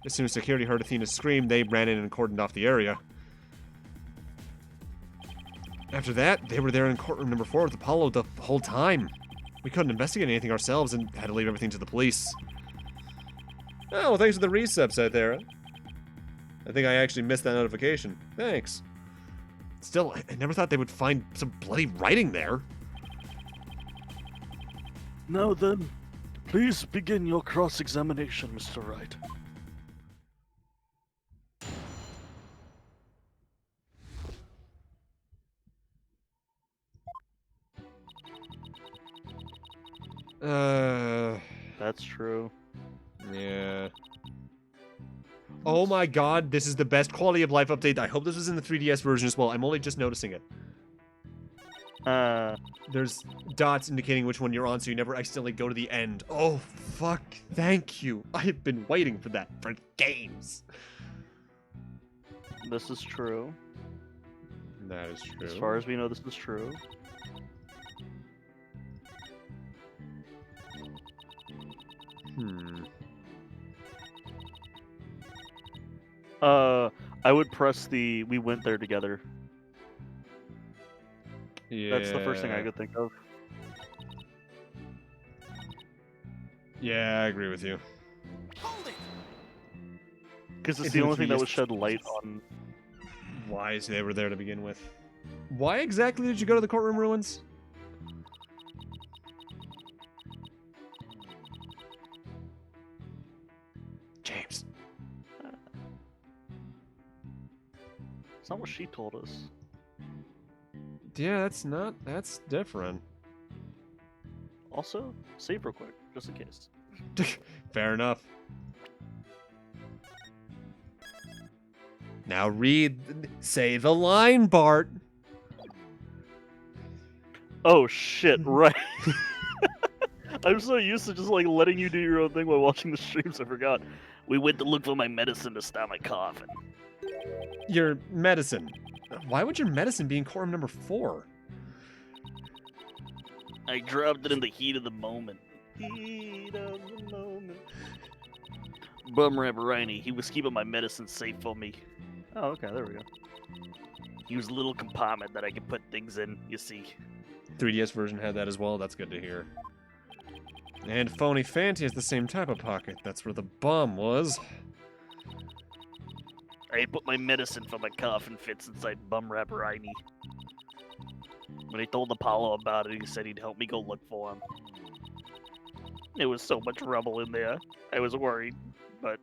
As soon as security heard Athena scream, they ran in and cordoned off the area. After that, they were there in courtroom number 4 with Apollo the whole time. We couldn't investigate anything ourselves and had to leave everything to the police. Oh, well, thanks for the resub, Cythera. I think I actually missed that notification. Thanks. Still, I never thought they would find some bloody writing there. Now then, please begin your cross-examination, Mr. Wright. That's true. Yeah. Oh my god, this is the best quality of life update. I hope this was in the 3DS version as well. I'm only just noticing it. There's dots indicating which one you're on, so you never accidentally go to the end. Oh, fuck. Thank you. I have been waiting for that for games. This is true. That is true. As far as we know, this is true. I would press the "we went there together." Yeah. That's the first thing I could think of. Yeah, I agree with you. Hold it! Because it's It's the in only thing that 3DS. would shed light on. Why they were there to begin with. Why exactly did you go to the courtroom ruins? James. It's not what she told us. Yeah, that's different. Also, save real quick, just in case. Fair enough. Now say the line, Bart. Oh shit! Right. I'm so used to just like letting you do your own thing while watching the streams. I forgot. We went to look for my medicine to stop my coughing. Your medicine. Why would your medicine be in courtroom number 4? I dropped it in the heat of the moment. Heat of the moment. Bum Rabarani, he was keeping my medicine safe for me. Oh, okay, there we go. He was a little compartment that I could put things in, you see. 3DS version had that as well. That's good to hear. And Phony Fanty has the same type of pocket. That's where the bomb was. I put my medicine for my coughing fits inside Bum Rabarani. When I told Apollo about it, he said he'd help me go look for him. There was so much rubble in there. I was worried, but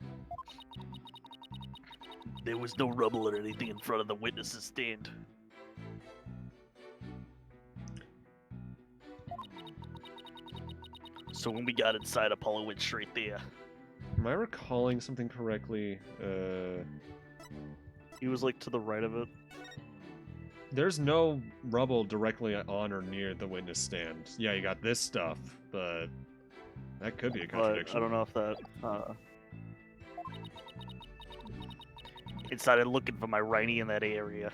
there was no rubble or anything in front of the witness's stand. So when we got inside, Apollo went straight there. Am I recalling something correctly? He was like to the right of it. There's no rubble directly on or near the witness stand. Yeah, you got this stuff, but that could be a But contradiction. I don't know if that. and started looking for my Rhynie in that area.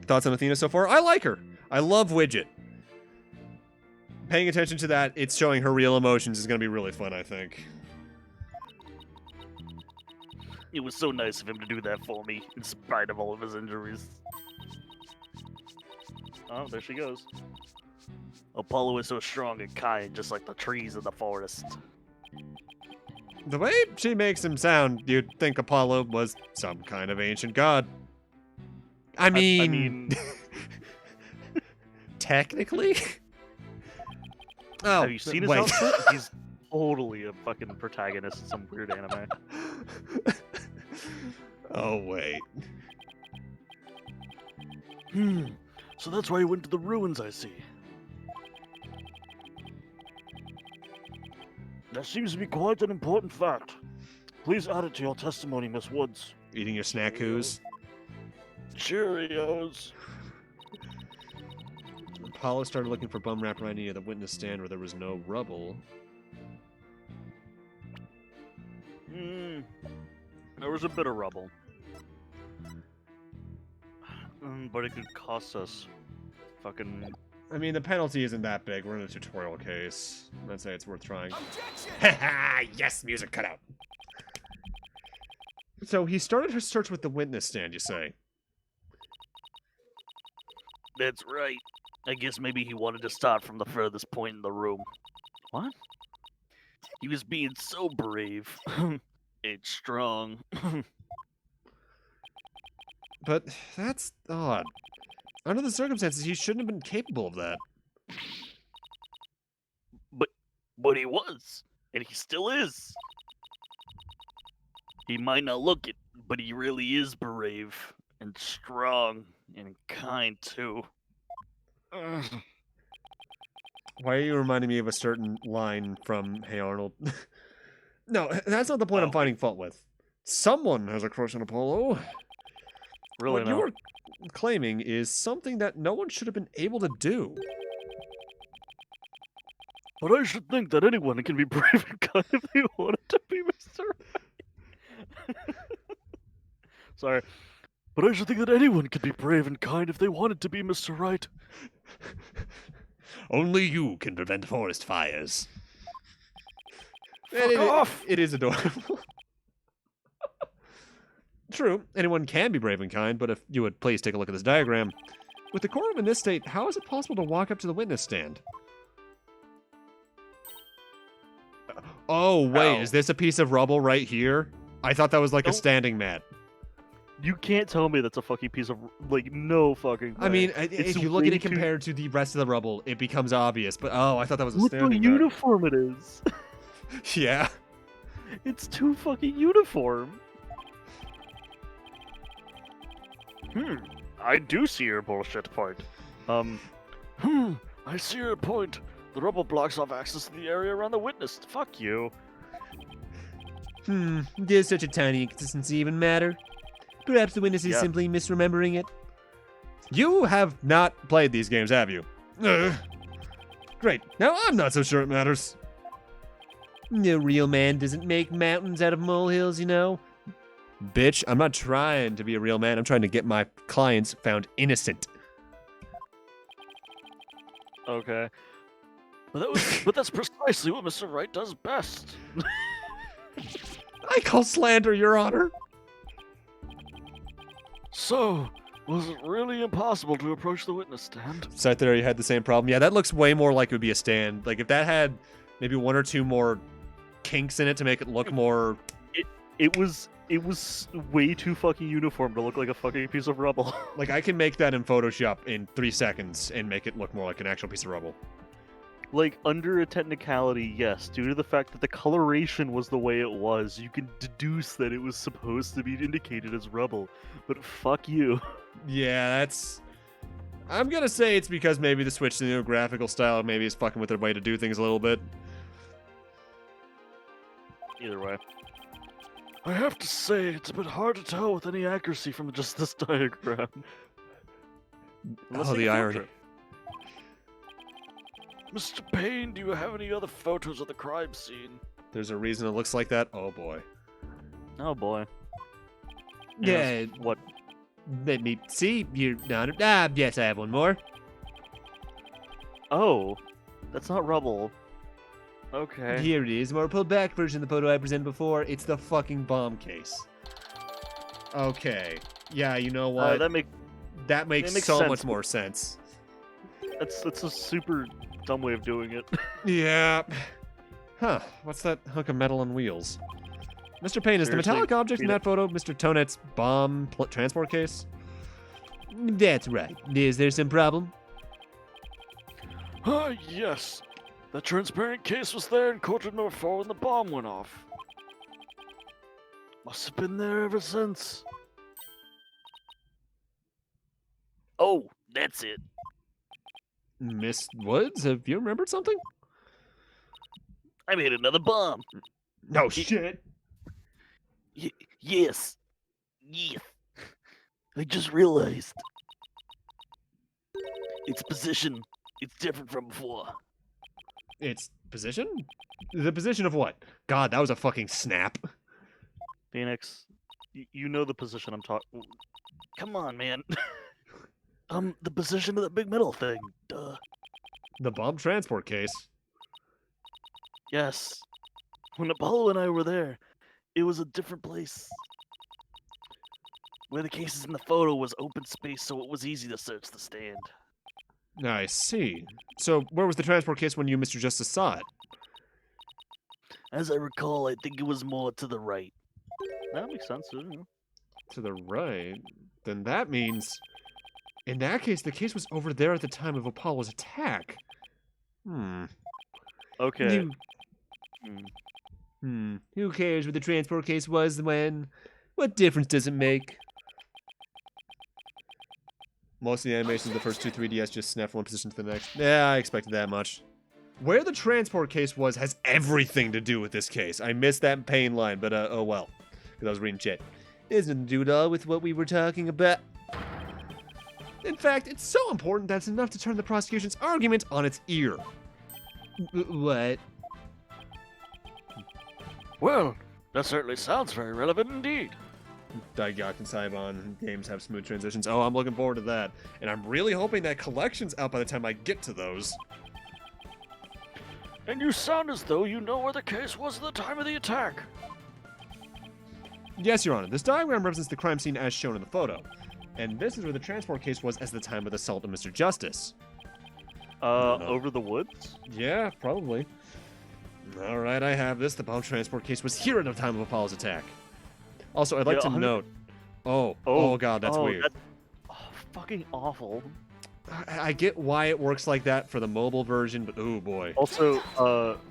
Thoughts on Athena so far? I like her. I love Widget. Paying attention to that, it's showing her real emotions is going to be really fun, I think. It was so nice of him to do that for me, in spite of all of his injuries. Oh, there she goes. Apollo is so strong and kind, just like the trees in the forest. The way she makes him sound, you'd think Apollo was some kind of ancient god. I mean... technically? Oh, have you seen his wait. outfit? He's totally a fucking protagonist in some weird anime. Oh, wait. So that's why you went to the ruins, I see. That seems to be quite an important fact. Please add it to your testimony, Miss Woods. Eating your snackoos. Cheerios. Apollo started looking for bum wrap Rhynie at the witness stand where there was no rubble. There was a bit of rubble. But it could cost us fucking... I mean, the penalty isn't that big. We're in a tutorial case. I'd say it's worth trying. Objection! Haha! Yes, music cut out. So he started his search with the witness stand, you say? That's right. I guess maybe he wanted to start from the furthest point in the room. What? He was being so brave. and strong. But that's odd. Under the circumstances, he shouldn't have been capable of that. But he was. And he still is. He might not look it, but he really is brave. And strong. And kind, too. Why are you reminding me of a certain line from Hey Arnold? No, that's not the point I'm finding fault with. Someone has a crush on Apollo. Really What not. you're claiming is something that no one should have been able to do. But I should think that anyone can be brave and kind if they wanted to be, Mr. Right. Sorry. But I should think that anyone could be brave and kind if they wanted to be, Mr. Right. Only you can prevent forest fires. Fuck off! It is adorable. True, anyone can be brave and kind, but if you would please take a look at this diagram. With the courtroom in this state, how is it possible to walk up to the witness stand? Oh, wait, How? is this a piece of rubble right here? I thought that was like a Nope. standing mat. You can't tell me that's a fucking piece of... Like, no fucking way. I mean, It's if you look at way it too- compared to the rest of the rubble, it becomes obvious. But oh, I thought that was a Look what standing mat. uniform it is. Yeah. It's too fucking uniform. I do see your bullshit point. I see your point. The rubble blocks off access to the area around the witness. Fuck you. Does such a tiny inconsistency even matter? Perhaps the witness is Yeah. simply misremembering it. You have not played these games, have you? Great. Now I'm not so sure it matters. No real man doesn't make mountains out of molehills, you know. Bitch, I'm not trying to be a real man. I'm trying to get my clients found innocent. Okay. But that's precisely what Mr. Right does best. I call slander, Your Honor. So, was it really impossible to approach the witness stand? So there you had the same problem. Yeah, that looks way more like it would be a stand. Like if that had maybe one or two more kinks in it to make it look more... It was way too fucking uniform to look like a fucking piece of rubble. Like I can make that in Photoshop in 3 seconds and make it look more like an actual piece of rubble. Like, under a technicality, yes, due to the fact that the coloration was the way it was, you can deduce that it was supposed to be indicated as rubble. But fuck you. Yeah, that's... I'm gonna say it's because maybe the switch to the new graphical style maybe is fucking with their way to do things a little bit. Either way. I have to say, it's a bit hard to tell with any accuracy from just this diagram. Let's Oh, take the a field irony. trip. Mr. Payne, do you have any other photos of the crime scene? There's a reason it looks like that. Oh boy. Oh boy. Yeah, What? let me see. You're not. Yes, I have one more. Oh, that's not rubble. Okay. Here it is. More pulled back version of the photo I presented before. It's the fucking bomb case. Okay. Yeah, you know what? That makes makes so sense. much more sense. that's a super dumb way of doing it. Yeah. Huh. What's that hunk of metal on wheels? Mr. Payne, is the Seriously, metallic object in Peter? that photo Mr. Tonet's bomb transport case? That's right. Is there some problem? Yes. The transparent case was there in Culprit number 4 when the bomb went off. Must have been there ever since. Oh, that's it. Miss Woods, have you remembered something? I made another bomb. No shit. Yes. Yes. I just realized. Its position, it's different from before. Its position? The position of what? God, that was a fucking snap. Phoenix, you know the position I'm talking. Come on, man. The position of the big metal thing. Duh. The bomb transport case. Yes. When Apollo and I were there, it was a different place. Where the cases in the photo was open space, so it was easy to search the stand. I see. So, where was the transport case when you, Mr. Justice, saw it? As I recall, I think it was more to the right. That makes sense. To the right? Then that means... In that case, the case was over there at the time of Apollo's attack. Okay. Who cares what the transport case was when? What difference does it make? Most of the animations of the first two 3DS just snap from one position to the next. Yeah, I expected that much. Where the transport case was has everything to do with this case. I missed that pain line, but oh well. Because I was reading chat. It has nothing to do at all with what we were talking about. In fact, it's so important that it's enough to turn the prosecution's argument on its ear. What? Well, that certainly sounds very relevant indeed. Daigak and Saibon games have smooth transitions. Oh, I'm looking forward to that. And I'm really hoping that collection's out by the time I get to those. And you sound as though you know where the case was at the time of the attack. Yes, Your Honor. This diagram represents the crime scene as shown in the photo. And this is where the transport case was at the time of the assault of Mr. Justice. Over the woods? Yeah, probably. Alright, I have this. The bomb transport case was here at the time of Apollo's attack. Also, I'd like to note... Oh god, that's weird. Fucking awful. I get why it works like that for the mobile version, but oh boy. Also,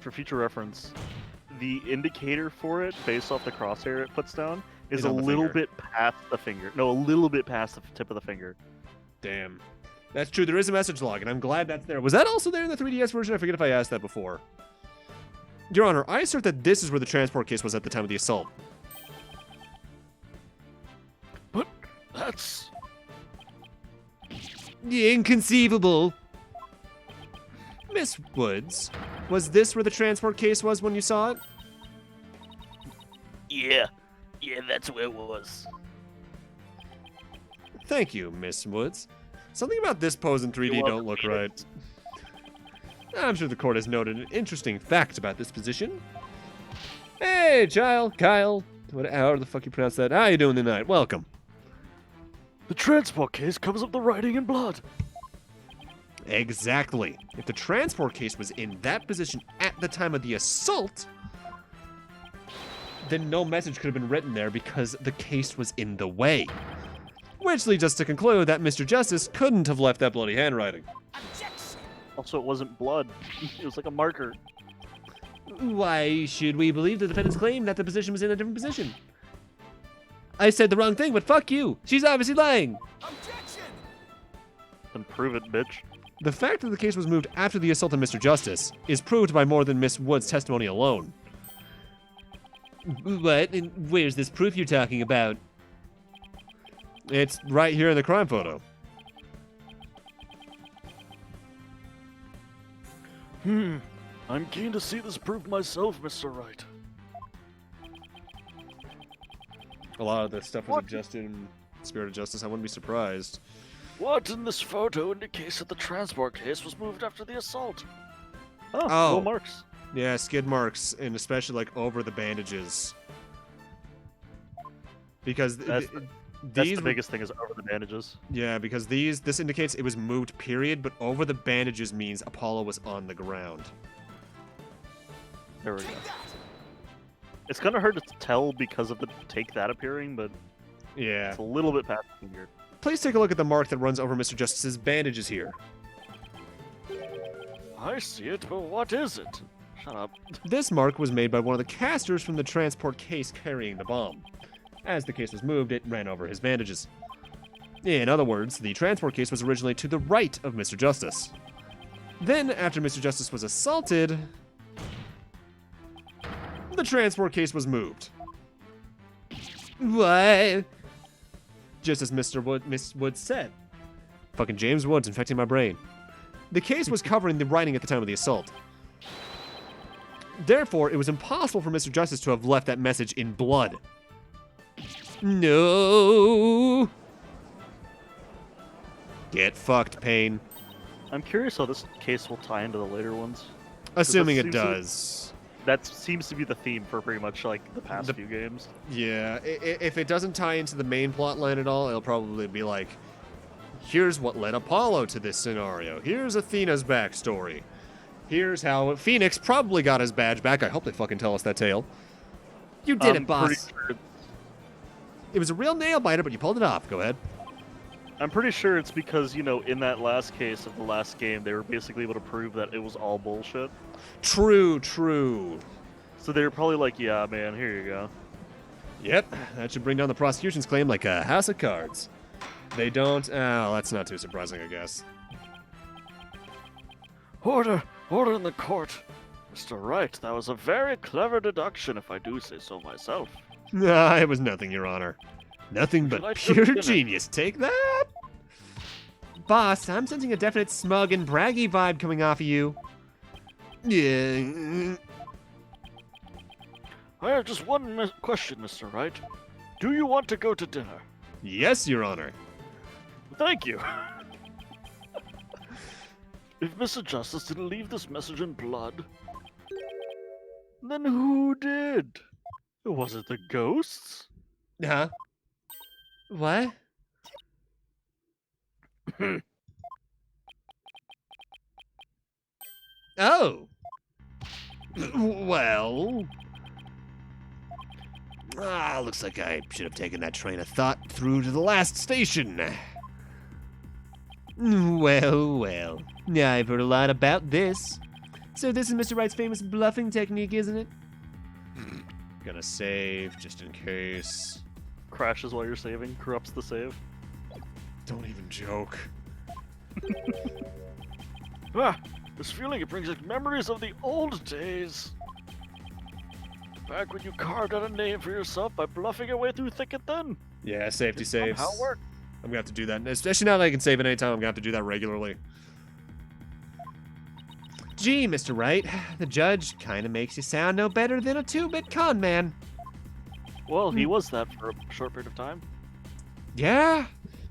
for future reference, the indicator for it, based off the crosshair it puts down, is a on the little finger. bit past the finger. No, a little bit past the tip of the finger. Damn. That's true, there is a message log, and I'm glad that's there. Was that also there in the 3DS version? I forget if I asked that before. Your Honor, I assert that this is where the transport case was at the time of the assault. But that's... Inconceivable. Miss Woods, was this where the transport case was when you saw it? Yeah, that's where it was. Thank you, Miss Woods. Something about this pose in 3D don't look right. I'm sure the court has noted an interesting fact about this position. Hey, Kyle. However the fuck you pronounce that. How you doing tonight? Welcome. The transport case covers up the writing in blood. Exactly. If the transport case was in that position at the time of the assault, then no message could have been written there because the case was in the way. Which leads us to conclude that Mr. Justice couldn't have left that bloody handwriting. Also, it wasn't blood. It was like a marker. Why should we believe the defendant's claim that the position was in a different position? I said the wrong thing, but fuck you. She's obviously lying. Then prove it, bitch. The fact that the case was moved after the assault of Mr. Justice is proved by more than Miss Wood's testimony alone. What? And where's this proof you're talking about? It's right here in the crime photo. I'm keen to see this proof myself, Mr. Wright. A lot of the stuff was What? adjusted in Spirit of Justice. I wouldn't be surprised. What in this photo indicates that the transport case was moved after the assault? Oh, Oh. no marks. Yeah, skid marks, and especially like over the bandages. Because That's these the biggest thing is over the bandages. Yeah, because this indicates it was moved, period, but over the bandages means Apollo was on the ground. There we go. It's kind of hard to tell because of the take that appearing, but Yeah. it's a little bit past weird. Please take a look at the mark that runs over Mr. Justice's bandages here. I see it, but what is it? Shut up. This mark was made by one of the casters from the transport case carrying the bomb. As the case was moved, it ran over his bandages. In other words, the transport case was originally to the right of Mr. Justice. Then, after Mr. Justice was assaulted, the transport case was moved. What? Just as Miss Woods said. Fucking James Woods infecting my brain. The case was covering the writing at the time of the assault. Therefore, it was impossible for Mr. Justice to have left that message in blood. No. Get fucked, Payne. I'm curious how this case will tie into the later ones. Assuming it seems to be- does. That seems to be the theme for pretty much like the past few games. Yeah, if it doesn't tie into the main plot line at all, it'll probably be like, here's what led Apollo to this scenario. Here's Athena's backstory. Here's how Phoenix probably got his badge back. I hope they fucking tell us that tale. You did it, boss. It was a real nail biter, but you pulled it off. Go ahead. I'm pretty sure it's because, you know, in that last case of the last game, they were basically able to prove that it was all bullshit. True, true. So they were probably like, yeah, man, here you go. Yep, that should bring down the prosecution's claim like a house of cards. They don't. Oh, that's not too surprising, I guess. Order in the court. Mr. Wright, that was a very clever deduction, if I do say so myself. Nah, it was nothing, Your Honor. Nothing Would you but like to pure dinner? genius. Take that. Boss, I'm sensing a definite smug and braggy vibe coming off of you. Yeah. I have just one question, Mr. Wright. Do you want to go to dinner? Yes, Your Honor. Thank you. If Mr. Justice didn't leave this message in blood, then who did? Was it the ghosts? Huh? What? Oh. Well. Looks like I should have taken that train of thought through to the last station. Well, well. I've heard a lot about this. So this is Mr. Wright's famous bluffing technique, isn't it? Gonna save, just in case. Crashes while you're saving, corrupts the save. Don't even joke. This feeling, it brings back memories of the old days. Back when you carved out a name for yourself by bluffing your way through thick and thin. Yeah, safety saves. How it worked. I'm gonna have to do that. Especially now that I can save at any time, I'm gonna have to do that regularly. Gee, Mr. Wright, the judge kinda makes you sound no better than a 2-bit con man. Well, he was that for a short period of time. Yeah?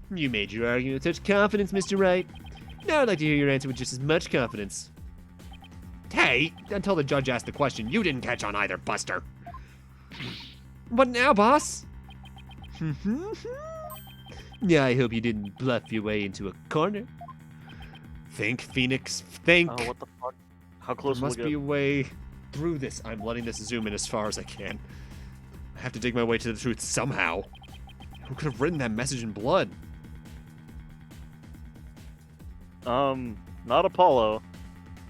You made your argument with such confidence, Mr. Wright. Now I'd like to hear your answer with just as much confidence. Hey, until the judge asked the question, you didn't catch on either, Buster. What now, boss? Yeah, I hope you didn't bluff your way into a corner. Think, Phoenix, think. Oh, what the fuck? How close There will must we be get? a way through this. I'm letting this zoom in as far as I can. I have to dig my way to the truth somehow. Who could have written that message in blood? Not Apollo.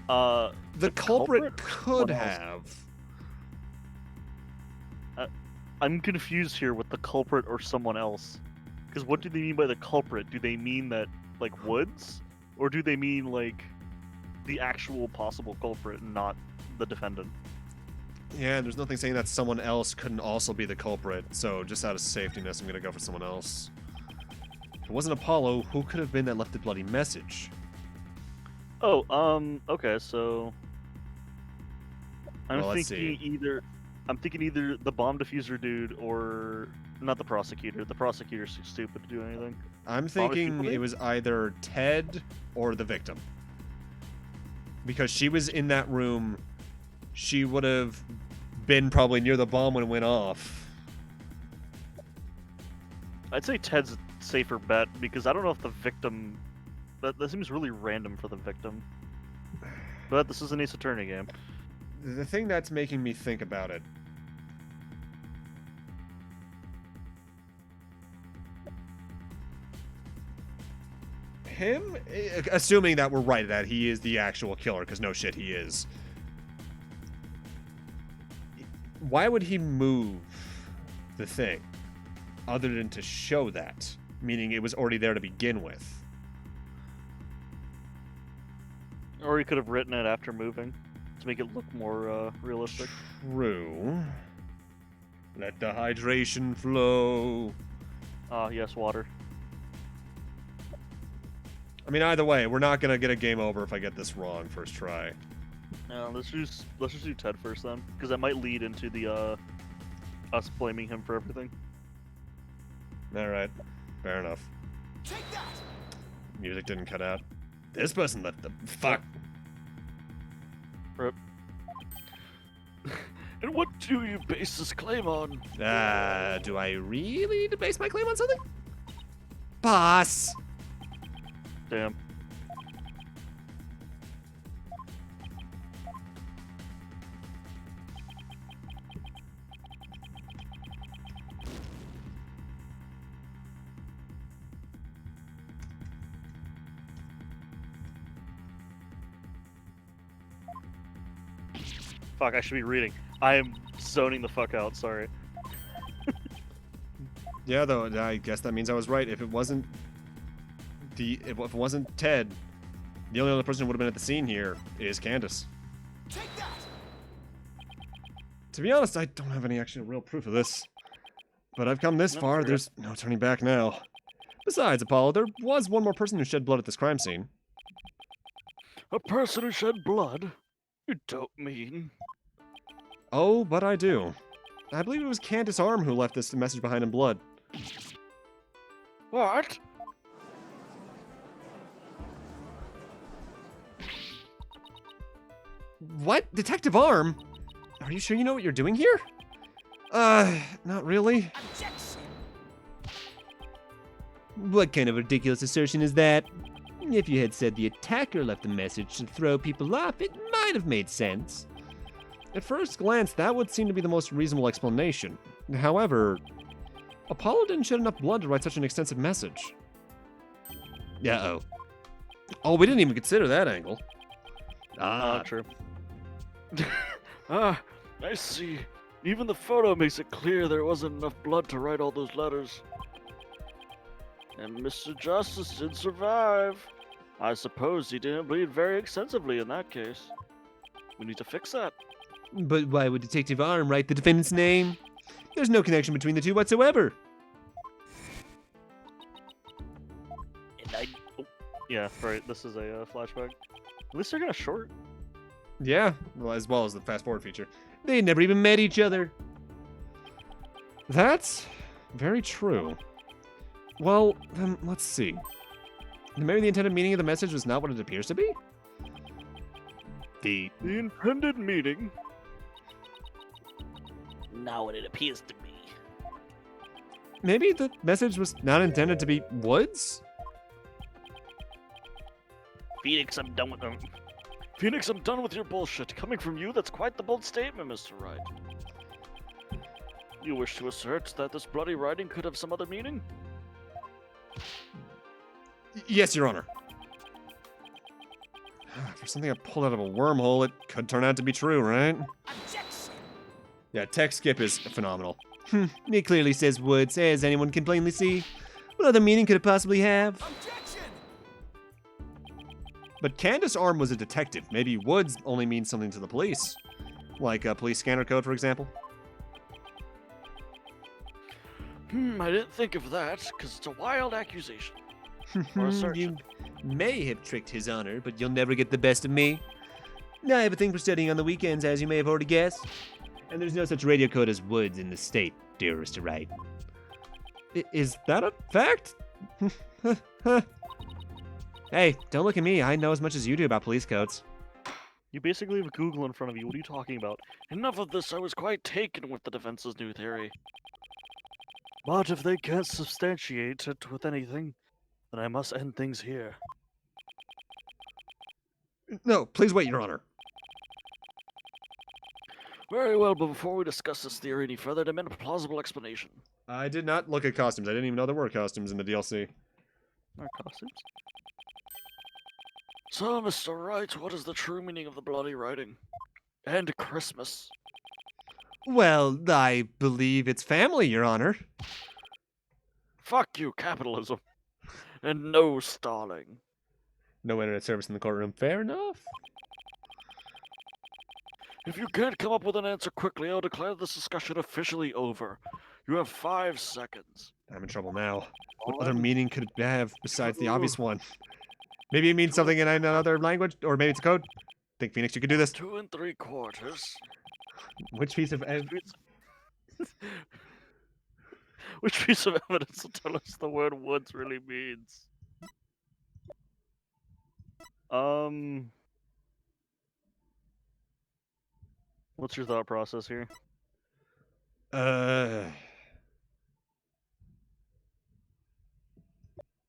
The culprit culprit? could What else? have. I'm confused here with the culprit or someone else. Because what do they mean by the culprit? Do they mean that, like, Woods? Or do they mean, like, the actual possible culprit and not the defendant? Yeah, there's nothing saying that someone else couldn't also be the culprit. So just out of safetyness, I'm gonna go for someone else. If it wasn't Apollo, who could have been that left the bloody message? Oh, okay, so I'm Well, let's thinking either the bomb diffuser dude or Not the prosecutor. The prosecutor's too stupid to do anything. I'm Honest thinking people it think? was either Ted or the victim. Because she was in that room, she would have been probably near the bomb when it went off. I'd say Ted's a safer bet because I don't know if the victim. That seems really random for the victim. But this is an Ace Attorney game. The thing that's making me think about it. Him, assuming that we're right, that he is the actual killer, because no shit, he is. Why would he move the thing other than to show that? Meaning it was already there to begin with. Or he could have written it after moving to make it look more realistic. True. Let the hydration flow. Ah, yes, water. I mean, either way, we're not gonna get a game over if I get this wrong first try. No, let's just do Ted first then, because that might lead into the us blaming him for everything. All right, fair enough. Take that! Music didn't cut out. This person left the fuck. Rip. And what do you base this claim on? Do I really need to base my claim on something? Boss. Damn. Fuck, I should be reading. I am zoning the fuck out, sorry. Yeah, though, I guess that means I was right. If it wasn't if it wasn't Ted, the only other person who would have been at the scene here is Candace. Take that! To be honest, I don't have any actual real proof of this. But I've come this No, far, sure. there's no turning back now. Besides, Apollo, there was one more person who shed blood at this crime scene. A person who shed blood? You don't mean... Oh, but I do. I believe it was Candace Arm who left this message behind in blood. What? What? Detective Arm? Are you sure you know what you're doing here? Not really. Objection! What kind of ridiculous assertion is that? If you had said the attacker left the message to throw people off, it might have made sense. At first glance, that would seem to be the most reasonable explanation. However, Apollo didn't shed enough blood to write such an extensive message. Uh-oh. Oh, we didn't even consider that angle. True. Ah, I see. Even the photo makes it clear there wasn't enough blood to write all those letters. And Mr. Justice did survive. I suppose he didn't bleed very extensively in that case. We need to fix that. But why would Detective Arm write the defendant's name? There's no connection between the two whatsoever. And I Yeah, right, this is a flashback. At least they're gonna short. Yeah, well, as well as the fast forward feature. They never even met each other. That's very true. Well, then let's see. Maybe the intended meaning of the message was not what it appears to be? The intended meaning? not what it appears to be. Maybe the message was not intended to be Woods? Phoenix, I'm done with them. Phoenix, I'm done with your bullshit. Coming from you, that's quite the bold statement, Mr. Wright. You wish to assert that this bloody writing could have some other meaning? Yes, Your Honor. For something I pulled out of a wormhole, it could turn out to be true, right? Objection! Yeah, text skip is phenomenal. It clearly says Woods, as anyone can plainly see. What other meaning could it possibly have? Objection! But Candace Arm was a detective. Maybe Woods only means something to the police. Like a police scanner code, for example. I didn't think of that, because it's a wild accusation. Or assertion. You may have tricked his honor, but you'll never get the best of me. I have a thing for studying on the weekends, as you may have already guessed. And there's no such radio code as Woods in the state, dear Mr. Wright. Is that a fact? Hey, don't look at me. I know as much as you do about police codes. You basically have Google in front of you. What are you talking about? Enough of this. I was quite taken with the defense's new theory. But if they can't substantiate it with anything, then I must end things here. No, please wait, Your Honor. Very well, but before we discuss this theory any further, demand a plausible explanation. I did not look at costumes. I didn't even know there were costumes in the DLC. Our costumes? So, Mr. Wright, what is the true meaning of the bloody writing? And Christmas. Well, I believe it's family, Your Honor. Fuck you, capitalism. And no stalling. No internet service in the courtroom. Fair enough. If you can't come up with an answer quickly, I'll declare this discussion officially over. You have 5 seconds. I'm in trouble now. What other meaning could it have besides the obvious one? Maybe it means something in another language, or maybe it's a code. Think, Phoenix, you could do this? 2 3/4. Which piece of Which piece of evidence will tell us the word woods really means? What's your thought process here?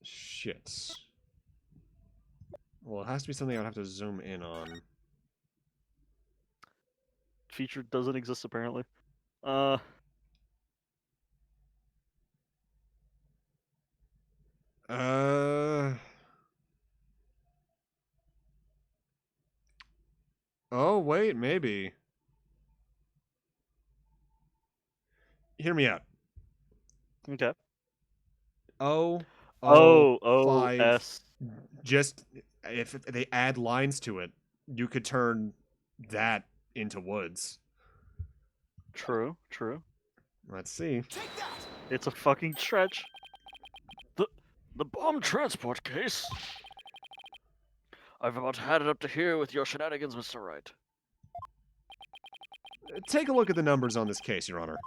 Shit. Well, it has to be something I would have to zoom in on. Feature doesn't exist apparently. Oh, wait, maybe. Hear me out. Okay. O, O, five. S. Just if they add lines to it, you could turn that into woods. True, true. Let's see. It's a fucking stretch. The bomb transport case? I've about had it up to here with your shenanigans, Mr. Wright. Take a look at the numbers on this case, Your Honor.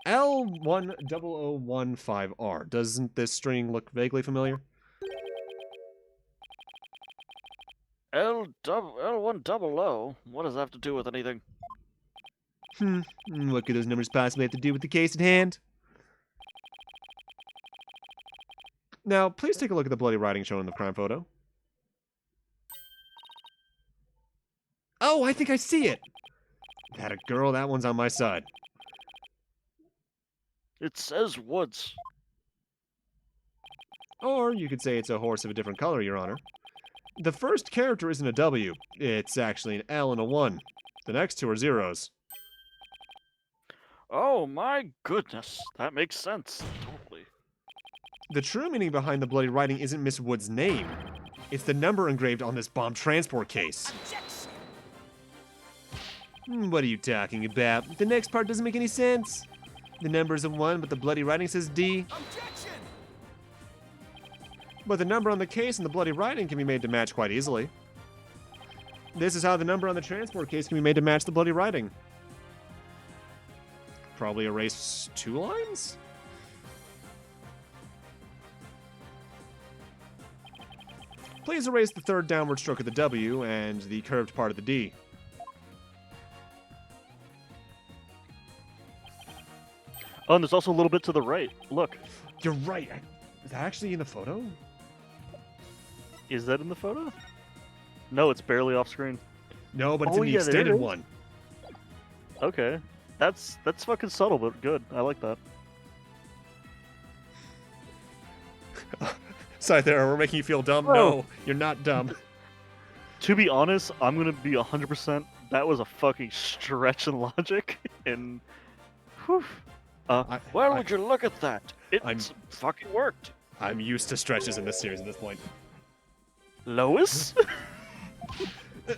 L10015R. Doesn't this string look vaguely familiar? L100? What does that have to do with anything? What could those numbers possibly have to do with the case at hand? Now, please take a look at the bloody writing shown in the crime photo. Oh, I think I see it! That a girl, that one's on my side. It says woods. Or you could say it's a horse of a different color, Your Honor. The first character isn't a W. It's actually an L and a 1. The next two are zeros. Oh my goodness. That makes sense. Totally. The true meaning behind the bloody writing isn't Miss Wood's name. It's the number engraved on this bomb transport case. What are you talking about? The next part doesn't make any sense. The number's a 1, but the bloody writing says D. But the number on the case and the bloody writing can be made to match quite easily. This is how the number on the transport case can be made to match the bloody writing. Probably erase 2 lines? Please erase the third downward stroke of the W and the curved part of the D. Oh, and there's also a little bit to the right. Look. You're right. Is that actually in the photo? Is that in the photo? No, it's barely off screen. No, but it's Oh, in the yeah, there it extended is. one. Okay. That's fucking subtle, but good. I like that. Sorry there, we're making you feel dumb. Oh. No, you're not dumb. To be honest, I'm gonna be 100%. That was a fucking stretch in logic, and whew. Well, would you look at that? I'm- It's fucking worked. I'm used to stretches in this series at this point. Lois?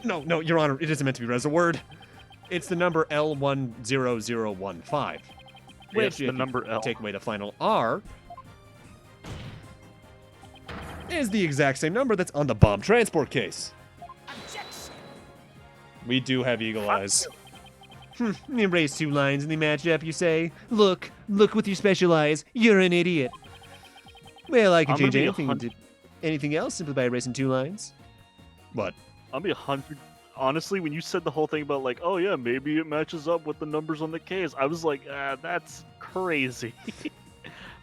No, Your Honor, it isn't meant to be read as a word. It's the number L10015. Yes, Which, the if you number L. take away the final R, is the exact same number that's on the bomb transport case. We do have eagle eyes. Erase 2 lines in the matchup, you say? Look with your special eyes. You're an idiot. Well, I can I'm gonna change be anything else simply by erasing 2 lines. What? I'll be 100. Honestly, when you said the whole thing about like, oh yeah, maybe it matches up with the numbers on the case, I was like, that's crazy.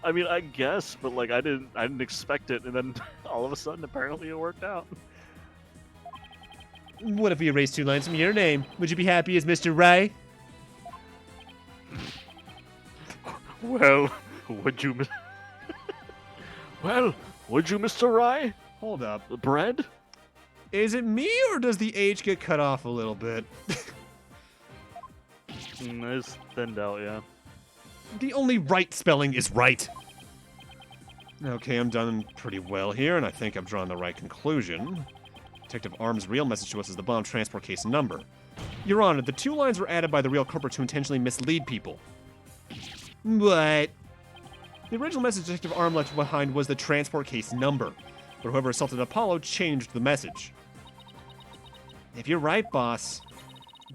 I mean, I guess, but like, I didn't expect it, and then all of a sudden, apparently, it worked out. What if we erase 2 lines from your name? Would you be happy as Mr. Rye? Well, would you, well, would you, Mr. Rye? Hold up. The bread? Is it me or does the H get cut off a little bit? It's thinned out, yeah. The only right spelling is right. Okay, I'm done pretty well here, and I think I've drawn the right conclusion. Detective Arm's real message to us is the bomb transport case number. Your Honor, the 2 lines were added by the real culprit to intentionally mislead people. What? The original message Detective Arm left behind was the transport case number, but whoever assaulted Apollo changed the message. If you're right, boss,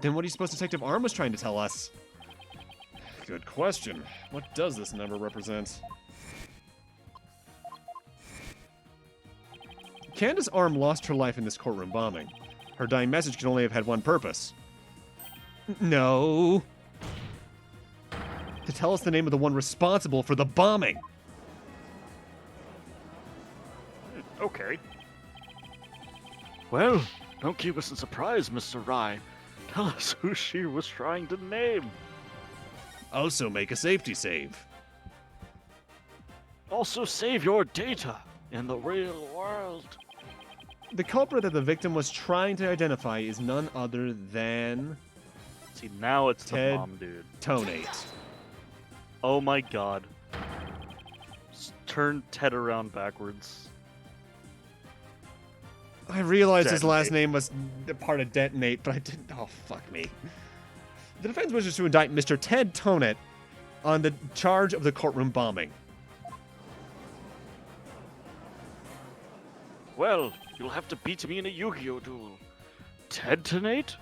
then what do you suppose Detective Arm was trying to tell us? Good question. What does this number represent? Candace Arm lost her life in this courtroom bombing. Her dying message can only have had one purpose. No. To tell us the name of the one responsible for the bombing. Okay. Well, don't keep us in surprise, Mr. Rye. Tell us who she was trying to name. Also make a safety save. Also save your data in the real world. The culprit that the victim was trying to identify is none other than See, now it's Ted the bomb dude. Tonate. Oh my god. Turn Ted around backwards. I realized his last Detonate. name was part of Detonate, but I didn't. Oh, fuck me. The defense wishes to indict Mr. Ted Tonate on the charge of the courtroom bombing. Well, you'll have to beat me in a Yu-Gi-Oh duel. Ted-tonate?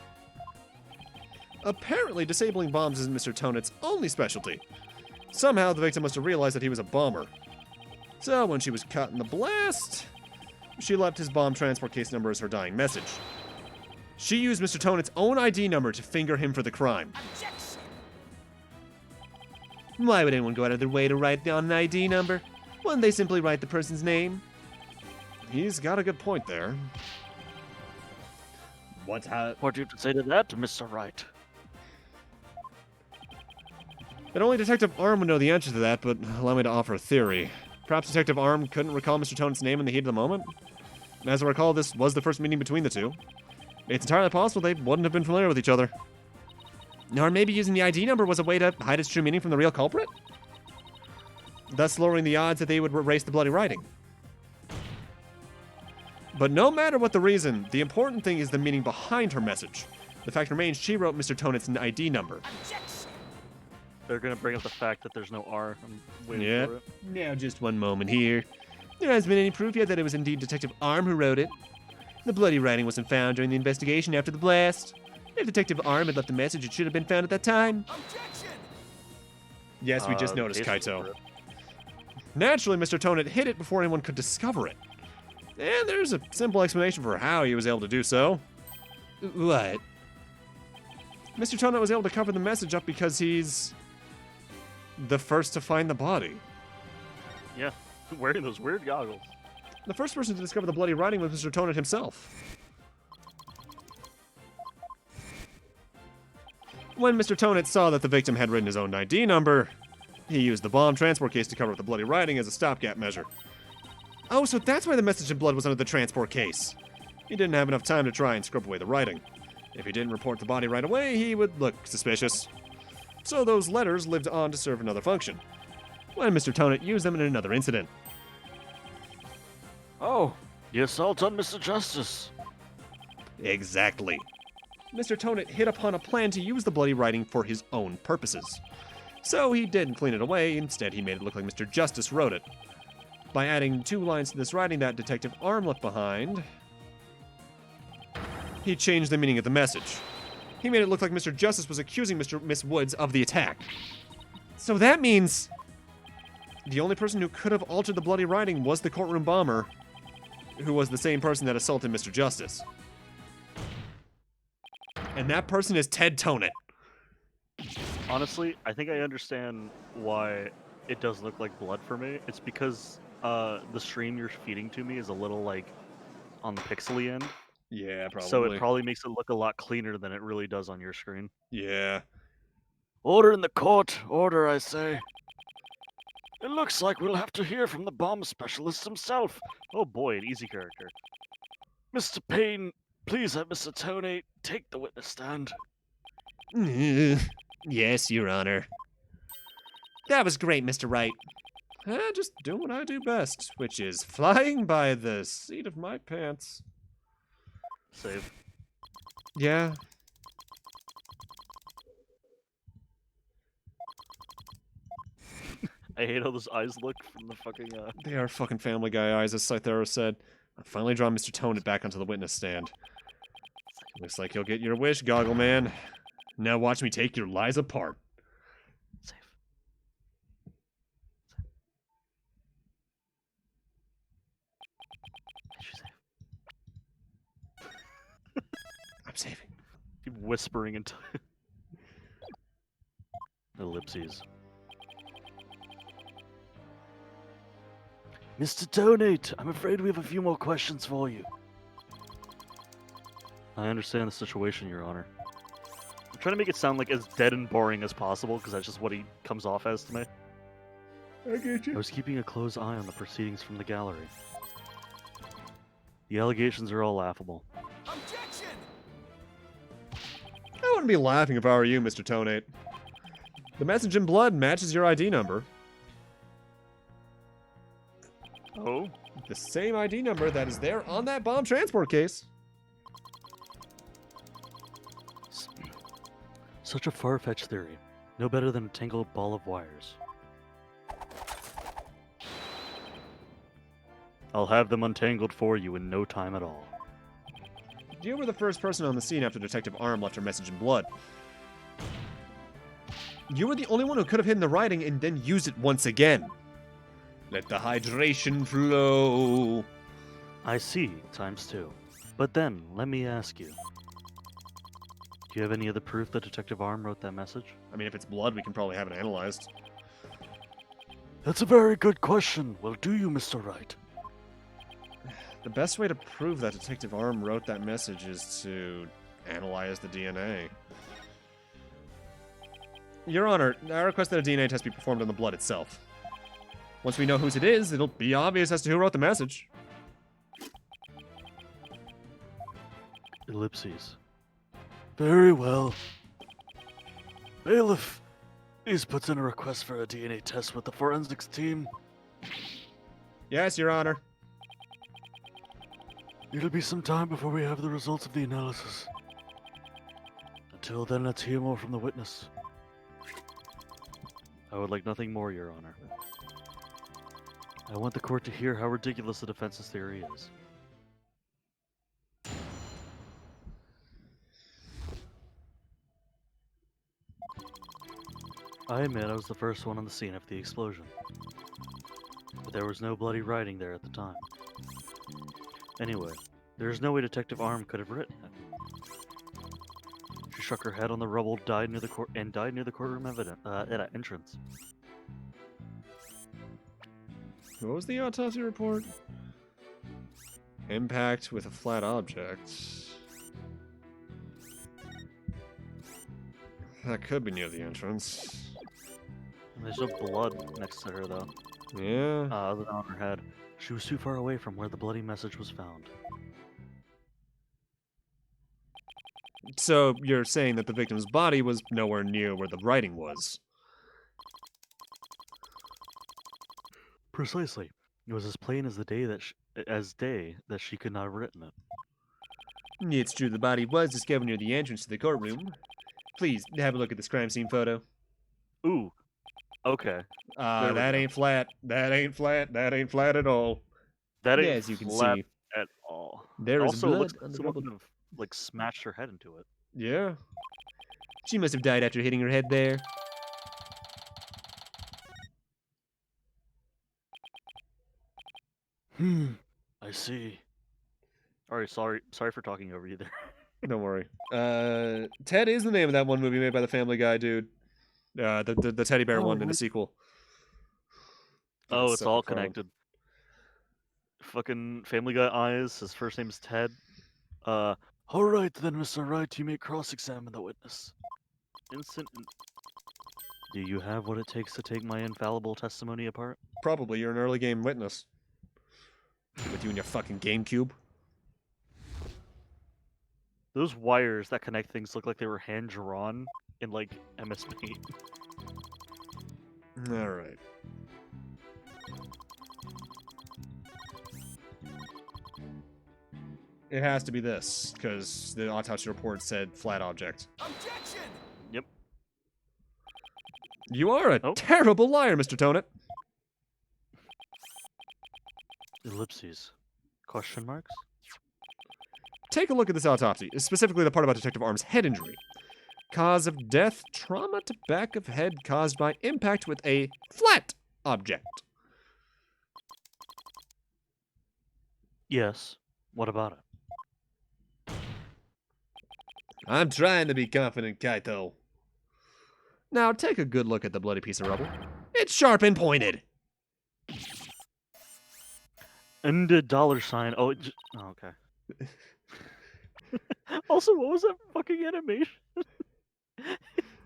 Apparently, disabling bombs isn't Mr. Tonate's only specialty. Somehow, the victim must have realized that he was a bomber. So, when she was caught in the blast, she left his bomb transport case number as her dying message. She used Mr. Tonate's own ID number to finger him for the crime. Why would anyone go out of their way to write down an ID number? Wouldn't they simply write the person's name? He's got a good point there. What do you have to say to that, Mr. Wright? And only Detective Arm would know the answer to that, but allow me to offer a theory. Perhaps Detective Arm couldn't recall Mr. Tonate's name in the heat of the moment? As I recall, this was the first meeting between the two. It's entirely possible they wouldn't have been familiar with each other. Or maybe using the ID number was a way to hide its true meaning from the real culprit? Thus lowering the odds that they would erase the bloody writing. But no matter what the reason, the important thing is the meaning behind her message. The fact remains she wrote Mr. Tonate's ID number. They're gonna bring up the fact that there's no R. I'm waiting Yeah. for it. Now, just one moment here. There hasn't been any proof yet that it was indeed Detective Arm who wrote it. The bloody writing wasn't found during the investigation after the blast. If Detective Arm had left a message, it should have been found at that time. Yes, we just noticed, case Kaito. number. Naturally, Mr. Tonate hid it before anyone could discover it. And there's a simple explanation for how he was able to do so. What? Mr. Tonate was able to cover the message up because he's the first to find the body. Yeah, wearing those weird goggles. The first person to discover the bloody writing was Mr. Tonate himself. When Mr. Tonate saw that the victim had written his own ID number, he used the bomb transport case to cover up the bloody writing as a stopgap measure. Oh, so that's why the message in blood was under the transport case. He didn't have enough time to try and scrub away the writing. If he didn't report the body right away, he would look suspicious. So those letters lived on to serve another function, when Mr. Tonate used them in another incident. Oh, the assault on Mr. Justice. Exactly. Mr. Tonate hit upon a plan to use the bloody writing for his own purposes. So he didn't clean it away, instead he made it look like Mr. Justice wrote it. By adding 2 lines to this writing that Detective Arm left behind, he changed the meaning of the message. He made it look like Mr. Justice was accusing Miss Woods of the attack. So that means the only person who could have altered the bloody writing was the courtroom bomber, who was the same person that assaulted Mr. Justice. And that person is Ted Tonett. Honestly, I think I understand why it does look like blood for me. It's because the stream you're feeding to me is a little like on the pixely end. Yeah, probably. So it probably makes it look a lot cleaner than it really does on your screen. Yeah. Order in the court. Order, I say. It looks like we'll have to hear from the bomb specialist himself. Oh boy, an easy character. Mr. Payne, please have Mr. Toney take the witness stand. Yes, Your Honor. That was great, Mr. Wright. Just doing what I do best, which is flying by the seat of my pants. Save. Yeah. I hate how those eyes look from the fucking They are fucking Family Guy eyes, as Scythero said. I finally draw Mr. Tonett back onto the witness stand. Looks like he'll get your wish, Goggle Man. Now watch me take your lies apart. Save. I'm saving. Keep whispering into ellipses. Mr. Toney, I'm afraid we have a few more questions for you. I understand the situation, Your Honor. I'm trying to make it sound like as dead and boring as possible, because that's just what he comes off as to me. I get I was keeping a close eye on the proceedings from the gallery. The allegations are all laughable. Objection! I wouldn't be laughing if I were you, Mr. Tonett. The message in blood matches your ID number. Oh? The same ID number that is there on that bomb transport case. Such a far-fetched theory. No better than a tangled ball of wires. I'll have them untangled for you in no time at all. You were the first person on the scene after Detective Arm left her message in blood. You were the only one who could have hidden the writing and then used it once again. Let the hydration flow. I see, ×2. But then, let me ask you. Do you have any other proof that Detective Arm wrote that message? I mean, if it's blood, we can probably have it analyzed. That's a very good question. Well, do you, Mr. Wright? The best way to prove that Detective Arm wrote that message is to analyze the DNA. Your Honor, I request that a DNA test be performed on the blood itself. Once we know whose it is, it'll be obvious as to who wrote the message. Ellipses. Very well. Bailiff, please put in a request for a DNA test with the forensics team. Yes, Your Honor. It'll be some time before we have the results of the analysis. Until then, let's hear more from the witness. I would like nothing more, Your Honor. I want the court to hear how ridiculous the defense's theory is. I admit I was the first one on the scene after the explosion. But there was no bloody writing there at the time. Anyway, there is no way Detective Arm could have written it. She struck her head on the rubble, died near the courtroom entrance. What was the autopsy report? Impact with a flat object. That could be near the entrance. And there's no blood next to her, though. Yeah. Other than on her head. She was too far away from where the bloody message was found. So you're saying that the victim's body was nowhere near where the writing was? Precisely. It was as plain as the day that she could not have written it. It's true the body was discovered near the entrance to the courtroom. Please, have a look at this crime scene photo. Ooh. Okay. There we That go. ain't flat. That ain't flat. That ain't flat at all. That ain't Yeah, as you can flat see, at all. there is Also, blood looks on the someone rubble. could have like smashed her head into it. Yeah. She must have died after hitting her head there. I see. Alright, sorry for talking over you there. Don't worry. Ted is the name of that one movie made by the Family Guy dude. The teddy bear one in the sequel. Oh, it's all Separate phone. connected. Fucking Family Guy eyes. His first name's Ted. All right then, Mr. Wright, you may cross-examine the witness. Instant. Do you have what it takes to take my infallible testimony apart? Probably you're an early game witness. With you and your fucking GameCube. Those wires that connect things look like they were hand drawn in like MS Paint. All right. It has to be this, because the autopsy report said flat object. Objection! Yep. You are a Oh. terrible liar, Mr. Tonit. Ellipses. Question marks? Take a look at this autopsy, specifically the part about Detective Arm's head injury. Cause of death, trauma to back of head caused by impact with a flat object. Yes. What about it? I'm trying to be confident, Kaito. Now take a good look at the bloody piece of rubble. It's sharp and pointed. And a dollar sign. Oh, oh okay. Also, what was that fucking animation?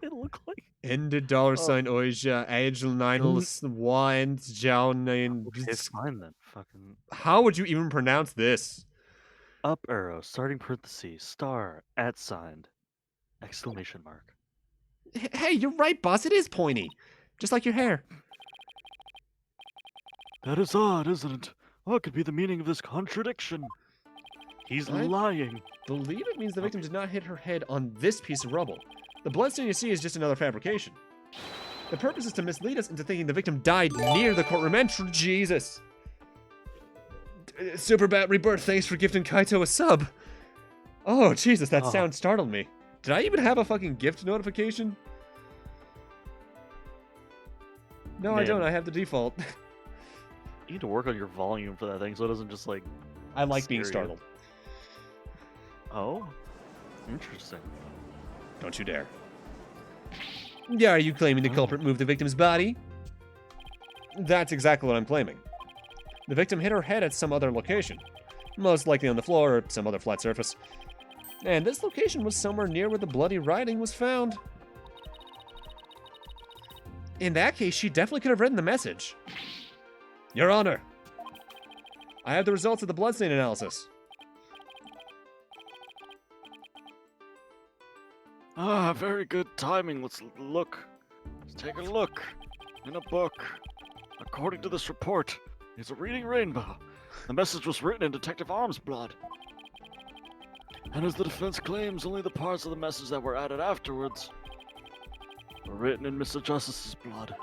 It looked like. Ende dollar sign oija, agil ninels, wine, jaun, Okay, fine then. Fucking How would you even pronounce this? up arrow, starting parentheses, star, at signed, exclamation mark. Hey, you're right, boss. It is pointy. Just like your hair. That is odd, isn't it? What could be the meaning of this contradiction? He's I- lying. Believe it means the victim did not hit her head on this piece of rubble. The bloodstain you see is just another fabrication. The purpose is to mislead us into thinking the victim died near the courtroom entrance. Jesus. Super Bat Rebirth, thanks for gifting Kaito a sub. Oh, Jesus, that Oh. sound startled me. Did I even have a fucking gift notification? No, I Man. don't. I have the default. You need to work on your volume for that thing so it doesn't just like. I like being Scare you. startled. Oh, interesting. Don't you dare. Yeah, are you claiming the culprit moved the victim's body? That's exactly what I'm claiming. The victim hit her head at some other location. Most likely on the floor or some other flat surface. And this location was somewhere near where the bloody writing was found. In that case, she definitely could have written the message. Your Honor, I have the results of the bloodstain analysis. Ah, very good timing. Let's look. Let's take a look. In a book. According to this report, it's a reading rainbow. The message was written in Detective Arm's blood. And as the defense claims, only the parts of the message that were added afterwards were written in Mr. Justice's blood.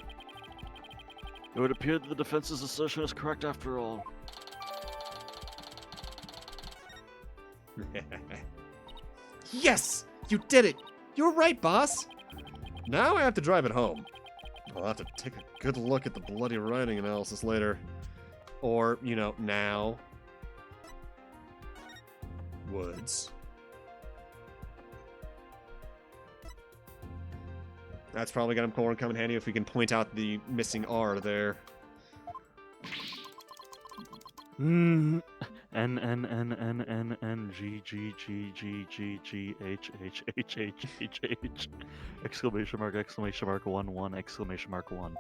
It would appear that the defense's assertion is correct after all. Yes! You did it! You're right, boss! Now I have to drive it home. I'll have to take a good look at the bloody writing analysis later. Or, you know, now. Woods. That's probably gonna come in handy if we can point out the missing R there. N N N N N N G G G G G G H H H H H H exclamation mark 1 1 exclamation mark 1.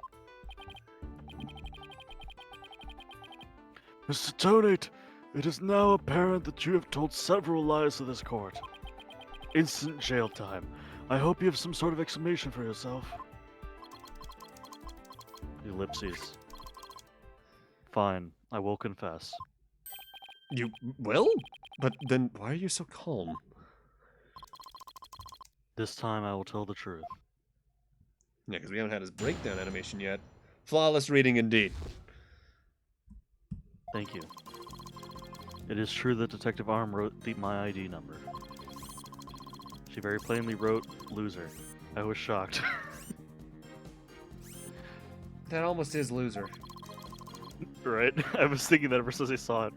Mr. Tonate, it is now apparent that you have told several lies to this court. Instant jail time. I hope you have some sort of explanation for yourself. Ellipses. Fine, I will confess. You will? But then why are you so calm? This time I will tell the truth. Yeah, because we haven't had his breakdown animation yet. Flawless reading indeed. Thank you. It is true that Detective Arm wrote my ID number. She very plainly wrote loser. I was shocked. That almost is loser. Right? I was thinking that ever since I saw it.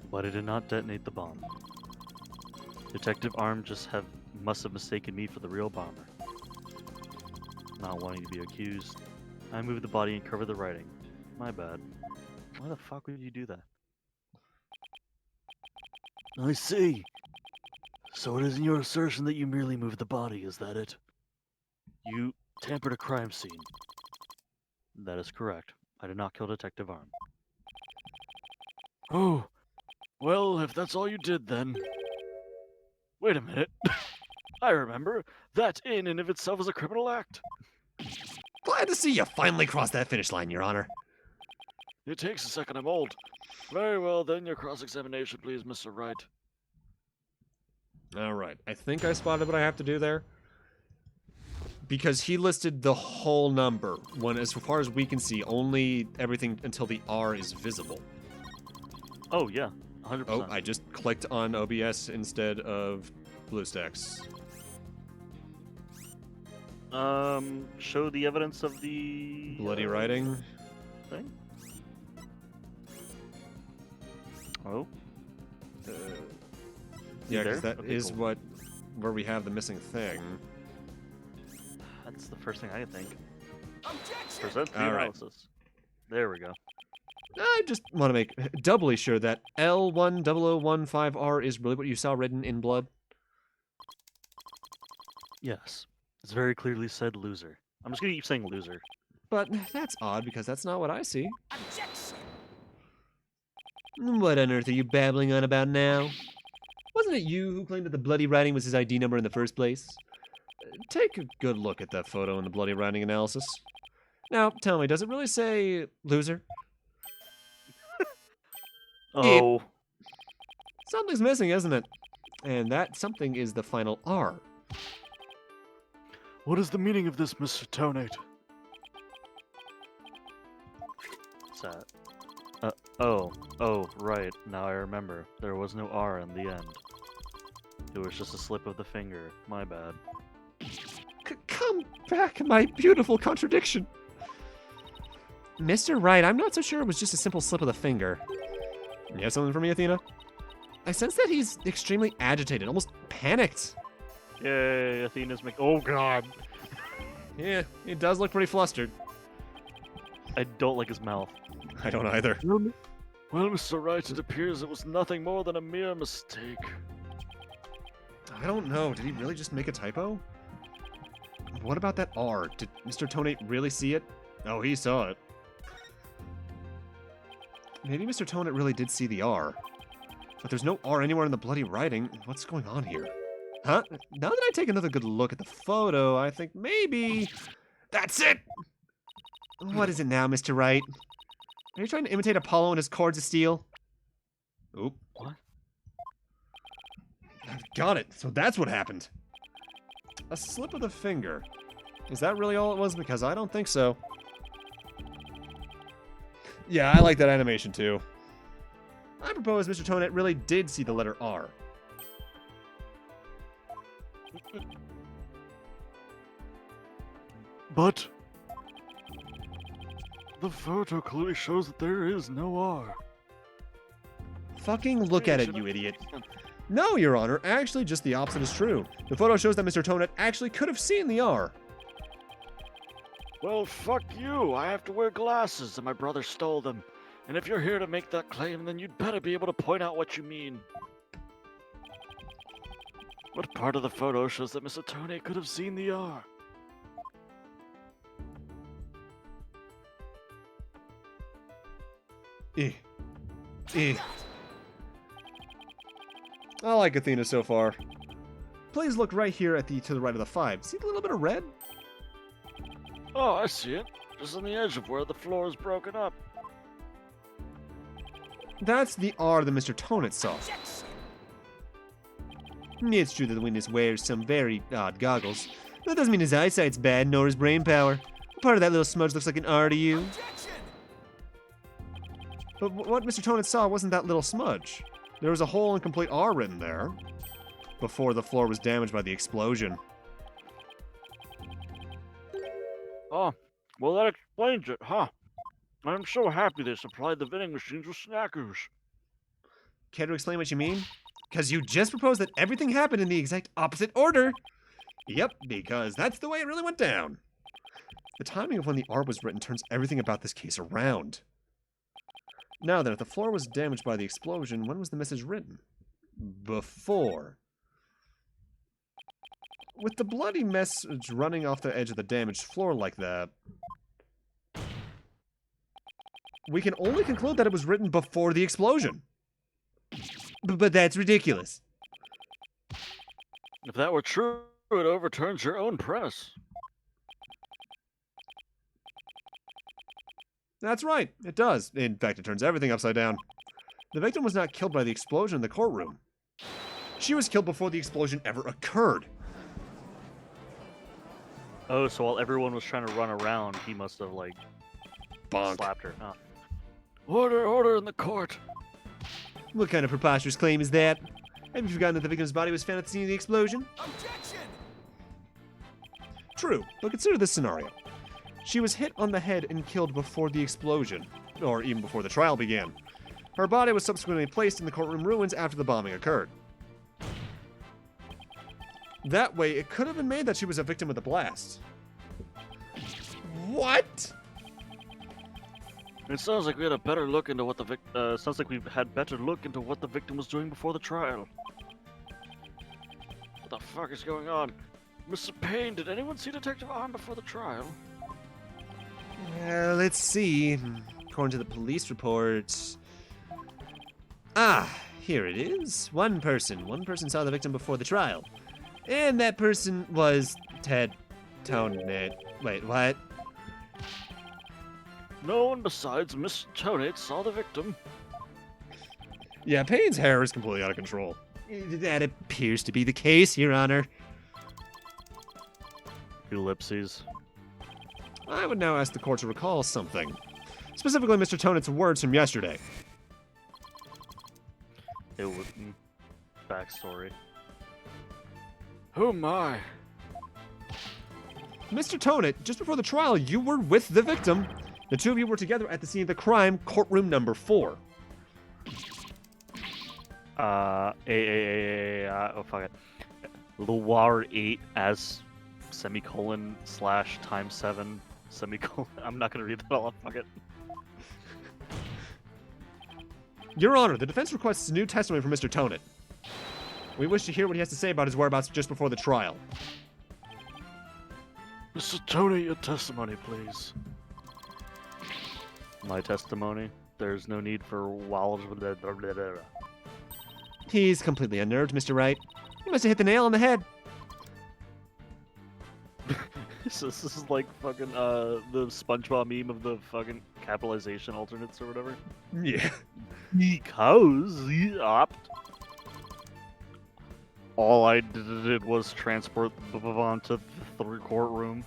But I did not detonate the bomb. Detective Arm must have mistaken me for the real bomber. Not wanting to be accused, I moved the body and covered the writing. My bad. Why the fuck would you do that? I see. So it isn't your assertion that you merely moved the body, is that it? You tampered a crime scene. That is correct. I did not kill Detective Arm. Oh, well, if that's all you did, then. Wait a minute. I remember. That in and of itself is a criminal act. Glad to see you finally crossed that finish line, Your Honor. It takes a second, I'm old. Very well, then, your cross-examination, please, Mr. Wright. All right. I think I spotted what I have to do there. Because he listed the whole number, when as far as we can see, only everything until the R is visible. Oh, yeah. 100%. Oh, I just clicked on OBS instead of BlueStacks. Show the evidence of the... Bloody writing. Thing? Oh? Yeah, there? because that Okay, is cool. where we have the missing thing. That's the first thing I can think. Objection! Present the All right. analysis. There we go. I just want to make doubly sure that L10015R is really what you saw written in blood. Yes. It's very clearly said loser. I'm just gonna keep saying loser. But that's odd because that's not what I see. Objection! What on earth are you babbling on about now? Wasn't it you who claimed that the bloody writing was his ID number in the first place? Take a good look at that photo in the bloody writing analysis. Now, tell me, does it really say loser? Oh. Something's missing, isn't it? And that something is the final R. What is the meaning of this, Mr. Tonate? What's that? Oh, right. Now I remember. There was no R in the end. It was just a slip of the finger. My bad. Come back, my beautiful contradiction. Mr. Wright, I'm not so sure it was just a simple slip of the finger. You have something for me, Athena? I sense that he's extremely agitated, almost panicked. Yay, Athena's oh god. Yeah, he does look pretty flustered. I don't like his mouth. I don't either. Well, Mr. Wright, it appears it was nothing more than a mere mistake. I don't know. Did he really just make a typo? What about that R? Did Mr. Tonate really see it? Oh, he saw it. Maybe Mr. Tonate really did see the R. But there's no R anywhere in the bloody writing. What's going on here? Huh? Now that I take another good look at the photo, I think maybe... That's it! What is it now, Mr. Wright? Are you trying to imitate Apollo and his cords of steel? Oop. What? I've got it. So that's what happened. A slip of the finger. Is that really all it was? Because I don't think so. Yeah, I like that animation too. I propose Mr. Tonate really did see the letter R. But the photo clearly shows that there is no R. Fucking look at it, you idiot. No, Your Honor. Actually, just the opposite is true. The photo shows that Mr. Tonate actually could have seen the R. Well, fuck you. I have to wear glasses, and my brother stole them. And if you're here to make that claim, then you'd better be able to point out what you mean. What part of the photo shows that Mr. Tonate could have seen the R? I like Athena so far. Please look right here at to the right of the 5. See the little bit of red? Oh, I see it. Just on the edge of where the floor is broken up. That's the R that Mr. Tonate saw. It's true that the witness wears some very odd goggles. That doesn't mean his eyesight's bad, nor his brain power. Part of that little smudge looks like an R to you. But what Mr. Tonate saw wasn't that little smudge. There was a whole incomplete R written there. before the floor was damaged by the explosion. Oh, well that explains it, huh? I'm so happy they supplied the vending machines with snackers. Care to explain what you mean? Because you just proposed that everything happened in the exact opposite order. Yep, because that's the way it really went down. The timing of when the art was written turns everything about this case around. Now then, if the floor was damaged by the explosion, when was the message written? Before. With the bloody message running off the edge of the damaged floor like that, we can only conclude that it was written before the explosion. But that's ridiculous. If that were true, it overturns your own premise. That's right, it does. In fact, it turns everything upside down. The victim was not killed by the explosion in the courtroom. She was killed before the explosion ever occurred. Oh, so while everyone was trying to run around, he must have, like, Bonk. slapped her. Oh. Order in the court. What kind of preposterous claim is that? Have you forgotten that the victim's body was found at the scene of the explosion? Objection! True, but consider this scenario. She was hit on the head and killed before the explosion, or even before the trial began. Her body was subsequently placed in the courtroom ruins after the bombing occurred. That way, it could have been made that she was a victim of the blast. What? It sounds like we had a better look into what the sounds like we've had better look into what the victim was doing before the trial. What the fuck is going on? Mr. Payne, did anyone see Detective Arm before the trial? Let's see. According to the police report... Ah, here it is. One person saw the victim before the trial. And that person was Ted Tonett. Wait, what? No one besides Miss Tonett saw the victim. Yeah, Payne's hair is completely out of control. That appears to be the case, Your Honor. Ellipses. I would now ask the court to recall something. Specifically, Mr. Tonett's words from yesterday. It was backstory. Oh my. Mr. Tonett, just before the trial, you were with the victim. The two of you were together at the scene of the crime, courtroom number 4. Oh fuck it. Loire 8 as semicolon / times 7 semicolon. I'm not gonna read that all. Fuck it. Your Honor, the defense requests new testimony from Mr. Tonett. We wish to hear what he has to say about his whereabouts just before the trial. Mr. Tonett, your testimony, please. My testimony. There's no need for walls. He's completely unnerved, Mr. Wright. He must have hit the nail on the head. This is like fucking the SpongeBob meme of the fucking capitalization alternates or whatever. Yeah. Because he opt. All I did was transport the Bavon to the courtroom.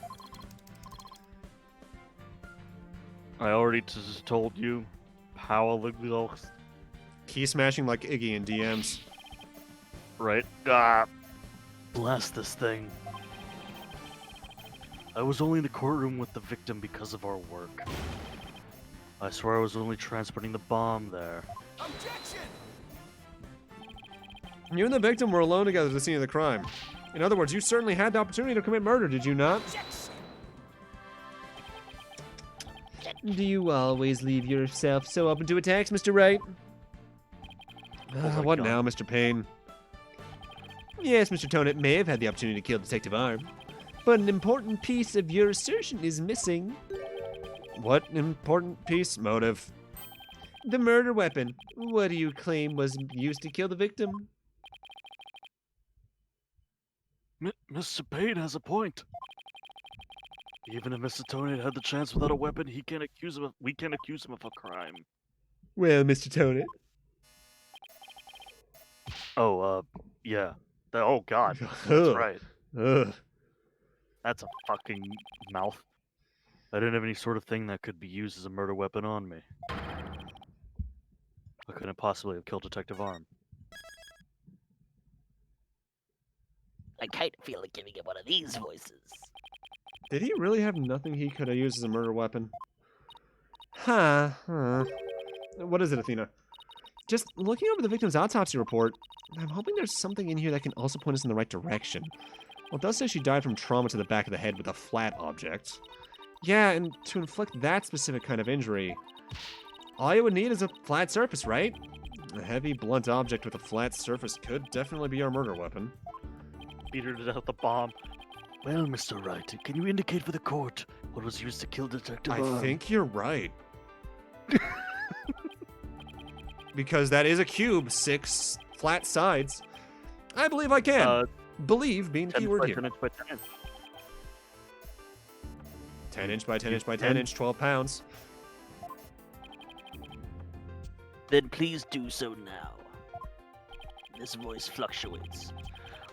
I already told you how it looks. Key smashing like Iggy in DMs. Right? Ah. Blast this thing. I was only in the courtroom with the victim because of our work. I swear I was only transporting the bomb there. Objection! You and the victim were alone together at the scene of the crime. In other words, you certainly had the opportunity to commit murder, did you not? Objection! Do you always leave yourself so open to attacks, Mr. Wright? my What God. now, Mr. Payne? Yes, Mr. Tonett may have had the opportunity to kill Detective Arm, but an important piece of your assertion is missing. What important piece? Motive. The murder weapon. What do you claim was used to kill the victim? Mr. Payne has a point. Even if Mr. Tonett had the chance without a weapon, we can't accuse him of a crime. Well, Mr. Tonett. Oh, yeah. Oh, God. That's Ugh. right. Ugh. That's a fucking mouth. I didn't have any sort of thing that could be used as a murder weapon on me. I couldn't possibly have killed Detective Arm. I kind of feel like giving him one of these voices. Did he really have nothing he could have used as a murder weapon? Huh. What is it, Athena? Just looking over the victim's autopsy report, I'm hoping there's something in here that can also point us in the right direction. Well, it does say she died from trauma to the back of the head with a flat object. Yeah, and to inflict that specific kind of injury, all you would need is a flat surface, right? A heavy, blunt object with a flat surface could definitely be our murder weapon. Beat her to death with the bomb. Well, Mr. Wright, can you indicate for the court what was used to kill Detective I think you're right. Because that is a cube, 6 flat sides. I believe I can. Believe being the 10 keyword by here. 10 inch by 10 inch. 10 inch by 10 inch by 10 inch, 12 pounds. Then please do so now. This voice fluctuates.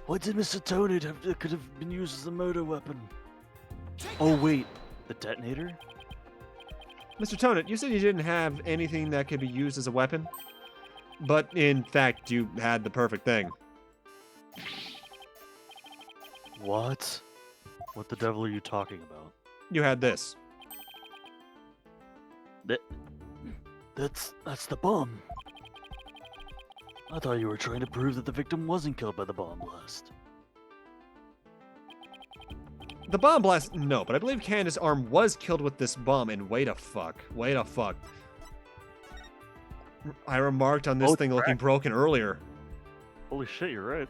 What did Mr. Tonit have that could have been used as a murder weapon? Oh wait, the detonator? Mr. Tonit, you said you didn't have anything that could be used as a weapon. But in fact, you had the perfect thing. What? What the devil are you talking about? You had this. That's the bomb. I thought you were trying to prove that the victim wasn't killed by the bomb blast. The bomb blast, no, but I believe Candace's arm was killed with this bomb, and wait a fuck. I remarked on this thing looking broken earlier. Holy shit, you're right.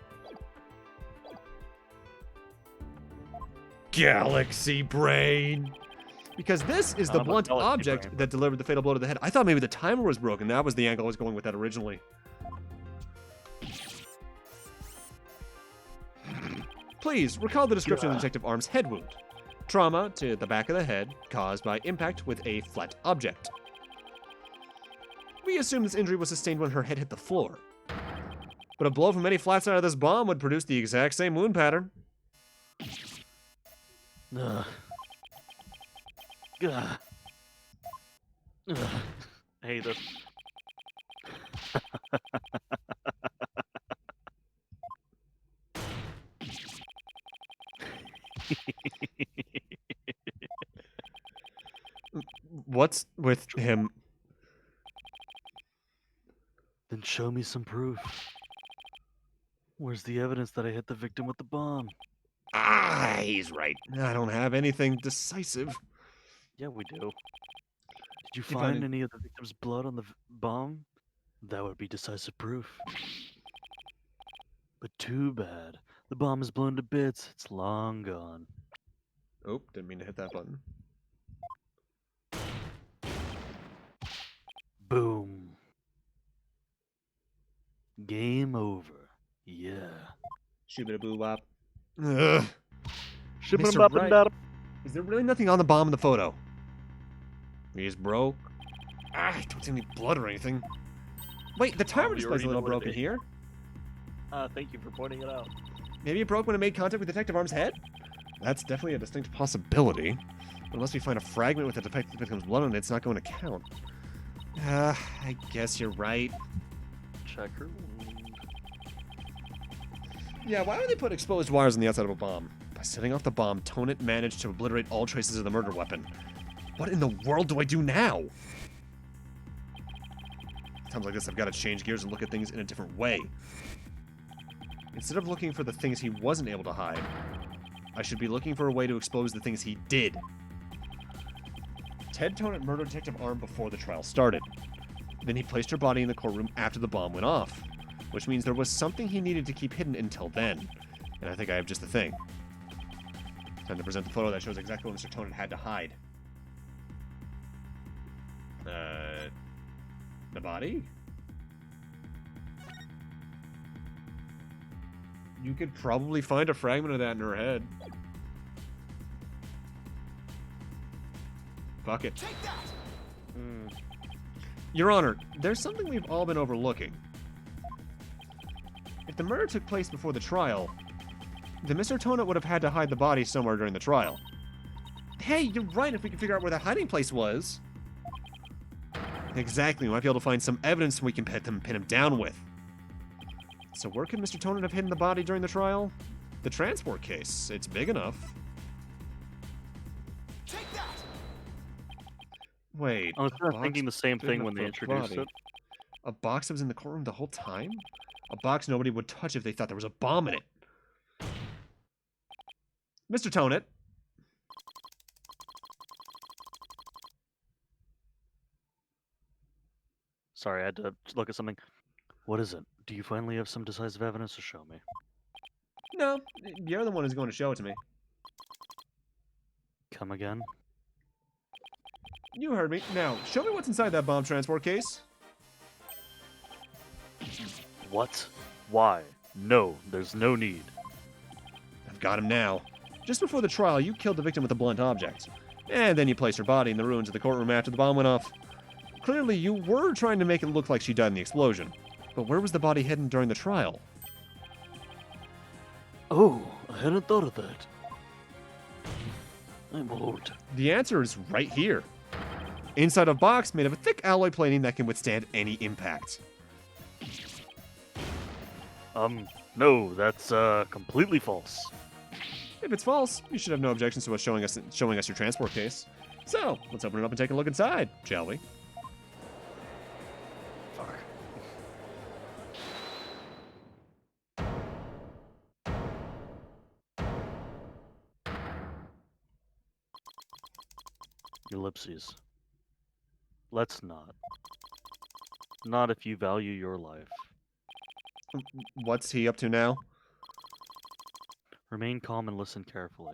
Galaxy brain! Because this is the I'm a blunt galaxy object brain. that delivered the fatal blow to the head. I thought maybe the timer was broken. That was the angle I was going with that originally. Please, recall the description of Detective Arm's head wound. Trauma to the back of the head caused by impact with a flat object. We assume this injury was sustained when her head hit the floor. But a blow from any flat side of this bomb would produce the exact same wound pattern. Ugh. Ugh. Ugh. I hate this. What's with him? Then show me some proof. Where's the evidence that I hit the victim with the bomb? Ah, he's right. I don't have anything decisive. Yeah, we do. Did you If I find did- any of the victim's blood on the bomb? That would be decisive proof. But too bad. The bomb is blown to bits. It's long gone. Oh, didn't mean to hit that button. Boom. Game over. Yeah. Shoo-bida-boo-wop. Ugh. Shipping Mr. them up and Wright. down. Is there really nothing on the bomb in the photo? He's broke. I don't see any blood or anything. Wait, the timer we display's already a little know what it broken is. here. Thank you for pointing it out. Maybe it broke when it made contact with Detective Arm's head? That's definitely a distinct possibility. But unless we find a fragment with the defective victim's blood on it, it's not going to count. I guess you're right. Check her wound. Yeah, why would they put exposed wires on the outside of a bomb? By setting off the bomb, Tonit managed to obliterate all traces of the murder weapon. What in the world do I do now? Times like this, I've got to change gears and look at things in a different way. Instead of looking for the things he wasn't able to hide, I should be looking for a way to expose the things he did. Ted Tonit murdered Detective Arm before the trial started. Then he placed her body in the courtroom after the bomb went off, which means there was something he needed to keep hidden until then. And I think I have just the thing. Time to present the photo that shows exactly what Mr. Tonit had to hide. The body? You could probably find a fragment of that in her head. Fuck it. Your Honor, there's something we've all been overlooking. If the murder took place before the trial, then Mr. Tonit would have had to hide the body somewhere during the trial. Hey, you're right if we can figure out where the hiding place was. Exactly, we might be able to find some evidence we can pin him down with. So where could Mr. Tonit have hidden the body during the trial? the transport case. It's big enough. Take that! Wait. I was a kind of box thinking the same big thing enough when they for a introduced body. it. A box that was in the courtroom the whole time? A box nobody would touch if they thought there was a bomb in it. Mr. Tonit. Sorry, I had to look at something. What is it? Do you finally have some decisive evidence to show me? No, you're the one who's going to show it to me. Come again? You heard me. Now, show me what's inside that bomb transport case. What? Why? No, there's no need. I've got him now. Just before the trial, you killed the victim with a blunt object. And then you placed her body in the ruins of the courtroom after the bomb went off. Clearly, you were trying to make it look like she died in the explosion. But where was the body hidden during the trial? Oh, I hadn't thought of that. I'm old. The answer is right here. Inside a box made of a thick alloy plating that can withstand any impact. No, that's completely false. If it's false, you should have no objections to us showing us your transport case. So, let's open it up and take a look inside, shall we? Fuck. Ellipses. Let's not. Not if you value your life. What's he up to now? Remain calm and listen carefully.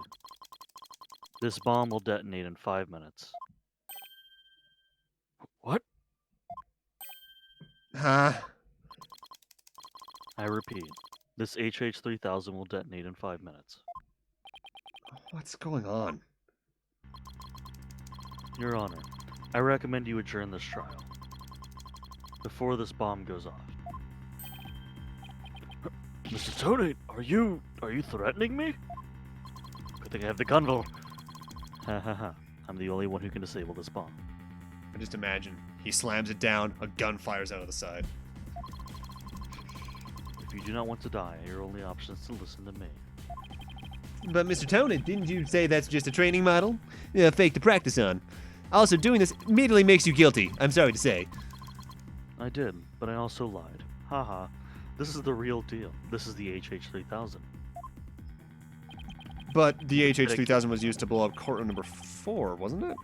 This bomb will detonate in 5 minutes. What? Huh? I repeat, this HH-3000 will detonate in 5 minutes. What's going on? Your Honor, I recommend you adjourn this trial. Before this bomb goes off. Mr. Tony, are you threatening me? Good thing I have the convo. Ha ha ha. I'm the only one who can disable this bomb. I just imagine. He slams it down, a gun fires out of the side. If you do not want to die, your only option is to listen to me. But Mr. Tonit, didn't you say that's just a training model? Fake to practice on. Also, doing this immediately makes you guilty, I'm sorry to say. I did, but I also lied. Haha. This is the real deal. This is the HH-3000. But the HH-3000 was used to blow up courtroom number 4, wasn't it?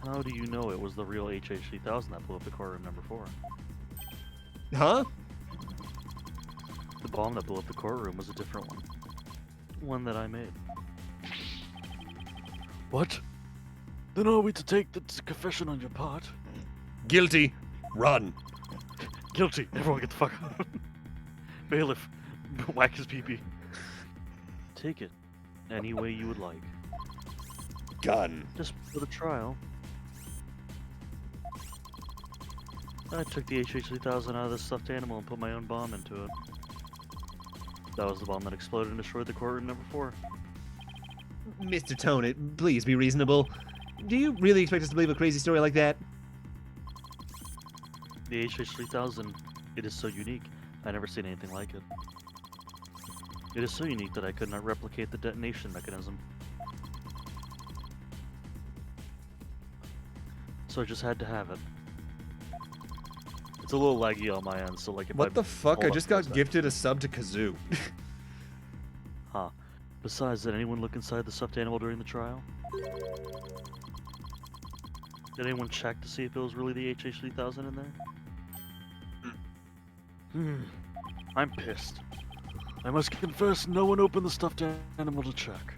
How do you know it was the real HH-3000 that blew up the courtroom number 4? Huh? The bomb that blew up the courtroom was a different one. One that I made. What? Then are we to take the confession on your part? Guilty. Run. Guilty! Everyone get the fuck out. Bailiff, whack his pee-pee. Take it any way you would like. Gun. Just for the trial. I took the HH-3000 out of the stuffed animal and put my own bomb into it. That was the bomb that exploded and destroyed the courtroom number 4. Mr. Tonit, please be reasonable. Do you really expect us to believe a crazy story like that? The HH-3000, it is so unique. I never seen anything like it. It is so unique that I could not replicate the detonation mechanism. So I just had to have it. It's a little laggy on my end, so like if What the fuck? hold I up just for a got sec. gifted a sub to Kazoo. Huh. Besides, did anyone look inside the stuffed animal during the trial? Did anyone check to see if it was really the HH-3000 in there? I'm pissed. I must confess, no one opened the stuffed animal to check.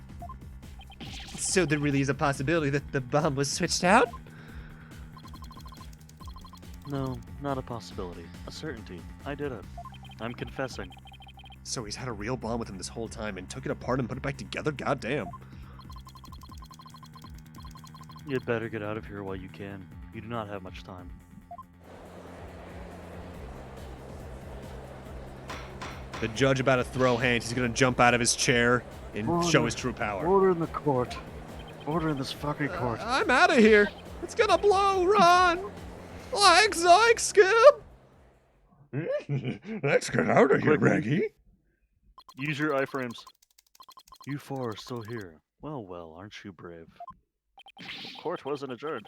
So there really is a possibility that the bomb was switched out? No, not a possibility. A certainty. I did it. I'm confessing. So he's had a real bomb with him this whole time and took it apart and put it back together? Goddamn. You'd better get out of here while you can. You do not have much time. The judge about to throw hands. He's gonna jump out of his chair and show Order. his true power. Order in the court. Order in this fucking court. I'm out of here. It's gonna blow. Run. Like Zyke, Skip. Let's get out of here, Quickly. Reggie. Use your iframes. You four are still here. Well, well, aren't you brave? The court wasn't adjourned.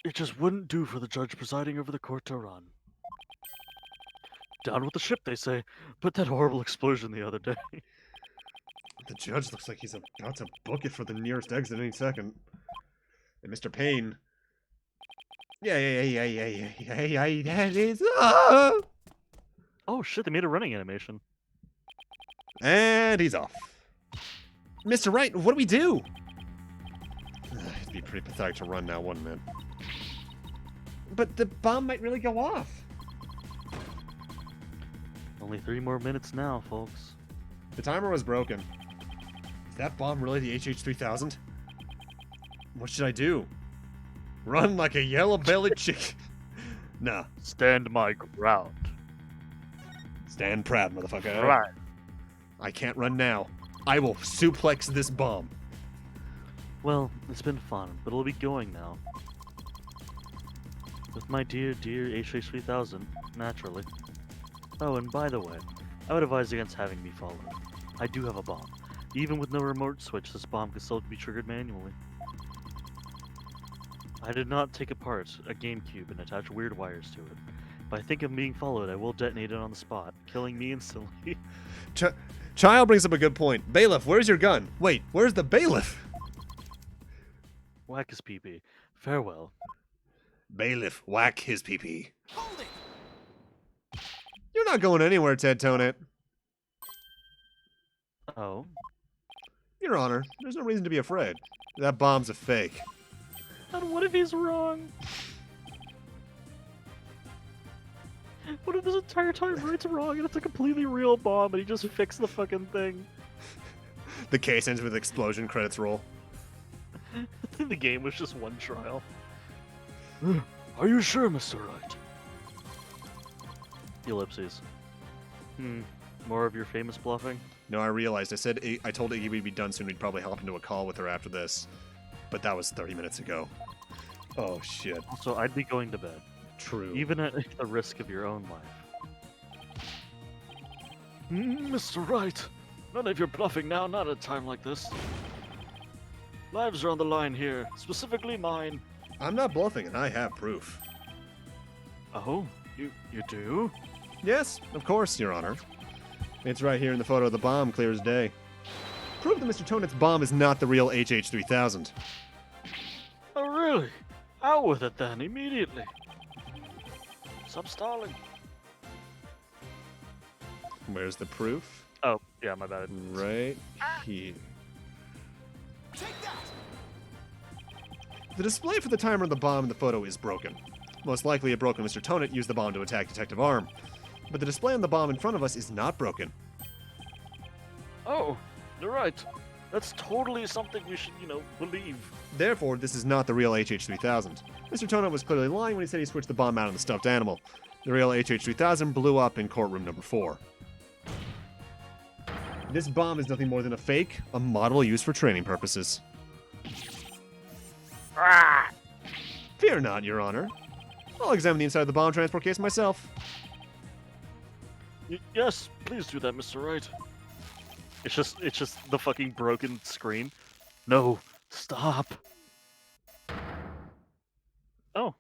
It just wouldn't do for the judge presiding over the court to run. Down with the ship, they say. But that horrible explosion the other day. The judge looks like he's about to book it for the nearest exit any second. And Mr. Payne. Yeah, that is. Ah! Oh shit, they made a running animation. And he's off. Mr. Wright, what do we do? It'd be pretty pathetic to run now, wouldn't it? But the bomb might really go off. Only 3 more minutes now, folks. The timer was broken. Is that bomb really the HH-3000? What should I do? Run like a yellow-bellied chicken? Nah. Stand my ground. Stand proud, motherfucker. Right. I can't run now. I will suplex this bomb. Well, it's been fun, but it'll be going now. With my dear, dear HH-3000, naturally. Oh, and by the way, I would advise against having me followed. I do have a bomb. Even with no remote switch, this bomb can still be triggered manually. I did not take apart a GameCube and attach weird wires to it. If I think of being followed, I will detonate it on the spot, killing me instantly. Child brings up a good point. Bailiff, where's your gun? Wait, where's the bailiff? Whack his pee-pee. Farewell. Bailiff, whack his pee-pee. Hold it! You're not going anywhere, Ted Tonet. Oh. Your Honor, there's no reason to be afraid. That bomb's a fake. And what if he's wrong? What if this entire time Wright's wrong and it's a completely real bomb and he just fixed the fucking thing? The case ends with explosion, credits roll. The game was just one trial. Are you sure, Mr. Wright? Ellipses. More of your famous bluffing? No, I realized. I told Iggy we'd be done soon. We'd probably hop into a call with her after this. But that was 30 minutes ago. Oh, shit. Also, I'd be going to bed. True. Even at the risk of your own life. Mr. Wright, none of your bluffing now, not at a time like this. Lives are on the line here, specifically mine. I'm not bluffing, and I have proof. Oh, you do? Yes, of course, Your Honor. It's right here in the photo of the bomb, clear as day. Prove that Mr. Tonet's bomb is not the real HH-3000. Oh, really? Out with it then, immediately. Stop stalling. Where's the proof? Oh, yeah, my bad. Right here. Take that! The display for the timer of the bomb in the photo is broken. Most likely it broke when Mr. Tonet used the bomb to attack Detective Arm. But the display on the bomb in front of us is not broken. Oh, you're right. That's totally something we should, believe. Therefore, this is not the real HH-3000. Mr. Tonet was clearly lying when he said he switched the bomb out on the stuffed animal. The real HH-3000 blew up in courtroom number 4. This bomb is nothing more than a fake, a model used for training purposes. Fear not, Your Honor. I'll examine the inside of the bomb transport case myself. Yes, please do that, Mr. Wright. It's just the fucking broken screen. No, stop. Oh,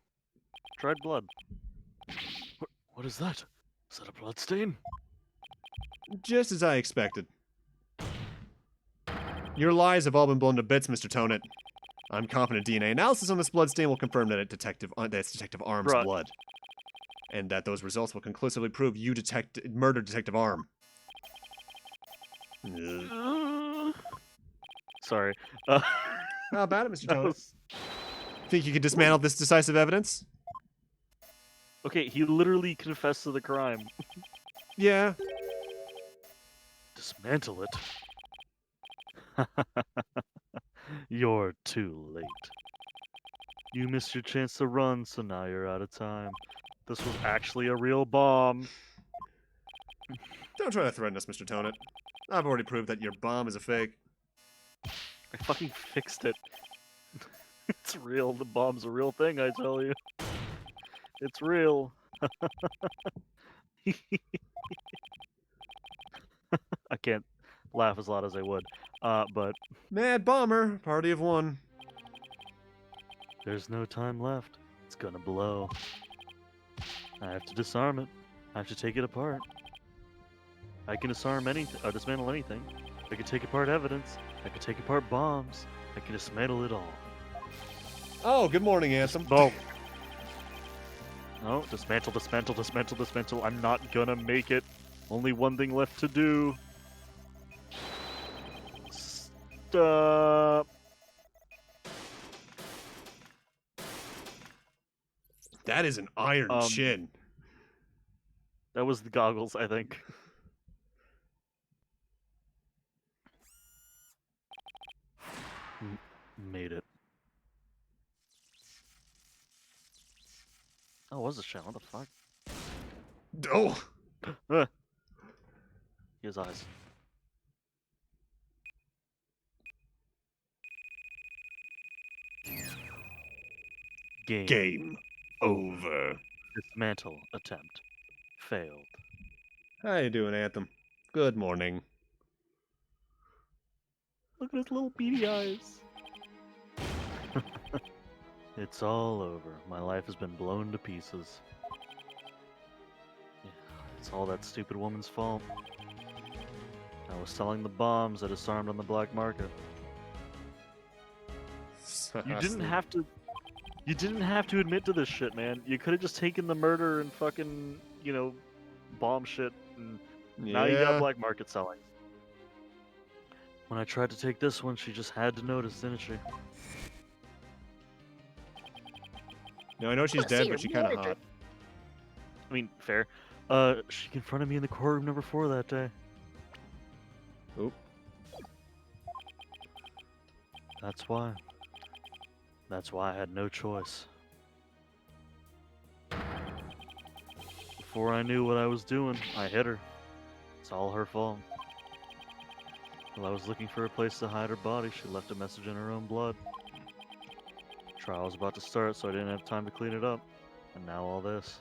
dried blood. What is that? Is that a blood stain? Just as I expected. Your lies have all been blown to bits, Mr. Tonet. I'm confident DNA analysis on this blood stain will confirm that it's Detective Arm's Right. blood. And that those results will conclusively prove you murdered Detective Arm. Ugh. Sorry. How about it, Mr. That Tonet? was... Think you could dismantle this decisive evidence? Okay, he literally confessed to the crime. Yeah. Dismantle it. You're too late. You missed your chance to run, so now you're out of time. This was actually a real bomb. Don't try to threaten us, Mr. Tonet. I've already proved that your bomb is a fake. I fucking fixed it. It's real. The bomb's a real thing, I tell you. It's real. can't laugh as loud as I would. But Mad Bomber, party of one. there's no time left. It's gonna blow. I have to disarm it. I have to take it apart. I can disarm anything, dismantle anything. I can take apart evidence. I can take apart bombs. I can dismantle it all. Oh, good morning, Anthem. Boom. No, dismantle, dismantle, dismantle, dismantle. I'm not gonna make it. Only one thing left to do. Stop. That is an iron chin. That was the goggles, I think. Made it. Oh, it was a shell. What the fuck? Oh, He has eyes. game over. Dismantle attempt. Failed. How you doing, Anthem? Good morning. Look at his little beady eyes. It's all over. My life has been blown to pieces. Yeah, it's all that stupid woman's fault. I was selling the bombs I disarmed on the black market. You didn't have to. You didn't have to admit to this shit, man. You could have just taken the murder and fucking, bomb shit, and now you got black market selling. When I tried to take this one, she just had to notice, didn't she? No, I know she's dead, but she kind of hot. I mean, fair. She confronted me in the courtroom number 4 that day. Oop. That's why. That's why I had no choice. Before I knew what I was doing, I hit her. It's all her fault. While I was looking for a place to hide her body, she left a message in her own blood. Trial was about to start, so I didn't have time to clean it up. And now all this.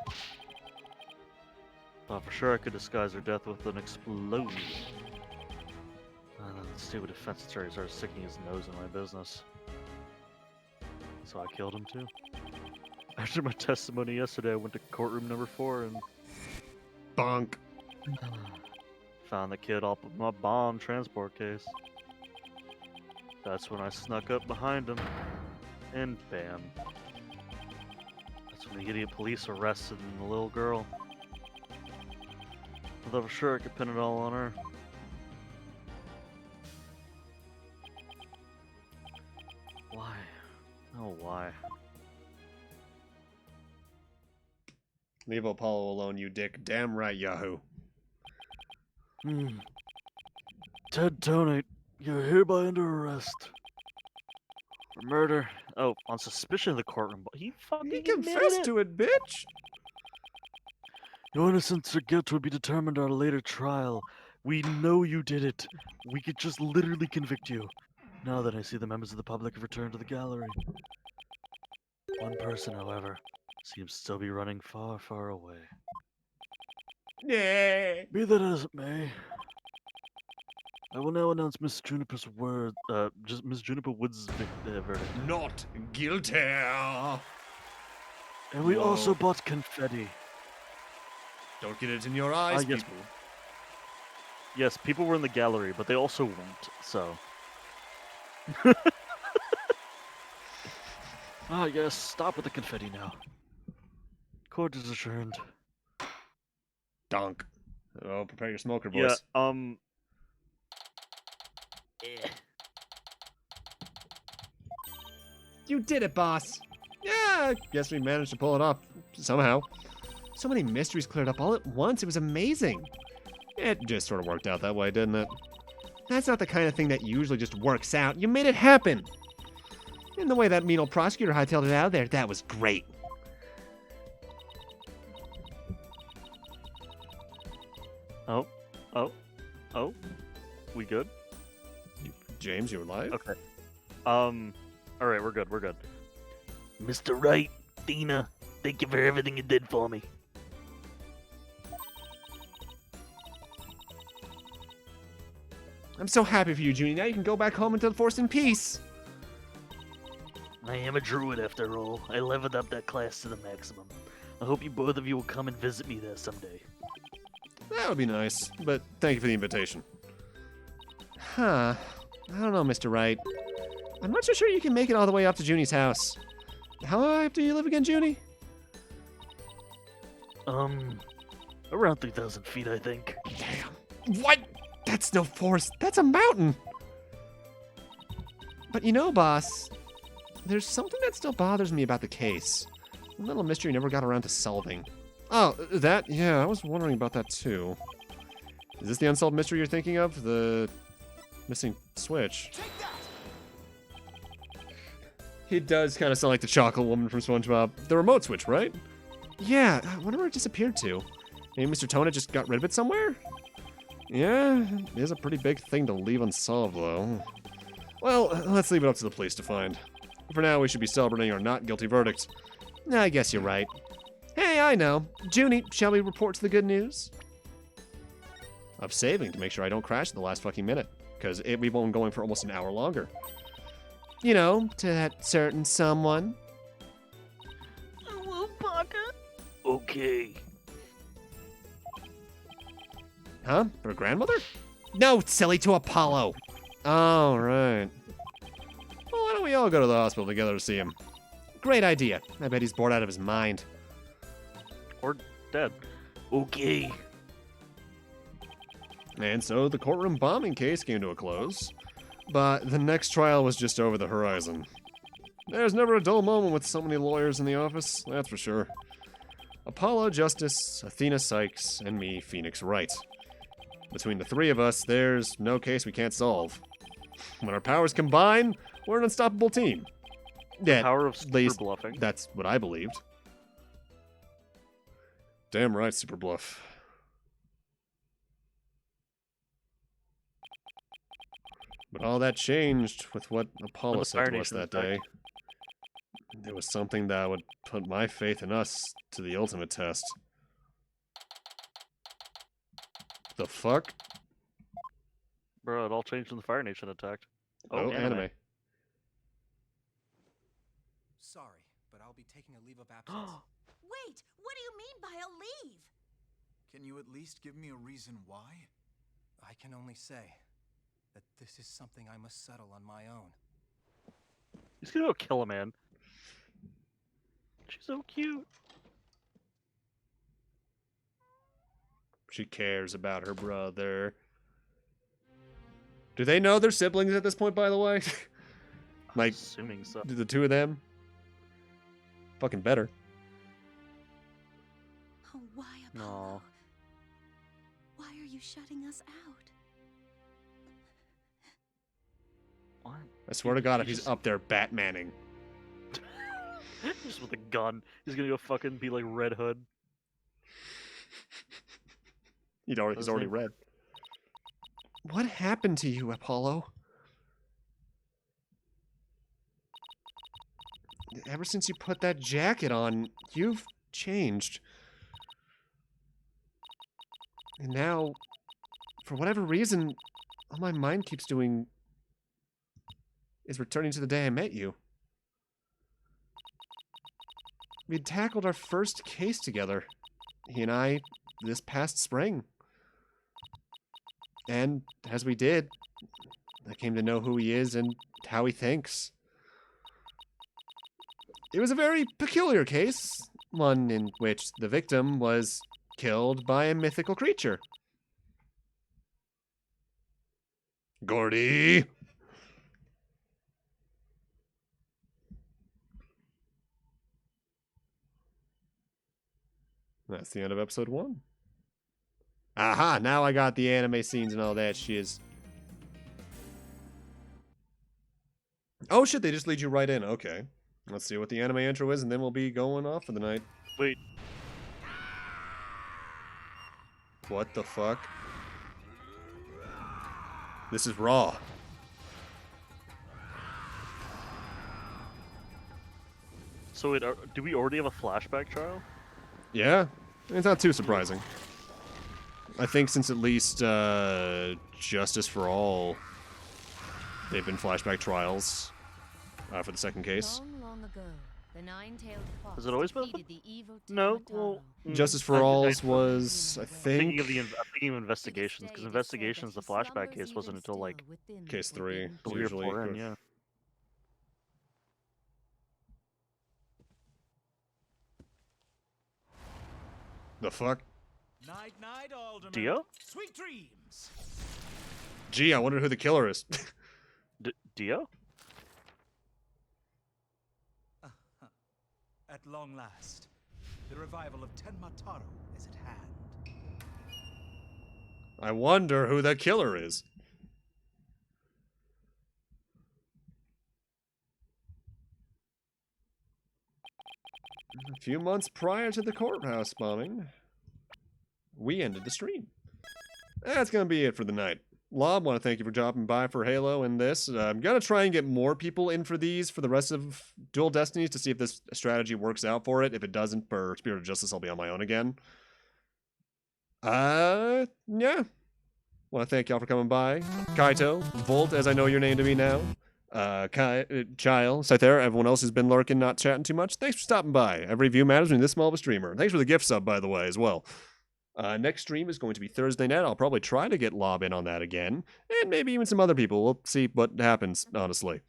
Thought for sure I could disguise her death with an explosion. And then the stupid defense attorney started sticking his nose in my business. So I killed him too. After my testimony yesterday, I went to courtroom number 4 and Bonk. found the kid off of my bomb transport case. That's when I snuck up behind him, and bam. That's when the idiot police arrested the little girl. I thought for sure I could pin it all on her. Why? Oh, why? Leave Apollo alone, you dick. Damn right, Yahoo. Ted Tonate, you're hereby under arrest. For murder. Oh, on suspicion of the courtroom. He fucking He admitted confessed it. to it, bitch. Your innocence or guilt will be determined at a later trial. We know you did it. We could just literally convict you. Now that I see the members of the public have returned to the gallery. One person, however, seems to still be running far, far away. Yeah. Be that as it may, I will now announce Miss Juniper's Miss Juniper Woods' verdict. Not guilty. And we also bought confetti. Don't get it in your eyes, yes. people. Yes, people were in the gallery, but they also weren't, so. Yes, stop with the confetti now. Court is adjourned. Donk. Oh, prepare your smoker voice. Yeah, You did it, boss. Yeah, guess we managed to pull it off somehow. So many mysteries cleared up all at once. It was amazing. It just sort of worked out that way, didn't it? That's not the kind of thing that usually just works out. You made it happen. And the way that mean old prosecutor hightailed it out of there, that was great. Oh. We good? James, you alive? Okay. Alright, we're good. Mr. Wright, Dina, thank you for everything you did for me. I'm so happy for you, Junie. Now you can go back home into the Force in peace. I am a druid after all. I leveled up that class to the maximum. I hope you both of you will come and visit me there someday. That would be nice, but thank you for the invitation. Huh. I don't know, Mr. Wright. I'm not so sure you can make it all the way up to Junie's house. How high up do you live again, Junie? Around 3,000 feet, I think. Damn. What? That's no force. That's a mountain. But you know, boss, there's something that still bothers me about the case. A little mystery I never got around to solving. Oh, that? Yeah, I was wondering about that too. Is this the unsolved mystery you're thinking of? The missing switch? He does kind of sound like the chocolate woman from SpongeBob. The remote switch, right? Yeah, I wonder where it disappeared to. Maybe Mr. Tona just got rid of it somewhere? Yeah, it is a pretty big thing to leave unsolved, though. Well, let's leave it up to the police to find. For now, we should be celebrating our not guilty verdict. I guess you're right. Hey, I know. Junie, shall we report to the good news? I'm saving to make sure I don't crash at the last fucking minute, because we've been going for almost an hour longer. You know, to that certain someone. Hello, Parker. Okay. Huh? Her grandmother? No, silly, to Apollo. Oh, right. Well, why don't we all go to the hospital together to see him? Great idea. I bet he's bored out of his mind. Or dead. Okay. And so the courtroom bombing case came to a close. But the next trial was just over the horizon. There's never a dull moment with so many lawyers in the office, that's for sure. Apollo Justice, Athena Sykes, and me, Phoenix Wright. Between the three of us, there's no case we can't solve. When our powers combine, we're an unstoppable team. Yeah, Power of at super least bluffing. that's what I believed. Damn right, Super Bluff. But all that changed with what Apollo the said Fire to us Nation that day. It was something that would put my faith in us to the ultimate test. The fuck? Bro, it all changed when the Fire Nation attacked. Oh, anime. Sorry, but I'll be taking a leave of absence. Wait, what do you mean by a leave? Can you at least give me a reason why? I can only say that this is something I must settle on my own. He's gonna go kill a man. She's so cute. She cares about her brother. Do they know they're siblings at this point, by the way? Like, Assuming so. the two of them? Fucking better. Oh, why, Apollo? No. Why are you shutting us out? What? I swear to God, if he's up there Batmaning. Just with a gun. He's gonna go fucking be like Red Hood. He's His already name? red. What happened to you, Apollo? Ever since you put that jacket on, you've changed. And now, for whatever reason, all my mind keeps doing is returning to the day I met you. We tackled our first case together, he and I, this past spring. And as we did, I came to know who he is and how he thinks. It was a very peculiar case, one in which the victim was killed by a mythical creature. Gordy! That's the end of episode 1. Aha, now I got the anime scenes and all that shiz. Oh shit, they just lead you right in. Okay. Let's see what the anime intro is, and then we'll be going off for the night. Wait. What the fuck? This is Raw. So wait, do we already have a flashback trial? Yeah? It's not too surprising. I think since at least Justice for All, they've been flashback trials for the second case. Long ago, the nine-tailed fox Has it always been? defeated the evil No, Timataro. well, Justice for All's was, I I'm think, thinking of investigations, because investigations, the flashback case wasn't until like case 3, 3 or usually. 4 in, yeah. The fuck? Night, night, Alderman. Dio? Sweet dreams. Gee, I wonder who the killer is. Dio? At long last, the revival of Tenmataro is at hand. I wonder who the killer is. A few months prior to the courthouse bombing, we ended the stream. That's gonna be it for the night. Lob, want to thank you for dropping by for Halo and this. I'm gonna try and get more people in for these for the rest of Dual Destinies to see if this strategy works out for it. If it doesn't, for Spirit of Justice, I'll be on my own again. Yeah. Want to thank y'all for coming by. Kaito, Volt, as I know your name to be now. Chile, Scyther, everyone else who's been lurking, not chatting too much. Thanks for stopping by. Every view matters when you're this small of a streamer. Thanks for the gift sub, by the way, as well. Next stream is going to be Thursday night. I'll probably try to get Lob in on that again. And maybe even some other people. We'll see what happens, honestly.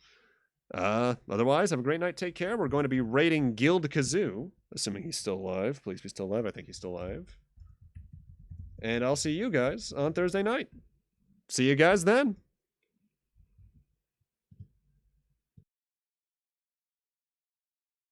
Otherwise, have a great night. Take care. We're going to be raiding Guild Kazoo. Assuming he's still alive. Please be still alive. I think he's still alive. And I'll see you guys on Thursday night. See you guys then.